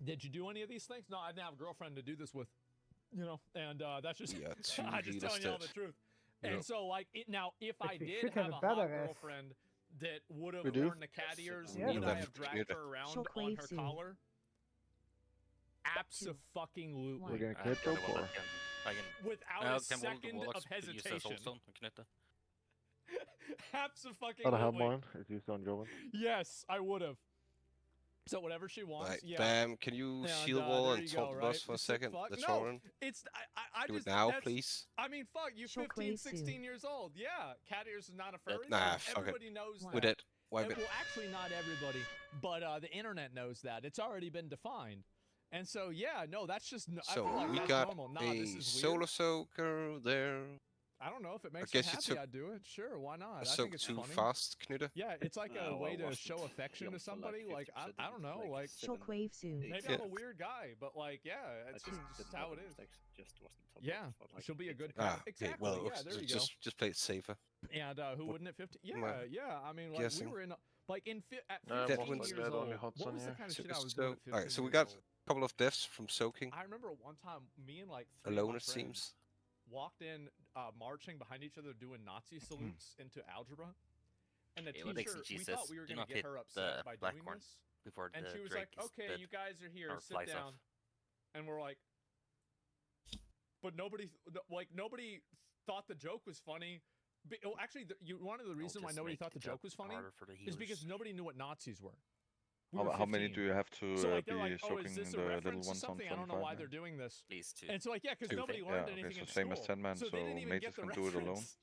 Did you do any of these things? No, I didn't have a girlfriend to do this with, you know, and that's just, Yeah, two I just telling you all the delisted. truth. Yep. And so, like, now, if But I we did should have have a a hot better S. girlfriend that would have We do? worn the cat ears, Yeah, would we I do. have dragged Knut. her around on Shockwave her soon. collar? Abso-fucking-lutely. We're getting I Knut don't up know or? what I can. Without Ja, a kan second Warlocks of use hesitation. Soulstone och knyta? Abso-fucking-lutely. Gotta have mine. It's used on Joven. Yes, I would have. So whatever she wants, Right, yeah. Bam, can you And, shield wall there and you talk go, to right? us for a It's like, second? fuck- The no, Tauren? It's I Do it just now, that's- please. I mean, fuck, you 15, Shockwave 16 soon. years old. Yeah, cat ears is not a furry. Nah, like, fuck it. everybody knows that. With it. Wipe it. Well, actually, not everybody, but the internet knows that. It's already been defined. And so, yeah, no, that's just I So feel like we that's got normal. Nah, a this is solar weird. soaker there. I don't know if it makes guess you you happy. took I'd do it. Sure, why not? A I soak think it's too funny. fast, Knut. Yeah, it's like a No, way I to wasn't. show affection to Jumped for like somebody. Like, 50% I don't know, like like Shockwave soon. maybe Yeah. I'm a weird guy, but like, yeah, it's just how it is. Just wasn't top Yeah, of, like, she'll be a it's good like- Ah, okay, exactly. well, Yeah, there you go. just play it safer. And who wouldn't at 15? am I Yeah. I mean, like guessing? we were in like at No, 15 most years like that old. only hots What on was the here. kind of So, shit I was doing at 15 alright, so we years got old? a couple of deaths from soaking. I remember one time me and like 3 of Alone, my it friends seems. walked in, marching behind each other, doing Nazi salutes into algebra. And the Elix teacher, and we Jesus, thought we were do gonna not get hit her upset the by black doing one this. before And the she was Drake like, is "Okay, dead you guys are here. or Sit flies down." off. And we're like, but nobody thought the joke was funny. Actually, one of the reasons why just nobody make thought the the job joke was funny harder for the is because healers. nobody knew what Nazis were. How many 15. do you have to So like be they're like, oh, is soaking this a the little reference to ones on something? I don't know 25 why man? they're doing this. Please, two. And so like, yeah, because nobody Yeah, learned okay, anything so in same school. as 10 man, So so they didn't even mages get the can do it alone. reference.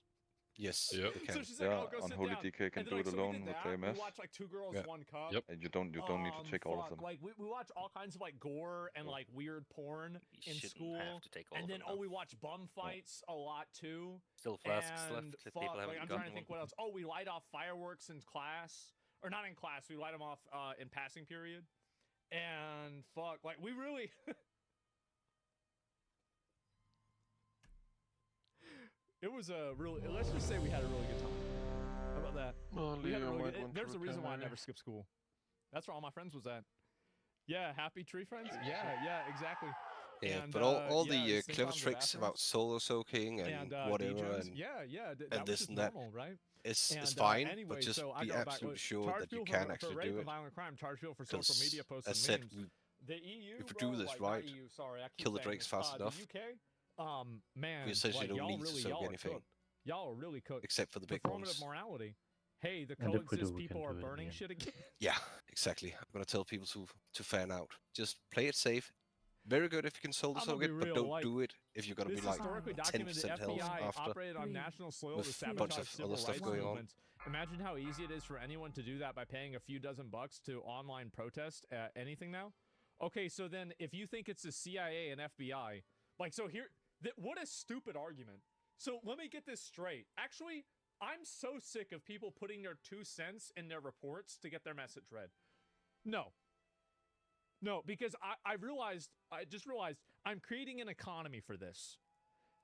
Yes, Yep. they can. So she's like, Yeah, oh, go on sit Holy down. DK can And do they're like, it so we alone did with that. AMS. We watched like 2 Girls, Yeah. 1 Cup. Yep. And you don't need to take all of Fuck, them. like we watch all kinds of like gore and like weird porn You in shouldn't school. have to take all And of then them, oh, though. we watch bum fights a lot too. Still flasks left And if fuck, people haven't like I'm gotten trying to think one. what else. Oh, we light off fireworks in class, or not in class. We light them off in passing period. And fuck, like we really. It was a really. Let's just say we had a really good time. How about that? We had a really good, there's a reason why I never skipped school. That's where all my friends was at. Yeah, happy tree friends. Yeah, exactly. Yeah, And, but all yeah, the same clever time with tricks about bathrooms. solo soaking and whatever degens. and Yeah, that and was this just and that normal, right? it's And, fine, anyway, but just so I be go back, absolutely like, sure charge that you people can for actually rape do and it. violent crime, charge people for social 'Cause, media posts as and said, memes. The EU, if we bro, do this like, right, not EU, sorry, I keep kill the saying drakes this. fast The enough, UK, man, we essentially like, don't y'all need to really, soak y'all are anything. cooked. Y'all are really cooked. Except for the big Performative ones. morality. Hey, the And if we do, coexist we people can are do it in burning the end. shit again. Yeah, exactly. I'm gonna tell people to fan out. Just play it safe. Very good if you can solo I'm gonna soak be it, but real, don't like, do it if you're gonna This be like historically 10% documented health FBI after. operated on national soil with to a bunch sabotage of civil other stuff rights going on. movements. Imagine how easy it is for anyone to do that by paying a few dozen bucks to online protest anything now. Okay, so then if you think it's the CIA and FBI, like, so here, what a stupid argument. So let me get this straight. Actually, I'm so sick of people putting their 2 cents in their reports to get their message read. No, because I just realized I'm creating an economy for this.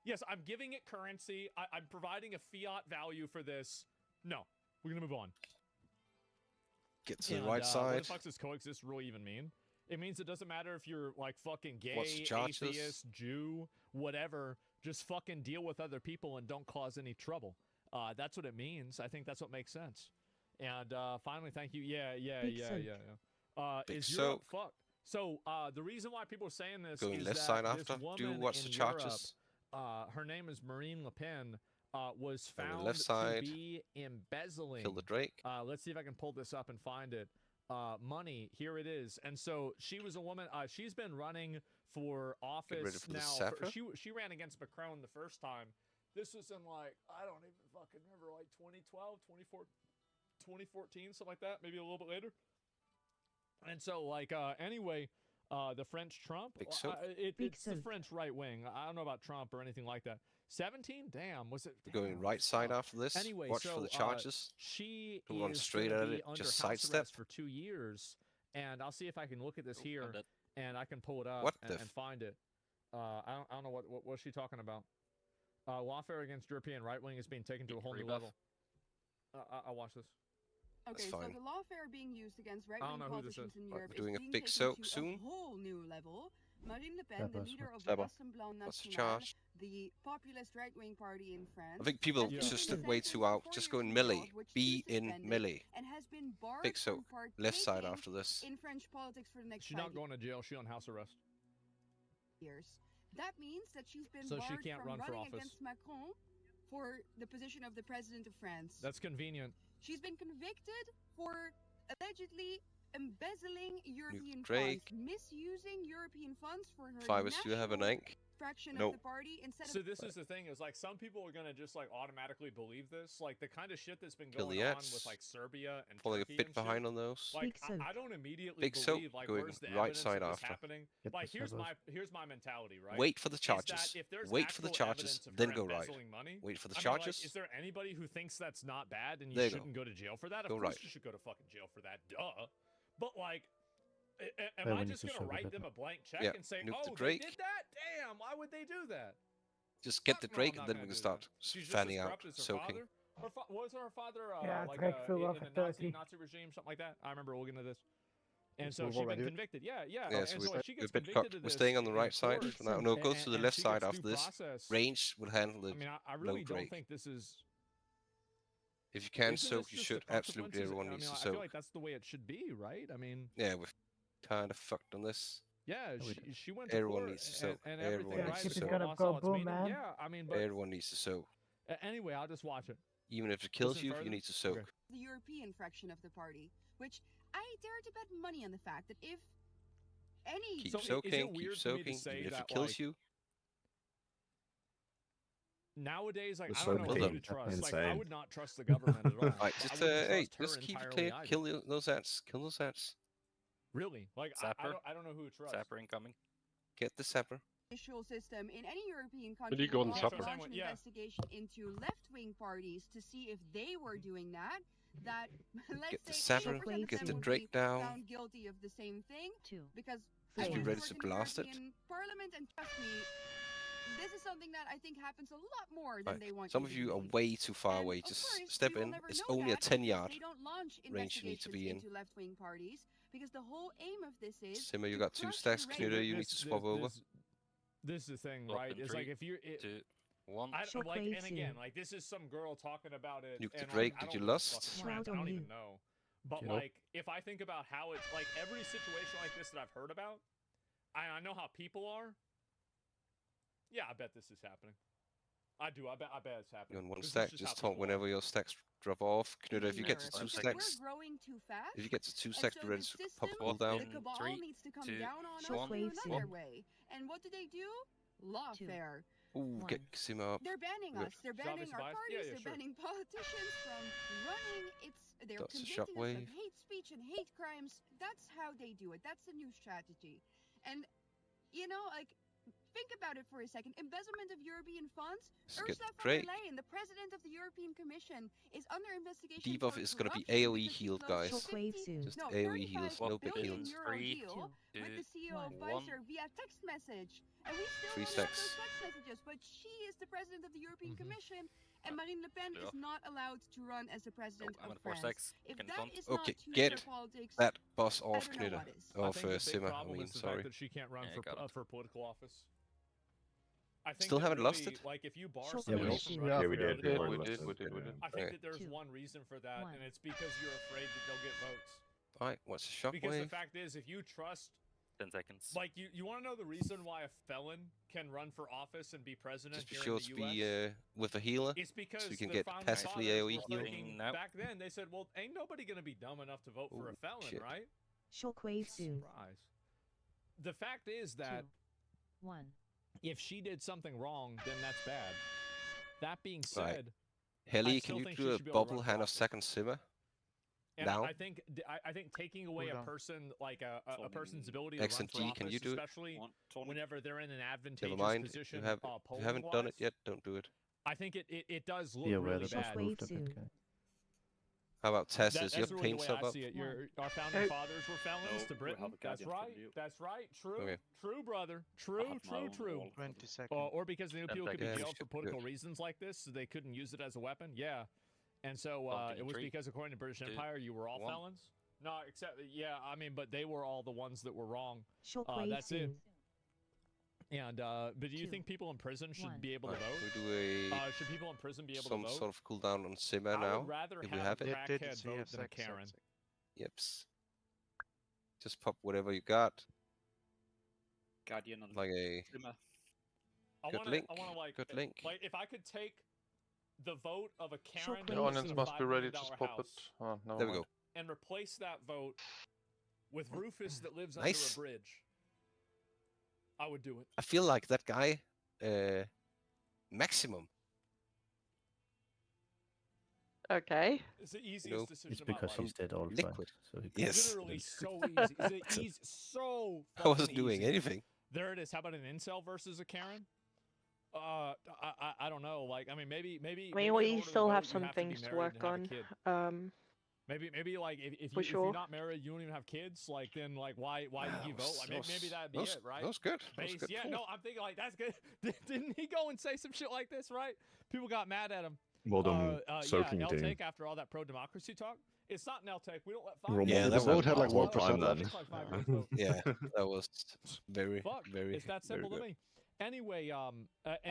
Yes, I'm giving it currency. I'm providing a fiat value for this. No, we're going to move on. Get to the right What side. the fuck does coexist really even mean? It means it doesn't matter if you're like fucking What's the gay, charges? atheist, Jew, whatever. Just fucking deal with other people and don't cause any trouble. That's what it means. I think that's what makes sense. And finally, thank you. Yeah. Big Is Europe soak. fucked? So the reason why people are saying this Going is left that side this after. Do woman what's in the charges? Europe, her name is Marine Le Pen, was Going found left side. to be embezzling. Kill the Drake. Let's see if I can pull this up and find it. Money, here it is. And so she was a woman. She's been running for Get ready office for the now. Sapphire. She ran against Macron the first time. This was in like, I don't even fucking remember, like 2012, 2014, something like that, maybe a little bit later. And so, like, anyway, the French Trump, Big soak. it's the French right wing. I don't know about Trump or anything like that. 17? Damn, was it? We're going right side after this. Anyway, Watch so, for the charges. She Don't run is straight gonna at be it. under Just house sidestep. arrest for 2 years, and I'll see if I can look at this here, and I can pull it up What and, the and find it. I don't know what she talking about. Lawfare against European right wing is being taken to a whole new level. I'll watch this. Okay, so the lawfare being used against right-wing politicians in Europe We're doing is a being big taken soak to soon. a whole new level. Marine Le Pen, the leader of the Stabber. Rassemblement What's the National, charge? the populist right-wing party in France, I think people has been just sentenced way to too out. 4 Just years go in in melee. jail, which Be is in suspended, melee. and has been barred Big soak. from Left side partaking after this. in French politics for the next She's 5 not going to jail. She's on house arrest. years. That means that she's been So she barred can't from run for running office. against Macron for the position of the president of France. That's convenient. She's been convicted for allegedly embezzling European Drake. funds, misusing European funds for her Fibers, do you have an national ink? fraction Nope. of the party instead So of this is the thing, is like some people are gonna just like automatically believe this, like the kind of shit that's been Kill going the on Ets. with like Serbia and Falling a Turkey bit and shit. behind on those. Like I don't immediately Big soak, believe like going where's the right evidence side of this after. happening. Get Like the here's servers. my mentality, right? Wait for the Is that charges. if there's Wait for the actual charges, evidence of then her go right. embezzling money, Wait for the I mean, like, charges. is there anybody who thinks that's not bad and you There you go. shouldn't go to jail for that? Of Go course right. you should go to fucking jail for that, duh. But like, am Yeah, I we need just to gonna soak a write bit them more. a blank check Yeah, and say, nuke the oh, they Drake. did that? Damn, why would they do that? Just get the Fuck no, Drake I'm and not then we gonna can do start that. She's just fanning as out, corrupt as her soaking. father. Was her father Yeah, like Drake flew off in at a 30. Nazi regime, something like that? I remember looking at this. And Let's so move she's been already. convicted. Yeah. Yeah, and so so we're she a gets bit convicted cocked. of We're this staying on the in right side court, for now. No, go to the and left she side gets after due this. process. Range will handle the I mean, I low really don't Drake. think this is. If you can Isn't soak, this you just the should. Absolutely, consequences? everyone I needs mean, to I feel soak. like that's the way it should be, right? I mean, Yeah, we're kind of fucked on this. yeah, she went to Everyone court needs to soak. and Everyone everything, needs right? to The Shit is soak. court gonna lost go all its boom, meaning. man. Yeah, I mean, but Everyone needs to soak. Anyway, I'll just watch it. Even if it kills Listen you, further? you need to soak. Okay. the European fraction of the party, which I dare to bet money on the fact that if any Keep So is it soaking, keep weird for me to soaking, say even if that, it kills like, you. nowadays, like, The I don't know soaking, who to trust. Like, I insane. would not trust the government at all. Right, I just wouldn't hey, trust her just keep it entirely clear. either. Kill those ads. Kill those ads. Really? Like, Zapper. I don't know who to trust. Zapper incoming. Get the sapper. judicial system in any European But country you go would on launch supper. an Yeah. investigation into left-wing parties to see if they were doing that. That let's Get the say sapper, 80% of get them the would Drake be down. found guilty of the same thing. Because Just I be used ready work to in the blast it. European Parliament, and trust me, this is something that I think happens a lot more than Right. they want Some you of to you are believe. way too far away. Of Just course, step we will in. never It's know only a that 10 because yard they don't launch range you need to investigations be in. into left-wing parties, because the whole aim of this is Simmer, you to got 2 crush stacks. the Knuder, you need to swap over. This is the thing, Swap right? in It's three, like if you're 2, 1. like, and again, like, this is some girl talking about it. Nuke the and Drake, like, I did don't you know lust? fucking trends, I don't even know. But Yep. like, if I think about how it's like every situation like this that I've heard about, I know how people are. Yeah, I bet this is happening. I do. I bet it's happening. You're on 1 This is stack. how Just people talk whenever your stacks drop off. Knuder, if you get to 2 Because stacks, we're growing too fast. if you get to 2 And stacks, so be the ready to system, pop a Swap cooldown. the in cabal 3, needs to come 2, down on us Shockwave in soon. another way. And what do? Lawfare. Ooh, get Simmer up. They're banning Good. us. They're banning our bias? parties. Yeah, yeah, they're sure. banning politicians from running. They're That's a convicting us shockwave. of hate speech and hate crimes. That's how they do it. That's the new strategy. And you know, like, think about it for a second. Embezzlement of European funds. Just get Ursula von der Drake. Leyen, the president of the European Commission, is under investigation. Debuff for is gonna be corruption AoE because she healed, closed guys. 50 Just no, AoE 35 heals, no big billion heals. euro 3, deal 2, with the CEO of 1. Pfizer via text message. And we still 3 don't have those stacks. text messages, but she is the president of the European Commission, and Marine Le Pen is not allowed to run as the president I'm of at 4 France. stacks. If Can that taunt. is Okay, not get future politics, that boss I off, don't know Knuder. what is. I Of think the big Simmer, I problem mean, is the sorry. fact that she can't run Yeah, got it. for political office. I think Still that haven't lost really, it? like, if you bar Shockwave somebody soon. from Yeah, running Yeah, for we did. political We office, did. I think Okay. that there's one reason for that, One. and it's because you're afraid that they'll get votes. Alright, what's a Because the shockwave? fact is, if you trust, 10 seconds. like, you want to know the reason why a felon can run for office and be president Just be here sure in to the be US? with a healer, It's because so you can the get founding passively fathers AoE were heal. thinking, Now. back then, they said, well, ain't nobody going to be dumb enough to vote for a Ooh, felon, shit. right? Shockwave soon. Surprise. The fact is that 2, 1. if she did something wrong, then that's bad. That being Right. said, Helly, still can you think do she a should be able to bubble run for hand of office. second Simmer? and Now? I think taking away a Cooldown. person, like a person's ability X to run and for G, office, can you do it? especially whenever they're in an advantageous Never mind. position, You haven't done it polling-wise, yet. Don't do it. I think it does look Be aware really that was bad. moved a bit, guys. How about Tess? That, Does that's your really paint the way sub I up? see it. Our founding Oh. fathers were felons No, to we Britain. have a That's guardian right. from you. That's right. True. Okay. True, brother. I True. have my True. own True. wall. 20 seconds. Or because the new people could be Yeah, we jailed should for do political it. reasons like this, so they couldn't use it as a weapon. Yeah, and so Bumping it was tree. because according to British 2, Empire, you were all 1. felons. No, except I mean, but they were all the ones that were wrong. Shockwave That's it. soon. And but do you 2, think people in prison should 1. be able to Right, vote? we do a Should people in prison be able some to vote? sort of cooldown on Simmer I now. would rather if we have have a it. crackhead vote than a Karen. Yeps. Just pop whatever you got, Guardian on like a Simmer. I good wanna, link. I wanna like, Good link. like if I could take the vote of a Karen The who lives onions in a must $5 be ready million to just pop house, it. Oh, never there we mind. go, and replace that vote with Rufus that lives Nice. under a bridge, I would do it. I feel like that guy, Maximum. Okay. It's the easiest know, decision It's of my because life. he's dead all the time. Liquid. So he Yes. Literally so easy. It's easy. So I wasn't fucking doing easy. anything. There it is. How about an incel versus a Karen? I don't know. Like, I mean, maybe. I mean, maybe in we order to still have vote, you some to be things to married work and have a on. kid. Maybe like if For if sure. you're not married, you don't even have kids. Like then like why did you vote? Like maybe that'd be it, right? That was good. That was Base, good. yeah, Cool. no, I'm thinking like that's good. Didn't he go and say some shit like this, right? People got mad at him. Well done, soaking yeah, team. LTake after all that pro-democracy talk. It's not an LTake. We don't let Well, five. Yeah, the that vote was had like one 1% left. It's like 5 minutes vote. Yeah, that was very, Fuck, very, it's that very simple to good. me. Anyway, and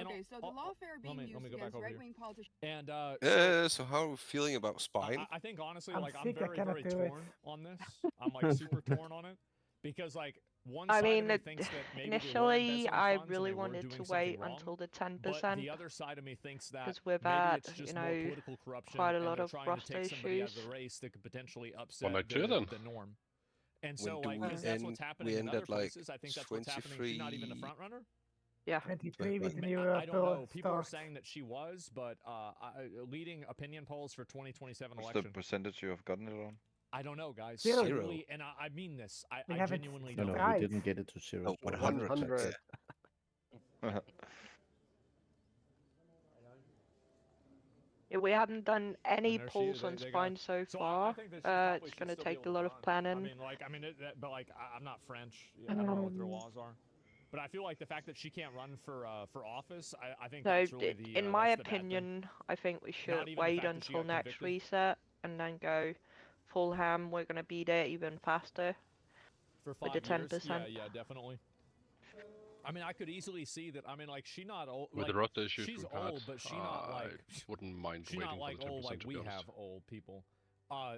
Okay, so the lawfare being let used me go back against over here. right-wing politicians. And So how are we feeling about Spine? I think honestly, I'm like I'm sick, I very, cannot very do it. torn on this. I'm like super torn on it Because like one I side mean, of me thinks that maybe they were initially embezzling I funds really and they were wanted doing to something wait wrong, until the but 10%. the other side of me thinks that Because we've maybe had, it's you just more know, political corruption quite a and lot they're of trying to rust take somebody out of issues. the race that could potentially Well, upset not clear then. the norm. And When so, do like, we because that's what's end? happening We in end other at like places. I think that's what's happening. She's not even the 23. front runner. Yeah. 23 with the But- new I don't know. People are start. saying that she was, but leading opinion polls for 2027 What's the election. percentage you have gotten it on? I don't know, guys. Zero. I really, and I mean this. We I haven't genuinely No, don't. no, know. we Right. didn't get it to 0. Oh, so 100. 100. Yeah, we haven't done any And there she polls is, on they got- Spine so I far. think that she probably It's should gonna still be take able a to lot of run. planning. I mean, but like, I'm not French. Yeah, I don't know what their laws are. But I feel like the fact that she can't run for office, I think So, that's really the. in my that's the bad thing. opinion, I think we Not should even the wait fact that she until got next convicted. reset and then go full ham. We're gonna be there even faster. For with the 5 years, 10%. yeah, definitely. I mean, I could easily see that. I mean, like, she not old. With like, the rot issues she's we've had, old, but she not like. I wouldn't mind She's waiting not like for the 10%, old like to we be honest. have old people.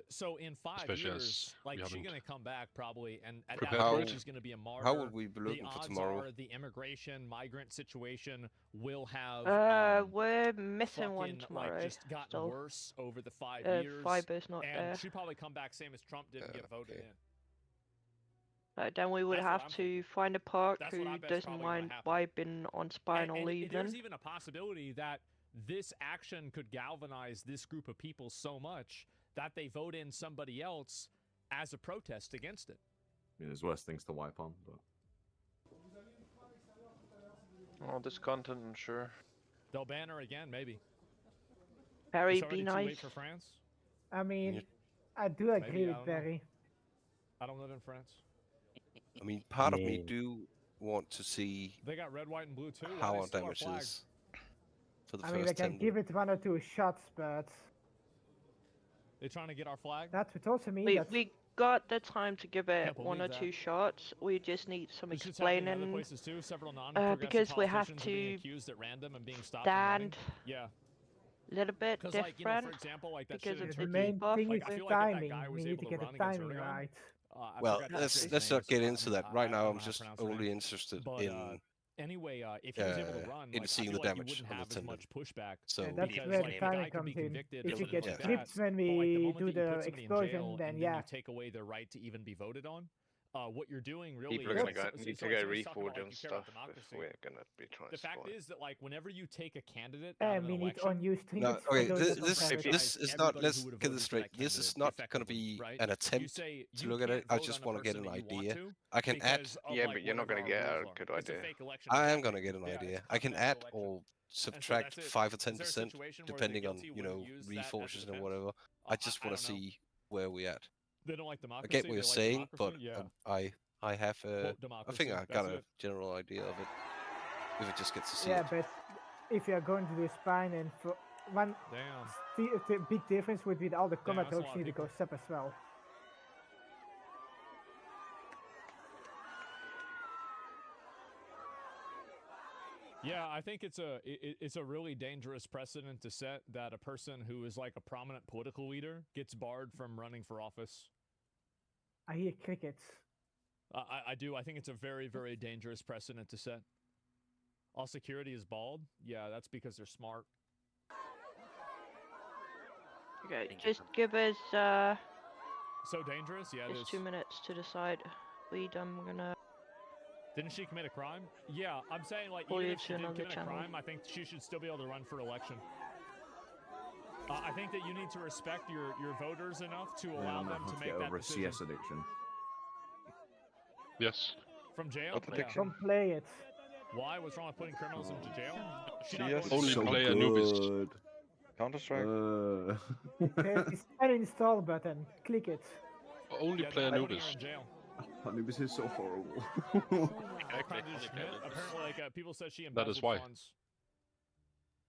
So in 5 Especially years, as like we she's haven't gonna come back probably, and at prepared that for point it. she's gonna be a martyr. How would we be The looking for odds tomorrow? are the immigration migrant situation will have. We're missing one fucking, tomorrow. Like, just gotten still. worse over the 5 years. Fiber's not and there. she'd probably come back same as Trump didn't get voted in. Then we would That's what have I'm to find a park That's what I who bet's doesn't probably gonna mind happen. wiping on Spine all and evening. there's even a possibility that this action could galvanize this group of people so much that they vote in somebody else as a protest against it. I mean, there's worse things to wipe on, but Oh, this content, I'm sure. They'll ban her again, maybe. Barry, It's already be too nice. late for France. I mean, I do agree Maybe, I with don't know. Barry. I don't live in France. I mean, part of me Yeah. do want to see They got red, white, and blue too. Why how they our steal damage flag? is for the I mean, first they can 10 give it 1 or 2 shots, but They trying to get our flag? that would also mean We that we got the time to give it Can't 1 or believe 2 that. shots. We just need some This shit's happening in other explaining. places too. Several non-progressive Because we have politicians are being to accused at random and being stopped from running. stand Yeah. a little bit Because, different like, you know, for example, like that because shit in of the Turkey. main buff thing Like, is I the feel like if that timing. guy was We need able to to get the run against timing Erdogan, right. I Well, forgot what let's his let's name not is. get into that. Right I now, don't I'm know how to just pronounce her only name. interested But in anyway, if he was able to run, in like, seeing I the feel like he damage wouldn't on the have as tendon. much pushback. So And that's because, where like, the if a guy timing could be comes in. convicted If of you something get like clipped that, when but, like, the we moment do that you the put somebody in explosion, jail then and yeah. you take away their right to even be voted on, what you're doing really People are is gonna like, need so to like go somebody's talking about, reforged like, and you care about stuff if democracy. we're gonna be trying The to fact spawn. is that, like, whenever you take a candidate out And of an we need election, unused No, tickets for okay, those this that don't this, have it. this is not. everybody Let's who would've get voted this for straight. that This is candidate not going to effectively, be right? an You attempt say to you look at can't it. I vote just on a want to get person an that you want idea. to I can add. because of, Yeah, like, but you're not whatever gonna our get a rules are. good It's a idea. fake election. I am exactly. going to get an Yeah, it's idea. a I can continental add election. or And so subtract that's it. 5 or Is there a 10% situation where the depending on guilty you know wouldn't use that as a reforges and defense? whatever. I just I want to don't know. see where we at. They don't like I democracy. get what They you're like saying, but democracy. Yeah. I have Quote, I think democracy. I got That's a it. general idea of it. If it just gets to see Yeah, it. but if you are going to do Spine and for one Damn. the big difference would be that all the combat that's a hooks lot of need to go people. sub as well. Yeah, I think it's a really dangerous precedent to set that a person who is like a prominent political leader gets barred from running for office. I hear crickets. I do. I think it's a very, very dangerous precedent to set. All security is bald. Yeah, that's because they're smart. Okay, just give us So dangerous? Yeah, it is. just 2 minutes to decide. I'm gonna. Didn't she commit a crime? Yeah, I'm saying, like, Pull even you if she to did another commit a channel. crime, I think she should still be able to run for election. I think that you need to respect your voters enough to allow them to make that over a decision. CS addiction. Yes. From jail? What Yeah. addiction? Don't play it. Why? What's wrong with putting criminals into jail? She's not CS? going to Only jail. play Anubis. Counter Strike? There's this uninstall button. Click it. Only Yeah, play they're putting her Anubis. in jail. Anubis is so horrible. All crimes are just commit. Apparently, like, people said she That is embezzled why. funds.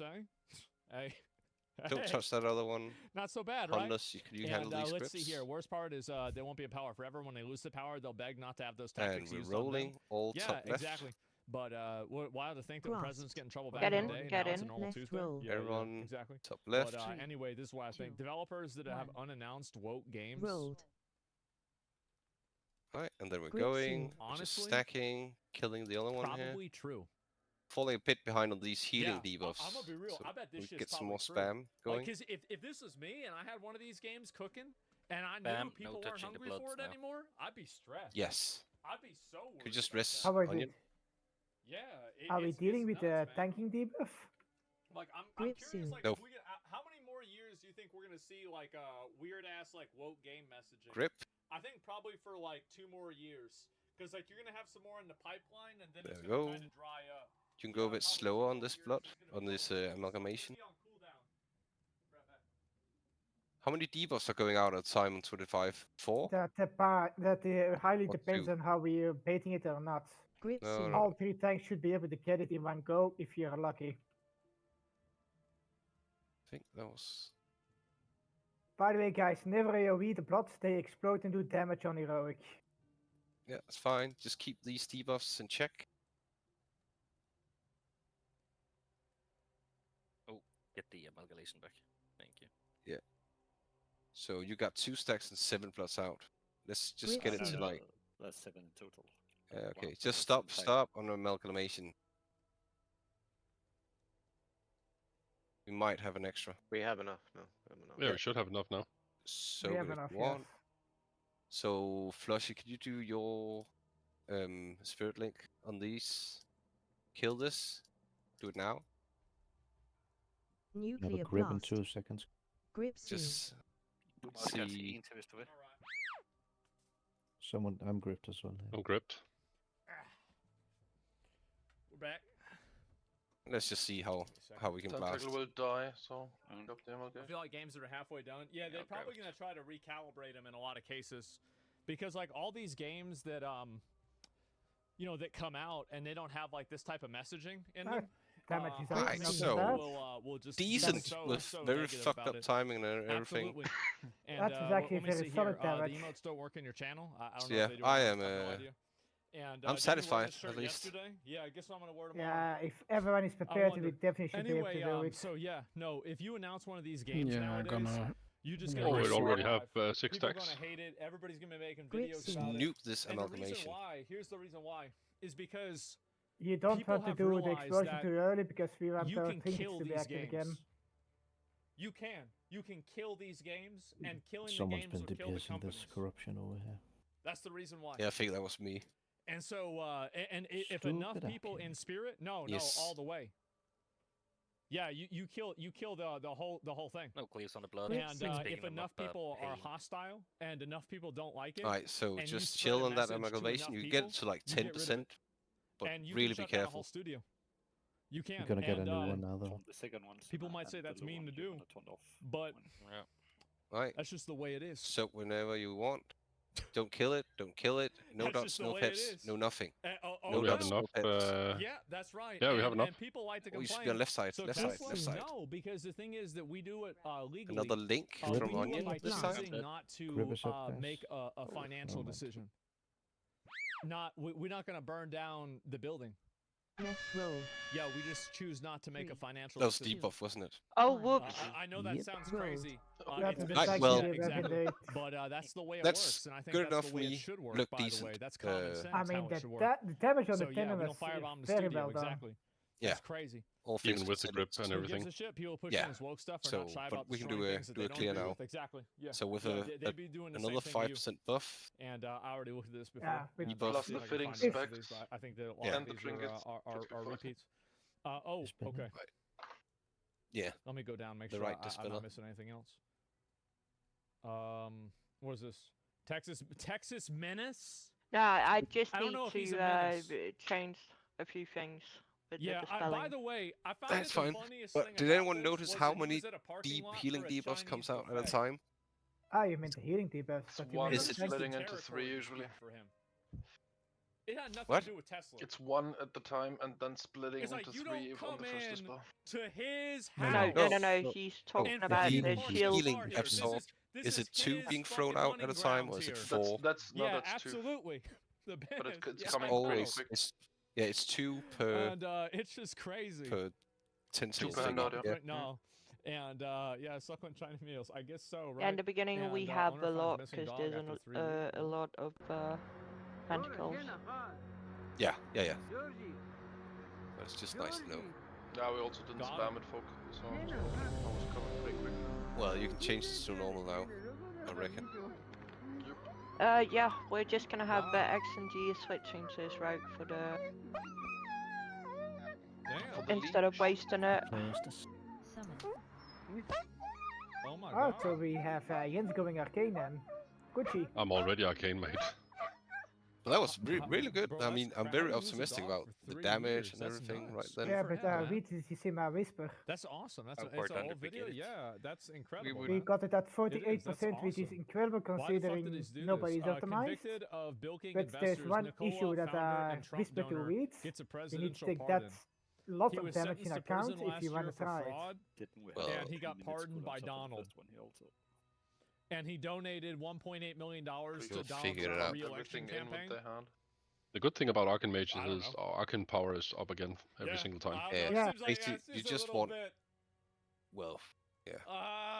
say? Hey. Don't touch that other one. Not so bad, right? Hondas, you handle And these let's scripts. see here. Worst part is they won't be in power forever. When they lose the power, they'll beg not to have those tactics And we're used on them. rolling all Yeah, top left. exactly. But wild to think that when Crossed. presidents get in trouble back Get in in, the day, get now it's a in. normal Left Tuesday. roll. Yeah, Everyone yeah, exactly. top left. But anyway, this is why I think developers that have unannounced woke games. Rolled. Right, and then we're Grip going. suit. We're just Honestly, stacking, killing the other one here. Probably true. Falling a bit behind on these healing Yeah, debuffs. I'm gonna be real. So I bet this we shit's get some probably more true. spam going. Like, cause if this was me and I had one of these games cooking, and I Bam, knew people no weren't touching the hungry bloods for it now. anymore, I'd be stressed. Yes. I'd be so worried. Could you just about rest How are we, onion? Yeah. are we dealing with the tanking debuff? Like I'm Grip curious. suit. Like, No. if we get, how many more years do you think we're gonna see like weird ass like woke game messaging? Grip. I think probably for like 2 more years, because like you're gonna have some more in the pipeline, and then There it's we gonna go. kind of dry up. You can go a bit slower on this blood, on this amalgamation. How many debuffs are going out at time on 25? 4? That highly Or depends 2? on how we are baiting it or not. Grip No, suit. no. All 3 tanks should be able to get it in one go if you're lucky. I think that was... By the way, guys, never AoE the bloods, they explode and do damage on heroic. Yeah, it's fine. Just keep these debuffs in check. Oh, get the amalgamation back. Thank you. Yeah. So you got 2 stacks and 7 plus out. Let's just Grip get it to suit. like... That's 7 in total. okay, One just plus stop on amalgamation. We might have an extra. We have enough. No, we have enough. Yeah, we should have enough now. So We have good if enough, you yes. want. So Flushy, could you do your spirit link on these? Kill this. Do it now. You have a Nuclear grip in blast. 2 seconds. Grip suit. Just See. see. Someone, I'm gripped as well. Yeah. I'm gripped. We're back. Let's just see how we can blast. Tentacle will die, so got the I amalgamation. feel like games that are halfway done. Yeah, they're Yeah, probably gonna try to recalibrate them in a lot of cases, because like all these games that you know, that come out and they don't have like this type of messaging in them. Damage is Right, not so bad. We'll just decent so with very negative fucked about up it. timing and everything. Absolutely. And, That's exactly let me very see solid here. damage. The emotes don't work in your channel. I don't know Yeah, if they do. I or not. am, I have no idea. And, I'm did you wear satisfied, this shirt at least. Yesterday? Yeah, I guess I'm gonna wear tomorrow. Yeah, if everyone is prepared, we wonder. definitely should be able Anyway, to do it. so yeah, no, if you announce one of these games Yeah, nowadays, gonna. you just Oh, gotta we get already live. have 6 People are stacks. gonna hate it. Everybody's gonna be making Grip videos suit. about it. Nuke this And the reason amalgamation. why, here's the reason why, is because You don't people want to have do the realized explosion that too early because we want you our can trinkets kill to be these active games. again. You can kill these games, and killing Someone's the games been will kill the DPSing companies. this corruption over here. That's the reason why. Yeah, I think that was me. And so, if enough Stupid people in spirit, no, Yes. all the way. Yeah, you kill the whole thing. No clears on the blood. And Speaking if enough of people are pain. hostile and enough people don't like it, Alright, so and you just spread chill a on that message to amalgamation. enough You can get it people, to like you get rid of 10%, it. but And you really can be shut down a whole careful. studio. You can. We're gonna get a and, new one now, though. From the second one. People might say that's mean to do, but Yeah. Right. that's just the way it is. So whenever you want. Don't kill it. Don't kill it. No That's dots, just the no way it pets, is. no nothing. Oh, No we have dots, no enough. pets. Yeah, that's right. Yeah, we and, have enough. And people like to Oh, you complain. should be on left side, So left Tesla, side, left side. No, because the thing is that we do it legally. Another link we from do it Onion by this time. choosing not to Grip us up, guys. make a financial decision. We're not going to burn down the building. Left roll. Yeah, we just choose not to make a financial That was decision. debuff, wasn't it? Oh, whoops. I know that Yep. sounds Roll. crazy. That's it's the Right, cycle well- we have every exactly. day. But that's the way it That's works, and I think good that's enough the way me. it should work. Look by the way, decent. that's common sense. I mean, how it should work. the damage on So the yeah, we tenement don't firebomb the very studio. well done. Exactly. Yeah. That's crazy. All things Even with the considered. grip and Who everything. gives a shit? People pushing Yeah. this woke stuff are So, not shy but about we can destroying do a- things that do they a don't clear agree now. with. Exactly. Yeah. So with Yeah, they'd be doing the another same thing 5% buff. And I already looked at this before. Yeah, and Plus I'll see the if I can fitting find most of specs these, but I think that a lot Yeah. of and the these trinkets are should be fine. repeats. Oh, Spinning. okay. Yeah. Let me go down, make The sure right I'm dispiller. not missing anything else. What is this? Texas Menace? No, I just I don't need know if he's a to menace. change a few things with Yeah. the By spelling. the way, I found That's it fine. the funniest But thing did about anyone this notice was how that he many was at a parking deep lot healing for a debuffs comes Chinese out at a buffet. time? Ah, you meant the healing debuffs. It's but you one meant Is the it- tank- splitting into Territory 3 to usually. speak for him. It had nothing What? to do with Tesla. It's one at the time and then splitting It's like into you 3 don't if on come the first in dispel. to his No, house. No. He's talking and about fucking the park shield. his Healing car here. absorb. This Is it 2 his being thrown fucking out at a hunting time, or grounds is it here. 4? That's Yeah, two. absolutely. The But best. it's Yeah, coming I know. pretty Always. quick. It's, Yeah, it's 2 per And it's just crazy. per tinsel per thing. handout, yeah. Right, no. And yeah, succulent Chinese meals. I guess so, right? Yeah, in the beginning we And, have owner a finds lot missing because dog there's after 3 weeks. a lot of tentacles. Yeah. But it's just nice to know. Yeah, we also didn't spam it, folk. So I was covered pretty quick. Well, you can change this to normal now, I reckon. Yeah, we're just gonna have X and G switching to this route for the instead of wasting it. Oh my Oh, god. so we have Jens going arcane then. Gucci. I'm already arcane, mate. Well, that was really good. I mean, I'm very optimistic about the damage and everything right then. Yeah, but we did you see my whisper? That's awesome. That's we're it's an done to old video. begin it. Yeah, that's incredible. We man. got it at It is, that's 48%, which is awesome. incredible Why the fuck did considering these do nobody's this? optimized. Convicted of bilking But there's investors, one Nikola, issue that founder and Trump whisper to donor, read. gets a You need presidential to take pardon. that lot He of was damage in sentenced to account prison if last you want year to for try it. fraud, and he got pardoned by Donald. And he donated $1.8 million to You'll Donald figure it Trump's out. re-election campaign. The good thing about Arcane Mage is our Arcane power is up again every single time. Yeah, Seems like basically, that you seems a just little want. bit, Well, yeah.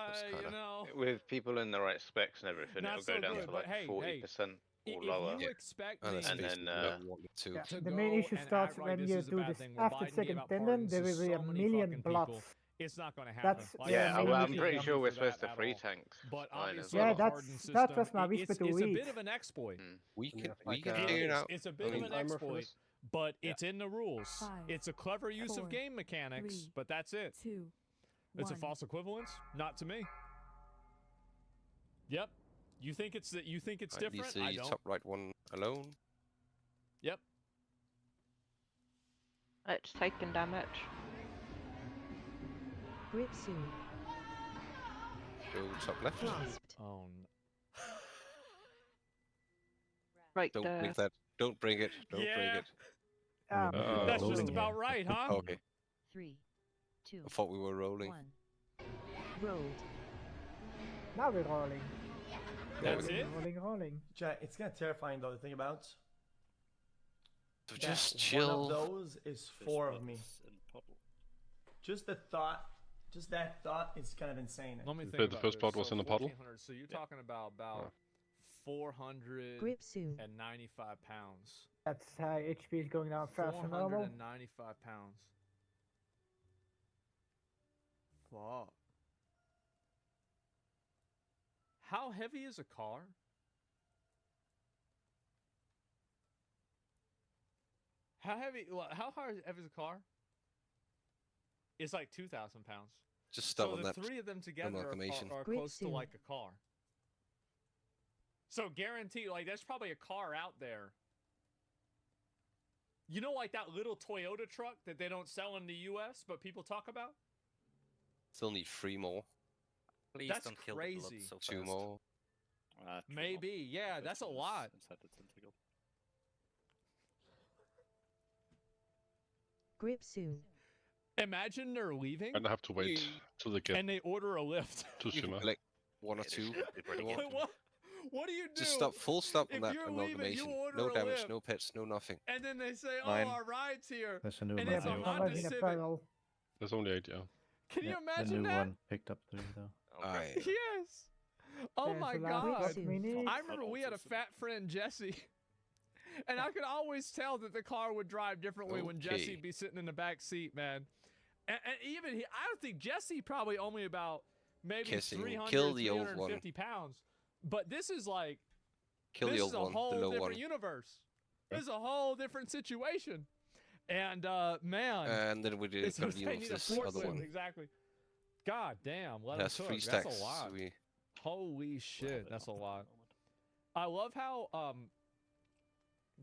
That's you kinda... know. With people in the right specs and everything, Not it'll go so down good, to but like hey, 40% or if lower. you expect And me that's And basically then, level 1 and 2. Yeah, to the main go issue and starts act like when this you is a do bad this thing, where after Biden gave second out tendon, pardons there to will be so a many million fucking bloods. people, it's not going to happen. That's Like, the yeah, main well, I'm issue. pretty sure we're supposed to at free all. tank. But mine as obviously, Yeah, well. the pardon that system, was my whisper to it's a read. bit of an exploit. We can like, figure it out. It's a I bit of mean, an timer for exploit, this? but it's in the rules. 5, It's a clever use 4, of game mechanics, 3, but that's it. 2, It's a 1. false equivalence? Not to me. Yep. You think it's Right, different? leave I the don't. top right one alone. Yep. It's taking damage. Grip soon. Go top left. Clasped. Oh no. Right Don't there. bring that. Don't bring it. Don't bring Yeah. it. That's just rolling about here. right, huh? Okay. 3, 2, I thought we were rolling. 1. Rolled. Now we're rolling. That's it? Rolling. Jack, it's kind of terrifying though to think about. So that just One chill. of those is 4 of me. Just the thought, just that thought is kind of insane. Let me The think about first this. part was So in the puddle? 1,400, so you're talking about 495 Grip soon. pounds. That's HP is going down fast and normal. 495 pounds. Fuck. How heavy is a car? How heavy is a car? It's like 2,000 pounds. Just stop so on the that three of them together amalgamation. are Grip close to soon. like a car. So guaranteed, like there's probably a car out there. You know, like that little Toyota truck that they don't sell in the U.S., but people talk about. Still need 3 more. Please That's don't kill the blood crazy. so 2 fast. more. Maybe, yeah, that's a lot. Grip soon. Imagine they're leaving And I have to wait till they get and they order a lift. to You can Shima. collect 1 or 2. What do you do? Just stop. Full stop on if that you're leaving, amalgamation. you order No a damage, lift, no pets, no nothing. and then they say, "Oh, Mine. our ride's here," There's a new and one. it's a now. Honda Civic. There's only 8, yeah. Can you Yeah, imagine the new that? one picked up 3 though. Aye. Yes. Oh There's my a lot of god. what we need. I remember we had a fat friend Jesse, and I could always tell that the car would drive differently when Okay. Jesse'd be sitting in the back seat, man. And even I don't think Jesse probably only about maybe Kissing. 300, Kill the old one. 350 pounds. But this is like Kill this the is old a one, whole the low different one. universe. This is a whole different situation. And man, And then we did it's a just they deal with need a this other forklift, one. exactly. God damn, let It them has 3 cook. stacks. That's a lot. So we Holy shit, that's a lot. I love how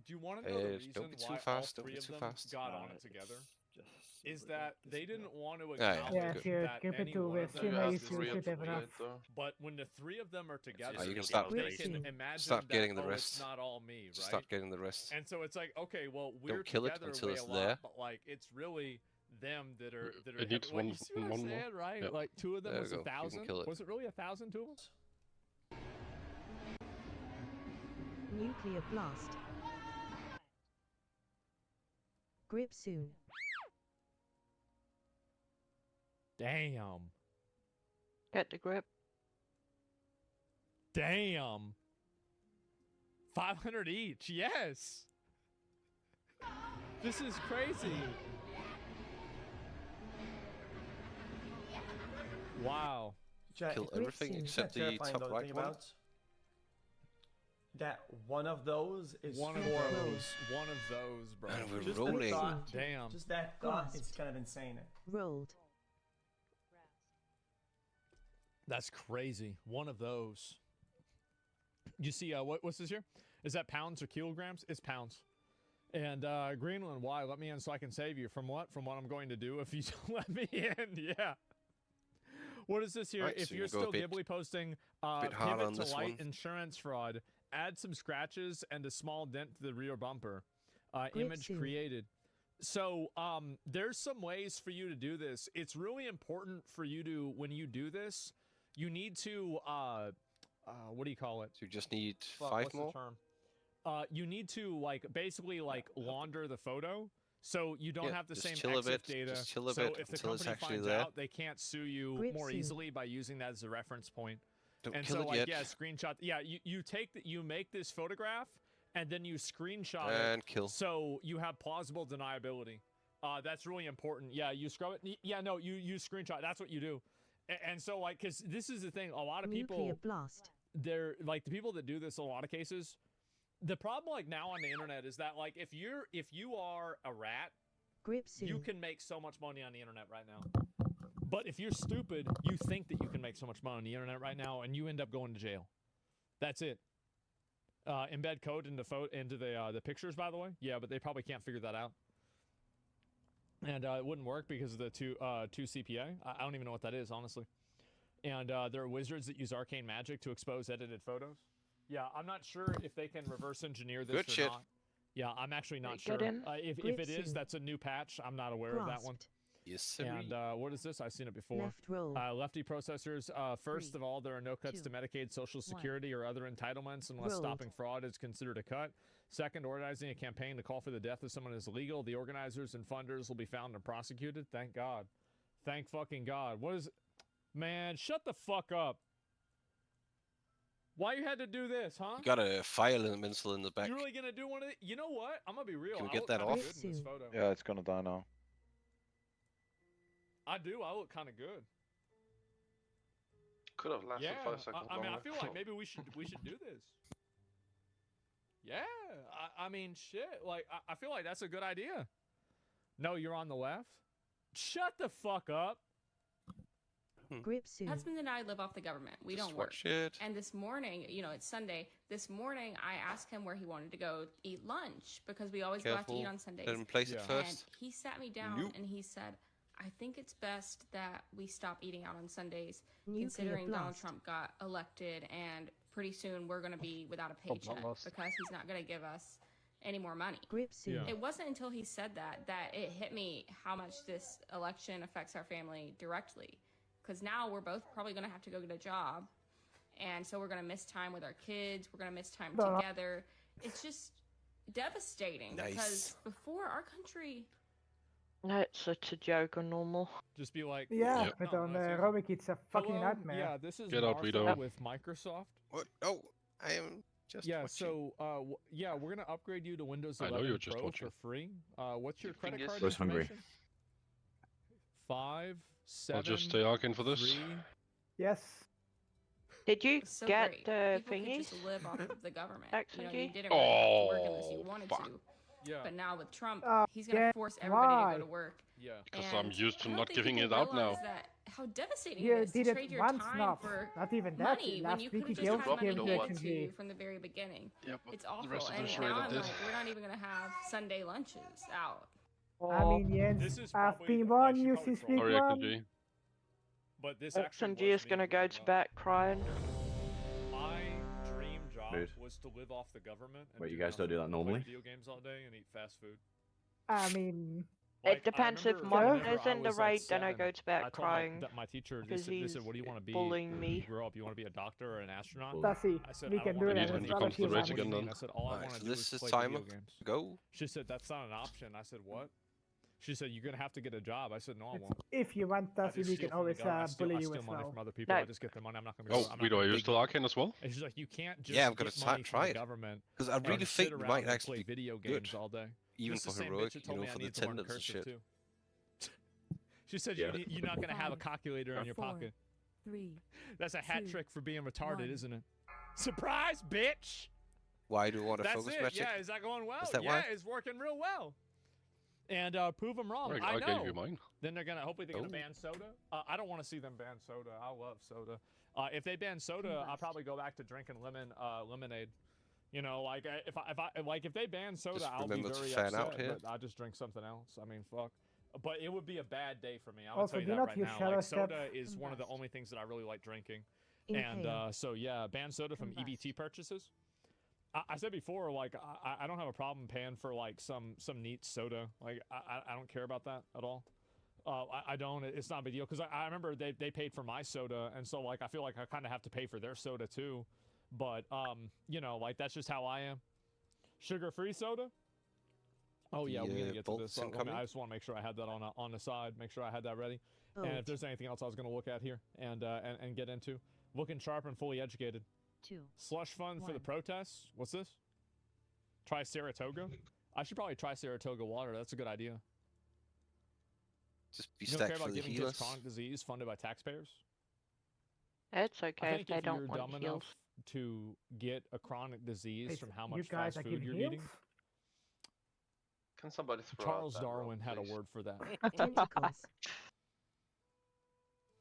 do you want to know the reason don't be too why fast, all don't 3 be of too them fast. got on it together? Is simply that like they this, didn't want to Yeah, yeah, acknowledge Yeah, good. if you that keep it any to one of them Shima, was you the should have enough. But when the 3 of them are together, you can they start- can Grip imagine start getting that, the oh, rest. it's not all me, Just right? start getting the rest. And so it's like, okay, well, we're Don't kill it together until way it's a lot, there. but like it's really them that are It needs like, one- you see what I'm one more. saying, right? Yep. Like 2 of them There was we go. You can 1,000. kill it. Was it really 1,000 to them? Nuclear blast. Grip soon. Damn. Get the grip. Damn. 500 each. Yes. This is crazy. Wow. Kill everything except the top right thing one. about that one of those is One of four of those. these. One of those, bro. And we're Just rolling. The thought, Damn. Just that thought is kind of insane. Rolled. That's crazy. One of those. You see, what's this here? Is that pounds or kilograms? It's pounds. And Greenland, why? Let me in so I can save you. From what? From what I'm going to do if you don't let me in. Yeah. What is this here? Right, If so you're you go a still bit- Ghibli posting bit hard pivot on to this light one. insurance fraud, add some scratches and a small dent to the rear bumper. Great Image suit. created. So there's some ways for you to do this. It's really important for you to, when you do this, you need to, what do you call it? So you just need Fuck, 5 what's more. the term? You need to basically launder the photo, so you don't Yeah, have the just same chill a EXIF bit, data. just chill a so bit if the until it's company actually finds there. out, they can't sue you Grip more suit. easily by using that as a reference point. Don't And kill so it yet. yeah, screenshot. Yeah, you make this photograph and then you screenshot And it. kill. So you have plausible deniability. That's really important. Yeah, you scrub it. Yeah, no, you screenshot. That's what you do. And so because this is the thing, a lot of Nuclear people, blast. they're the people that do this in a lot of cases. The problem now on the internet is that if you are a rat, Grip soon. you can make so much money on the internet right now. But if you're stupid, you think that you can make so much money on the internet right now, and you end up going to jail. That's it. Embed code into the pictures, by the way. Yeah, but they probably can't figure that out. And it wouldn't work because of the two CPA. I don't even know what that is, honestly. And there are wizards that use arcane magic to expose edited photos. Yeah, I'm not sure if they can reverse engineer this Good or shit. not. Yeah, I'm actually not Get sure. in. If Grip it is, suit. that's a new patch. I'm not aware of that one. Grasped. Yes, sir. And what is this? I've seen it before. Left roll. Lefty processors. First 3, of all, there are no cuts to 2, Medicaid, Social 1. Security, or other entitlements unless Rolled. stopping fraud is considered a cut. Second, organizing a campaign to call for the death of someone is illegal. The organizers and funders will be found and prosecuted. Thank God. Thank fucking God. What is... Man, shut the fuck up. Why you had to do this, huh? You got a file elemental in the back. You really gonna do one of the... You know what? I'm gonna be real. Can we I get look that kinda off? good in this photo. Yeah, it's gonna die now. I do. I look kind of good. Could have lasted Yeah, 5 seconds I mean, I longer. feel like maybe we should do this. Yeah, I mean, shit. I feel like that's a good idea. No, you're on the left. Shut the fuck up. Grip soon. Husband and I live off the government. We Just don't work. watch it. And this morning, it's Sunday. This morning, I asked him where he wanted to go eat lunch because we always go out to eat Careful. on Sundays. Let him place it Yeah. And first. he sat me down Nope. and he said, I think it's best that we stop eating out on Sundays, Nuclear considering Donald blast. Trump got elected and pretty soon we're going to be without a paycheck lost. because he's not going to give us any more money. Grip soon. Yeah. It wasn't until he said that it hit me how much this election affects our family directly. Because now we're both probably going to have to go get a job. And so we're going to miss time with our kids. We're going to miss time together. It's just devastating Nice. because before our country... It's such a joke on normal. Just be like, Yeah, Yep. but No, on that's easy. Robic it's a fucking hello, nightmare. yeah, this is Get out, Martha Vito. with Microsoft. What? Oh, I am just Yeah, watching. so yeah, we're gonna upgrade you to Windows I 11 know you're just Pro watching. for free. What's your credit Fingers. card Bro's hungry. information? 5, 7, I'll just stay arcane for this. 3. Yes. Did you It's so get great. the People could thingies? just live off of the government. XMG? You didn't really have to work unless you Oh, wanted fuck. to. Yeah. But now with Trump, Oh, he's going to yeah, force everybody to why? go to work. Yeah. Because I'm And used to I don't not think giving people it out now. realize that how devastating You it is to did trade it your once time now. for Not even that. money when Last you week could he have just gave had money him the handed to you XMG. from the very beginning. Yeah, but It's the awful. rest of And us now rated I'm this. like, we're not even going to have Sunday lunches out. I mean, This Jens, is I've probably- been I warning should you probably since troll week Sorry, one. XMG. But this actually XMG was is gonna me go as to well. bed crying. My dream job Rude. was to live off the government. And Wait, you guys don't do that nothing, normally? Play video games all day and eat fast food. I mean, It depends if whenever Monda's I in the was, like, raid, then I 7, go to bed I told crying. my teacher, because they he's said, what do you want to be bullying when me. you grow up? You want to be a doctor or an astronaut? Lassie, I said, we I can don't do want that to as be well an if you astronaut. want. What do you mean? I said, all I Alright, want so to do this is is play timer. video games. Go. She said, that's not an option. I said, what? She said, you're going to have to get a job. I said, no, I won't. If you want, I Lassie, just we steal can from the always government. I bully you steal as money well. from other people. No. I just get their money. I'm not going to Oh, go. I'm we not do I gonna use the Arcane as well? And she's like, you can't just Yeah, I'm gonna get money from try the it. government. Because I really and think sit you around might and actually play video be good. games all day. Even This for is the same heroic, bitch that you told know, me I for the need to learn attendance and cursive shit. too. She said Yeah. you're not going to have a calculator in your 4, pocket. 3, That's a hat 2, trick for being retarded, 1. isn't it? Surprise, bitch! Why do you want to That's focus it. magic? Yeah, is that going well? Is that yeah, why? it's working real well. And prove them wrong. I I gave know. you mine. Then they're gonna hopefully they're gonna Oh. ban soda. I don't want to see them ban soda. I love soda. If they ban soda, I'll probably go back to drinking lemonade. You know, like if they ban soda, Just I'll be remember to very fan upset. out here. But I'll just drink something else. I mean, fuck. But it would be a bad day for me. I'm gonna Also, tell you do that not right use now. shadow Like step. soda is one of the only things that I really like drinking. Inhale. And so yeah, ban soda from EBT purchases. I said before, like I don't have a problem paying for like some neat soda. Like I don't care about that at all. I don't. It's not a big deal because I remember they paid for my soda, and so like I feel like I kind of have to pay for their soda too. But you know, like that's just how I am. Sugar-free soda. Oh yeah, we're gonna get to this. So, I just want to make sure I had that on the side. Make sure I had that ready. And if there's anything else I was gonna look at here and get into, looking sharp and fully educated. 2. Slush fund for the protests. What's this? Try Saratoga. I should probably try Saratoga water. That's a good idea. Just be You don't care stacked for about the giving kids healers. chronic disease funded by taxpayers? It's I okay if think they if don't you're want dumb heals. enough to get a chronic disease Wait, from how you much guys fast are food giving you're heals? eating, Can somebody throw Charles out that Darwin rope, had a please? word for that. Tentacles.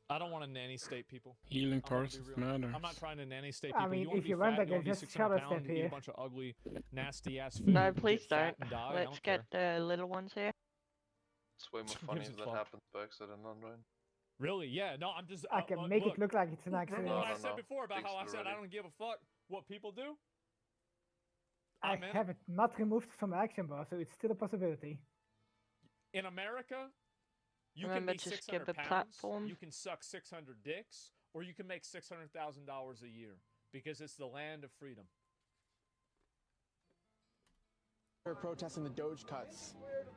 I don't want to nanny state people. Healing I'm gonna parts be of real. matter. I'm not trying to nanny state I people. mean, you want if to be you want, fat, I you want can to be just 600 shadow pounds, step eat a here. bunch of ugly, nasty ass food. No, get please fat don't. and die. I Let's don't get care. the little ones here. It's way more Who funny gives if a that fuck? happens by accident, right? Really? Yeah. No, I'm just. I can make it look like it's an Remember accident. what I No, said no. before about Fixed how I it said I already. don't give a fuck what people do? I I'm in. have it not removed from the action bar, so it's still a possibility. In America, you Remember can be to 600 skip a pounds, platform. you can suck 600 dicks, or you can make $600,000 a year because it's the land of freedom. They're protesting the Doge cuts.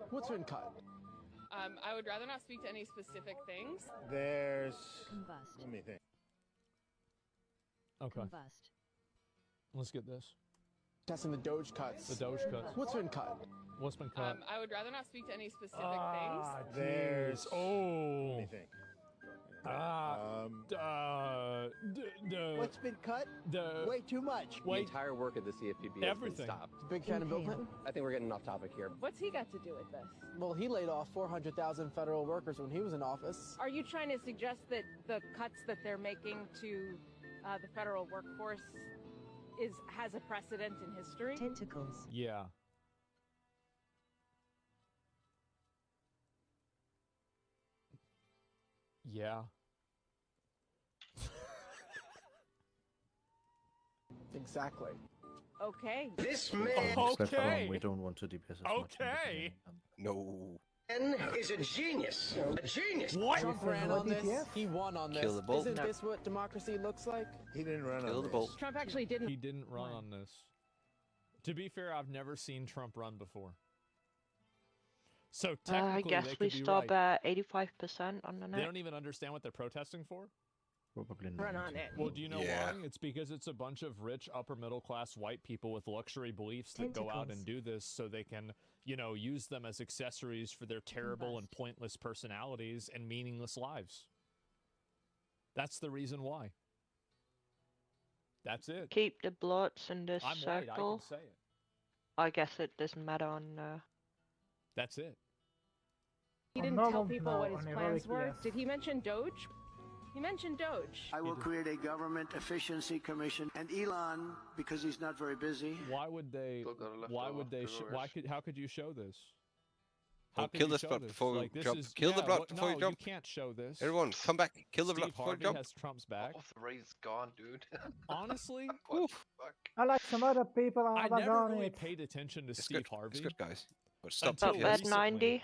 What's been cut? I would rather not speak to any specific things. There's. Combust. Let me think. Okay. Combust. Let's get this. Testing the Doge cuts. The Doge cuts. What's been cut? What's been cut? I would rather not speak to any specific Ah, things. There's. Oh. Let me think. What's been cut? Way too much. The entire work of the CFPB Everything. has been stopped. Big fan of Bill Inhale. Clinton? I think we're getting off topic here. What's he got to do with this? Well, he laid off 400,000 federal workers when he was in office. Are you trying to suggest that the cuts that they're making to the federal workforce has a precedent in history? Tentacles. Yeah. Yeah. Exactly. Okay. This man. Okay. We don't want to DPS as much. Okay. No. Is a genius. A genius. What? Trump ran on this. He won on this. Kill the bull. Isn't No. this what democracy looks like? He didn't run Kill the bull. Trump actually didn't. He didn't run on this. To be fair, I've never seen Trump run before. So I technically, guess they we could be stop right. at 85% on the They net. don't even understand what they're protesting for. Probably Run not. on it. Well, do you know Yeah. why? It's because it's a bunch of rich, upper middle class white people with luxury beliefs that go out and do this so they can, you know, use them as accessories for their terrible and pointless personalities and meaningless lives. That's the reason why. That's it. Keep the blots in this I'm white, I circle. can say it. I guess it doesn't matter on. That's it. He On didn't normal, tell people no, what on his heroic, plans were. yes. Did he mention Doge? He mentioned Doge. I will create a government efficiency commission, and Elon, because he's not very busy. Why would they? Still got a left Why over would they? for Why yours. could? How could you show this? Oh, could kill you this show blood before we Like, this jump. is- Kill the yeah, blood what- before no, you jump. You can't show this. Everyone, come back. Kill the blood Steve before you Harvey jump. has Trump's back. Oh, the raid's gone, dude. Honestly, What the fuck? I like some other people I are never on really it. paid attention to It's Steve good. Harvey. It's good, guys. But stop Until Stop DPS. at recently. 90.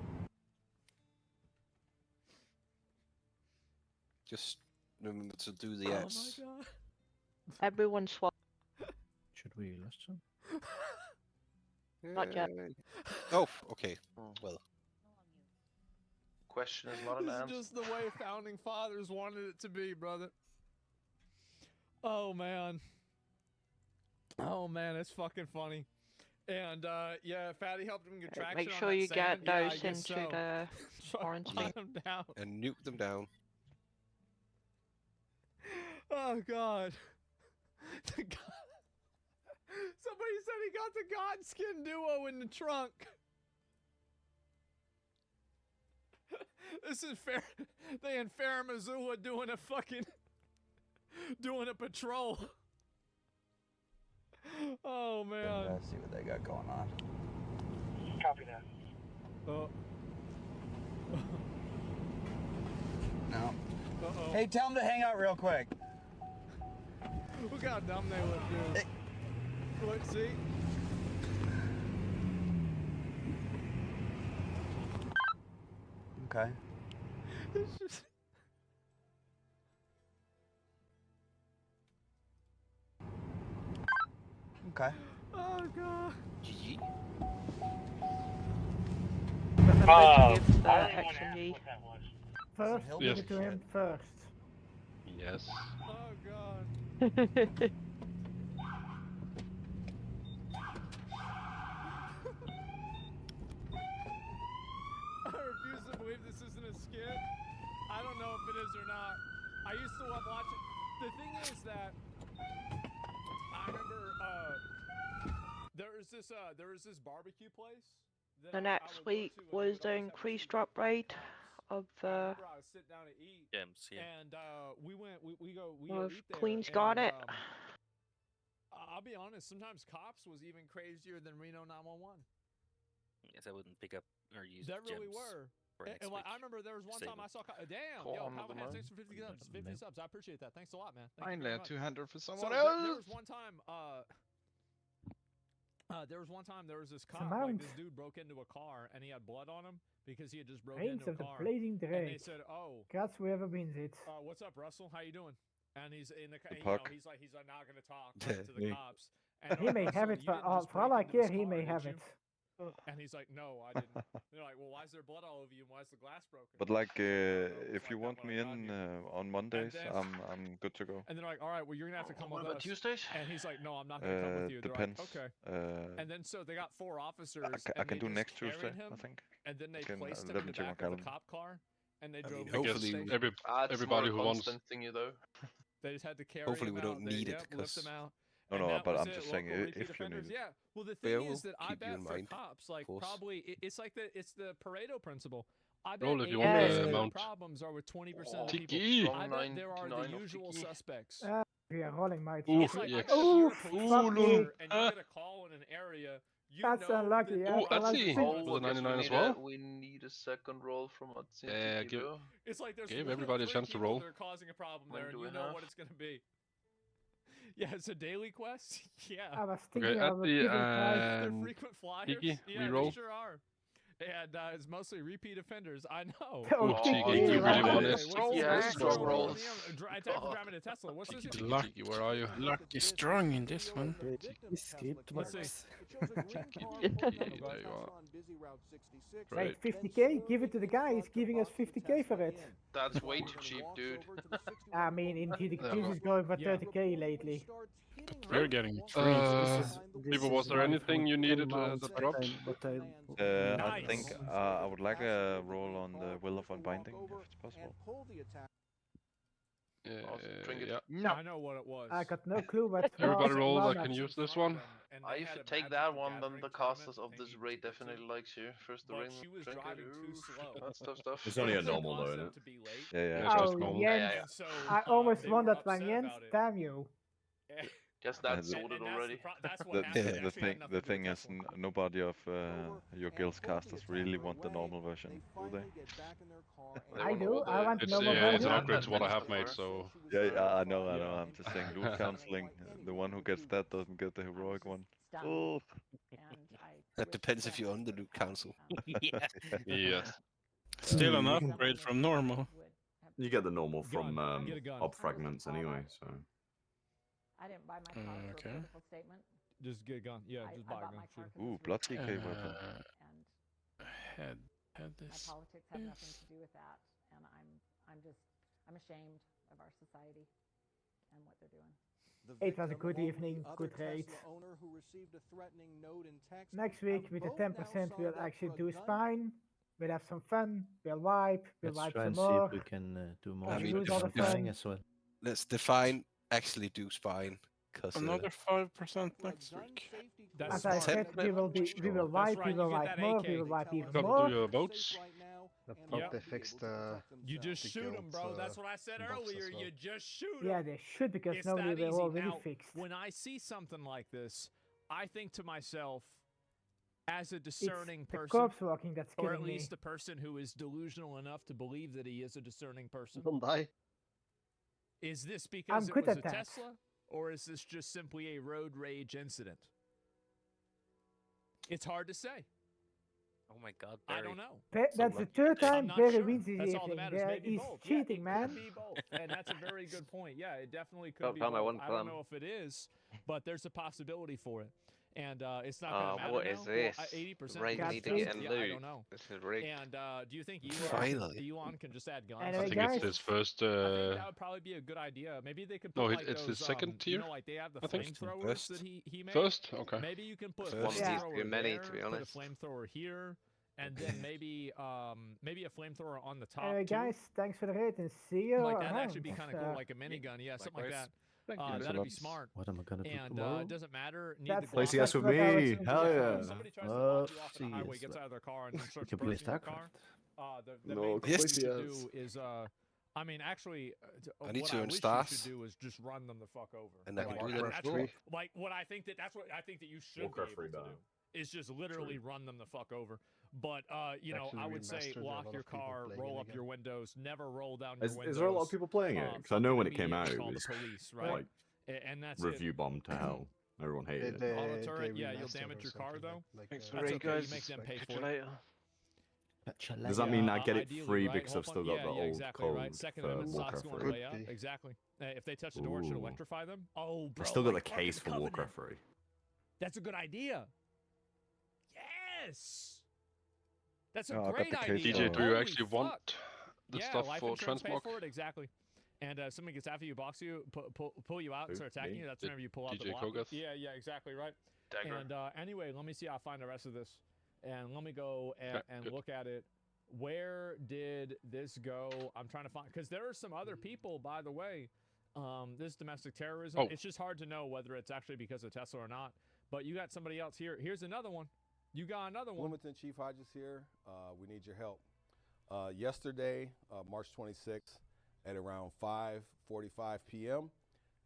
Just remember to do the Oh ads. my god. Everyone swap. Should we lose some? Not yet. Oh, okay. Well, Question is not an This is answer. just the way founding fathers wanted it to be, brother. Oh man. Oh man, it's fucking funny. And yeah, Fatty helped him get traction. Make on sure that you sand. get Yeah, I those guess into so. the Fuck, quarantine. hunt 'em down. and nuke them down. Oh god. The god. Somebody said he got the Godskin duo in the trunk. This is fair. They in Fair Missoula doing a patrol. Oh man. See what they got going on. Copy that. Oh. No. Uh-oh. Hey, tell them to hang out real quick. Look how dumb they look, dude. Look, see? Okay. It's just... Okay. Oh god. GG. Remember to give I the don't even X want to and ask G. what that was. First, He'll give Yes. it to him first. Yes. Oh god. I refuse to believe this isn't a skit. I don't know if it is or not. I used to love watching. The thing is that I remember there was this barbecue place. That The I next would go week to, and was I would the always have to increased see drop the rate cops. of I the remember I would sit down to eat, and we go of eat there. Queen's and, got it. I'll be honest. Sometimes cops was even crazier than Reno 911. Yes, I wouldn't pick up or use That really gems were. for And, next and like, I week. remember there was one Save time I them. saw. Damn, Call yo, on Papa the Hands, man. thanks for 50 subs. 50 subs. I appreciate that. Thanks a lot, man. Thank you Finally, very a much. 200 for So someone there else. was one time. There was this It's a cop. Like mount. this dude broke into a car and he had blood on him because he had just broke Reigns into a of the car. Blazing And they Drake. said, "Oh, That's whoever wins it. what's up, Russell? How you doing?" And he's in the, The you know, puck. he's like not gonna talk right, to the Yeah. cops. And He like, may have "Russell, it you for didn't all, just for all break I into this care. He car, may did have you?" it. And he's like, "No, I didn't." They're like, "Well, why is there blood all over you? And why is the glass broken?" But like, He's like, "I don't know, it was if you like that want when me I got in here." on Mondays, then- I'm good to go. And they're like, "All right, well, you're gonna have to come What with about us." Tuesdays? And he's like, "No, I'm not gonna come with you." They're Depends. like, "Okay." And then so they got 4 officers. I and can they do just next carried Tuesday, him, I think. And then they can, placed him let in me the check my back of the calendar. cop car, and they I drove mean, him to the hopefully, station. That's everybody more who a wants. constant thingy though. They just had to carry hopefully him we out. don't need they, it lift him because out. No, And no, that but was I'm it, just saying local if repeat you offenders. need it. Yeah. Well, the Yeah, thing we'll is that I keep you bet in for mind, cops, like course. probably it's like it's the Pareto principle. I bet Roll if you 80% want Yes. the of the amount. problems are with 20% Oh, of the people. Tiki. I bet there are the 99 of usual Tiki. suspects. We are rolling my Ooh, It's like I yes. bet if you're in a Oof, police fuck me. officer and you get a call in an area, you That's know unlucky. that I Ooh, feel like Etsy. six. With Oh, the I guess 99 as we well. need a second roll from Atsi and Yeah, Tiki, bro. it's like there's Give one of everybody a 3 chance to people roll. that are causing a problem When there, and do you we know have? what it's gonna be. Yeah, it's a daily quest. Yeah, I was Okay, thinking I would Etsy give it a try. they're and frequent flyers. Tiki, Yeah, they re-roll. sure are. And it's mostly repeat offenders. I know. Oh, Tiki, Tiki, you really right. want Okay, it? what's this? Yes, What's strong this? rolls. Time for driving a Tesla. What's this? Tiki, Luck. Tiki, where are you? Luck is strong in this one. Let's see. Tiki, there you are. Wait, Great. 50k? Give it to the guy. He's giving us 50k for it. That's way too cheap, dude. I mean, indeed, Yeah, this well. is going for Yeah. 30k lately. We're getting treats. People, was there anything you needed that dropped? I think Nice. I would like a roll on the Will of Unbinding, if it's possible. Drink it. Yeah. No. I know what it was. I got no clue what. Everybody was roll. I wrong. can use this one. If you take that one, then the casters of this raid definitely likes you. First the But ring, she was drink it. driving too Oof, slow. That's tough stuff. It's only a It doesn't normal cause though, them isn't to be late. Yeah, it's just Oh, normal. Jens. And so, I almost they won were that one, upset Jens. about it. Damn you. Guess Yeah, that's the- sorted And already. that's what happened. It actually had nothing The to do thing with is, Tesla. nobody of your guild's casters really want the normal version, do they? I do. I want It's normal it's an version. upgrade to what I have made, so Yeah, I know. Yeah. I'm just saying, loot counseling. The one who gets that doesn't get the heroic one. Oh. That depends if you're on the loot council. Yeah. yes. Still an upgrade from normal. You get the normal from Get a gun. ob fragments anyway, so. I didn't buy my car for a Okay. political statement. Just get a gun. Yeah, just buy a bought gun. my car Shoot. 'cause Ooh, it's blood really DK weapon. and Had my this. politics have nothing to do with that, and I'm ashamed of our society and what they're doing. It was a good evening, good raid. Next week with the 10% we'll actually do spine. We'll have some fun. We'll wipe. We'll Let's wipe try some and see more. if we can do more. I mean, lose all the define fun. as well. Let's define actually do spine. Cause Another 5% next week. That's As I said, we will wipe, right, we will you get wipe that more, AK. we will wipe even Gotta more. do your boats. I Yep. hope they fixed You just the shoot them, guild, bro. That's what I said box as earlier. well. You just shoot them. Yeah, they should, because It's normally that they're easy. already Now, fixed. when I see something like this, I think to myself, as a discerning It's the person, corpse walking that's or at killing me. least a person who is delusional enough to believe that he is a discerning person, Don't die. is this because it good was a at that. Tesla, or is this just simply a road rage incident? It's hard to say. Oh my God, I Barry. don't know. That's the third I'm time not Barry sure. wins this That's all that evening. matters. Maybe He's both. cheating, It man. could be both, and that's a very good point. Yeah, it definitely could Can't be tell my both. one I don't plan. know if it is, but there's a possibility for it, and it's not going to matter What now. is this? 80%. Right, we need to get in I loot. don't know. This is rigged. And do you think Finally. Elon can just add guns? Anyway, I think guys, it's his first. I think that would probably be a good idea. Maybe they could put No, like it's his those, second you tier. know, like they have the I think. flamethrowers First. that he made. First, okay. Maybe you can put a First. One needs to flamethrower be many, there, to be put a honest. flamethrower here, and then maybe maybe a flamethrower on the top Anyway, too. guys, thanks for the raid and see you Like that'd around. actually be kind of cool, like a minigun, yeah, something like that. Thanks a That'd lot. be smart. What am I gonna do And tomorrow? it doesn't matter. Need That's- the Place glove yes with what I was me. thinking. Hell if yeah. somebody tries to knock you off the see, highway, yes, gets out of their car, and then starts You can play approaching your car, StarCraft. the No, main thing yes. you should do is, I mean, actually, I need what to I earn wish stars. you should do is just run them the fuck over. And I can Like, do that that's as well. like what I think that's what I think that you should Warcraft be able to free do is just literally run them the fuck over. But you know, Actually I would say remastered, there are a lock lot your of people car, playing roll it up again. your windows, never roll down your windows. Is there a lot of people playing it? Because I know when it came out, it call was the police, right? like And that's review bomb to hell. Everyone hated it. Auto turret, yeah, you'll damage your car though. Thanks That's okay, you make them pay for it. Does that mean I get it Ideally, free right? because I've still Hold got on. the Yeah, old exactly, code right? Second for Amendment stocks Warcraft going 3? way up. Exactly. If they touch the door, it should Ooh. electrify them. Oh, bro. I still got the like fucking case for Covenant. Warcraft 3. That's a good idea. Yes. That's a Oh, I got great the case idea. DJ, do you Holy actually fuck. want the Yeah, stuff life for insurance pay transmog? for it, exactly. And somebody gets after you, box you, pull you out, and Who? start attacking Me? you. That's The whenever you pull out the DJ block. Kogath? Yeah, exactly right. Dagger. And anyway, let me see how I find the rest of this, and let me go Okay, and good. look at it. Where did this go? I'm trying to find, because there are some other people, by the way. This domestic terrorism. Oh. It's just hard to know whether it's actually because of Tesla or not. But you got somebody else here. Here's another one. You got another one. Wilmington Chief Hodges here. We need your help. Yesterday, March 26th, at around 5:45 p.m.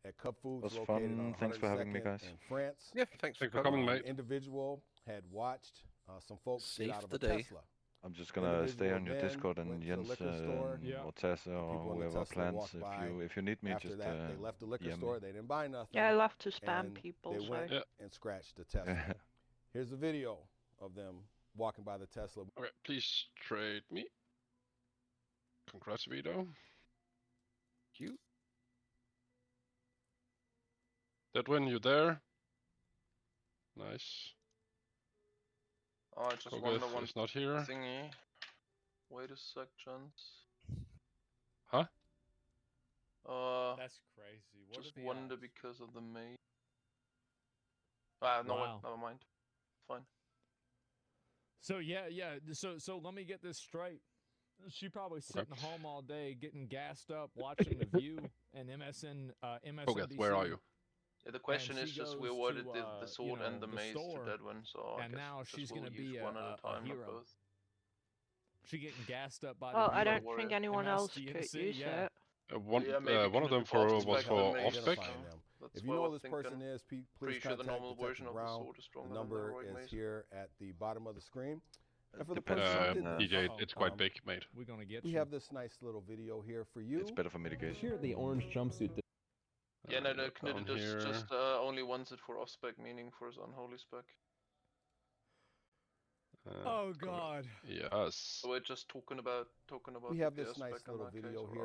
at Cup Foods Was located fun. on Thanks for having me, 102nd guys. in France. Yeah, thanks for Thanks for coming. coming, An mate. individual had watched some folks Save get out of the a day. Tesla. I'm just gonna stay on your Individual Discord then and went to the Jens liquor store. Yeah. or Tessa People or in the whoever Tesla plans. walked by. If you need me, After just that, they left the liquor DM store. me. They didn't buy nothing. Yeah, I love to spam and people, They so went Yeah. and scratched the Tesla. Here's a video of them walking by the Tesla. Okay, please trade me. Congrats, Vito. You. Deadwin, you there? Nice. Oh, I just Kogath wonder one is not here. thingy. Wait a sec, gents. Huh? That's crazy. What Just are the wonder odds? because of the maid. Ah, no, Wow. never mind. Fine. So yeah. So let me get this straight. She probably sitting home all day, getting gassed up, watching The View and MSNBC. Kogath, where are you? Yeah, the question And is she just we goes awarded to, the sword and the mace store, to Deadwin, so I and guess now just she's we'll gonna use be one at a time, not hero. both. She getting gassed up by Well, the I View. don't think anyone else could MSDNC, use yeah. it. Yeah, maybe One of them Knut was Off-Spec for the mace, off-spec. That's If you what I know was who this thinking. person is, please Pretty sure the contact normal Detective version of the Brown. sword is stronger The than the number heroic is mace. here at the bottom of the screen. And for the Depends person who on, did this, DJ, it's quite big, mate. We're gonna get we you. have this nice little video here for you. It's better for mitigation. Here, the orange jumpsuit. Yeah, no, Down Knut here. just only wants it for off-spec, meaning for his unholy spec. Oh God. Yes. So we're just talking about We have the this nice spec in little that case, video or here.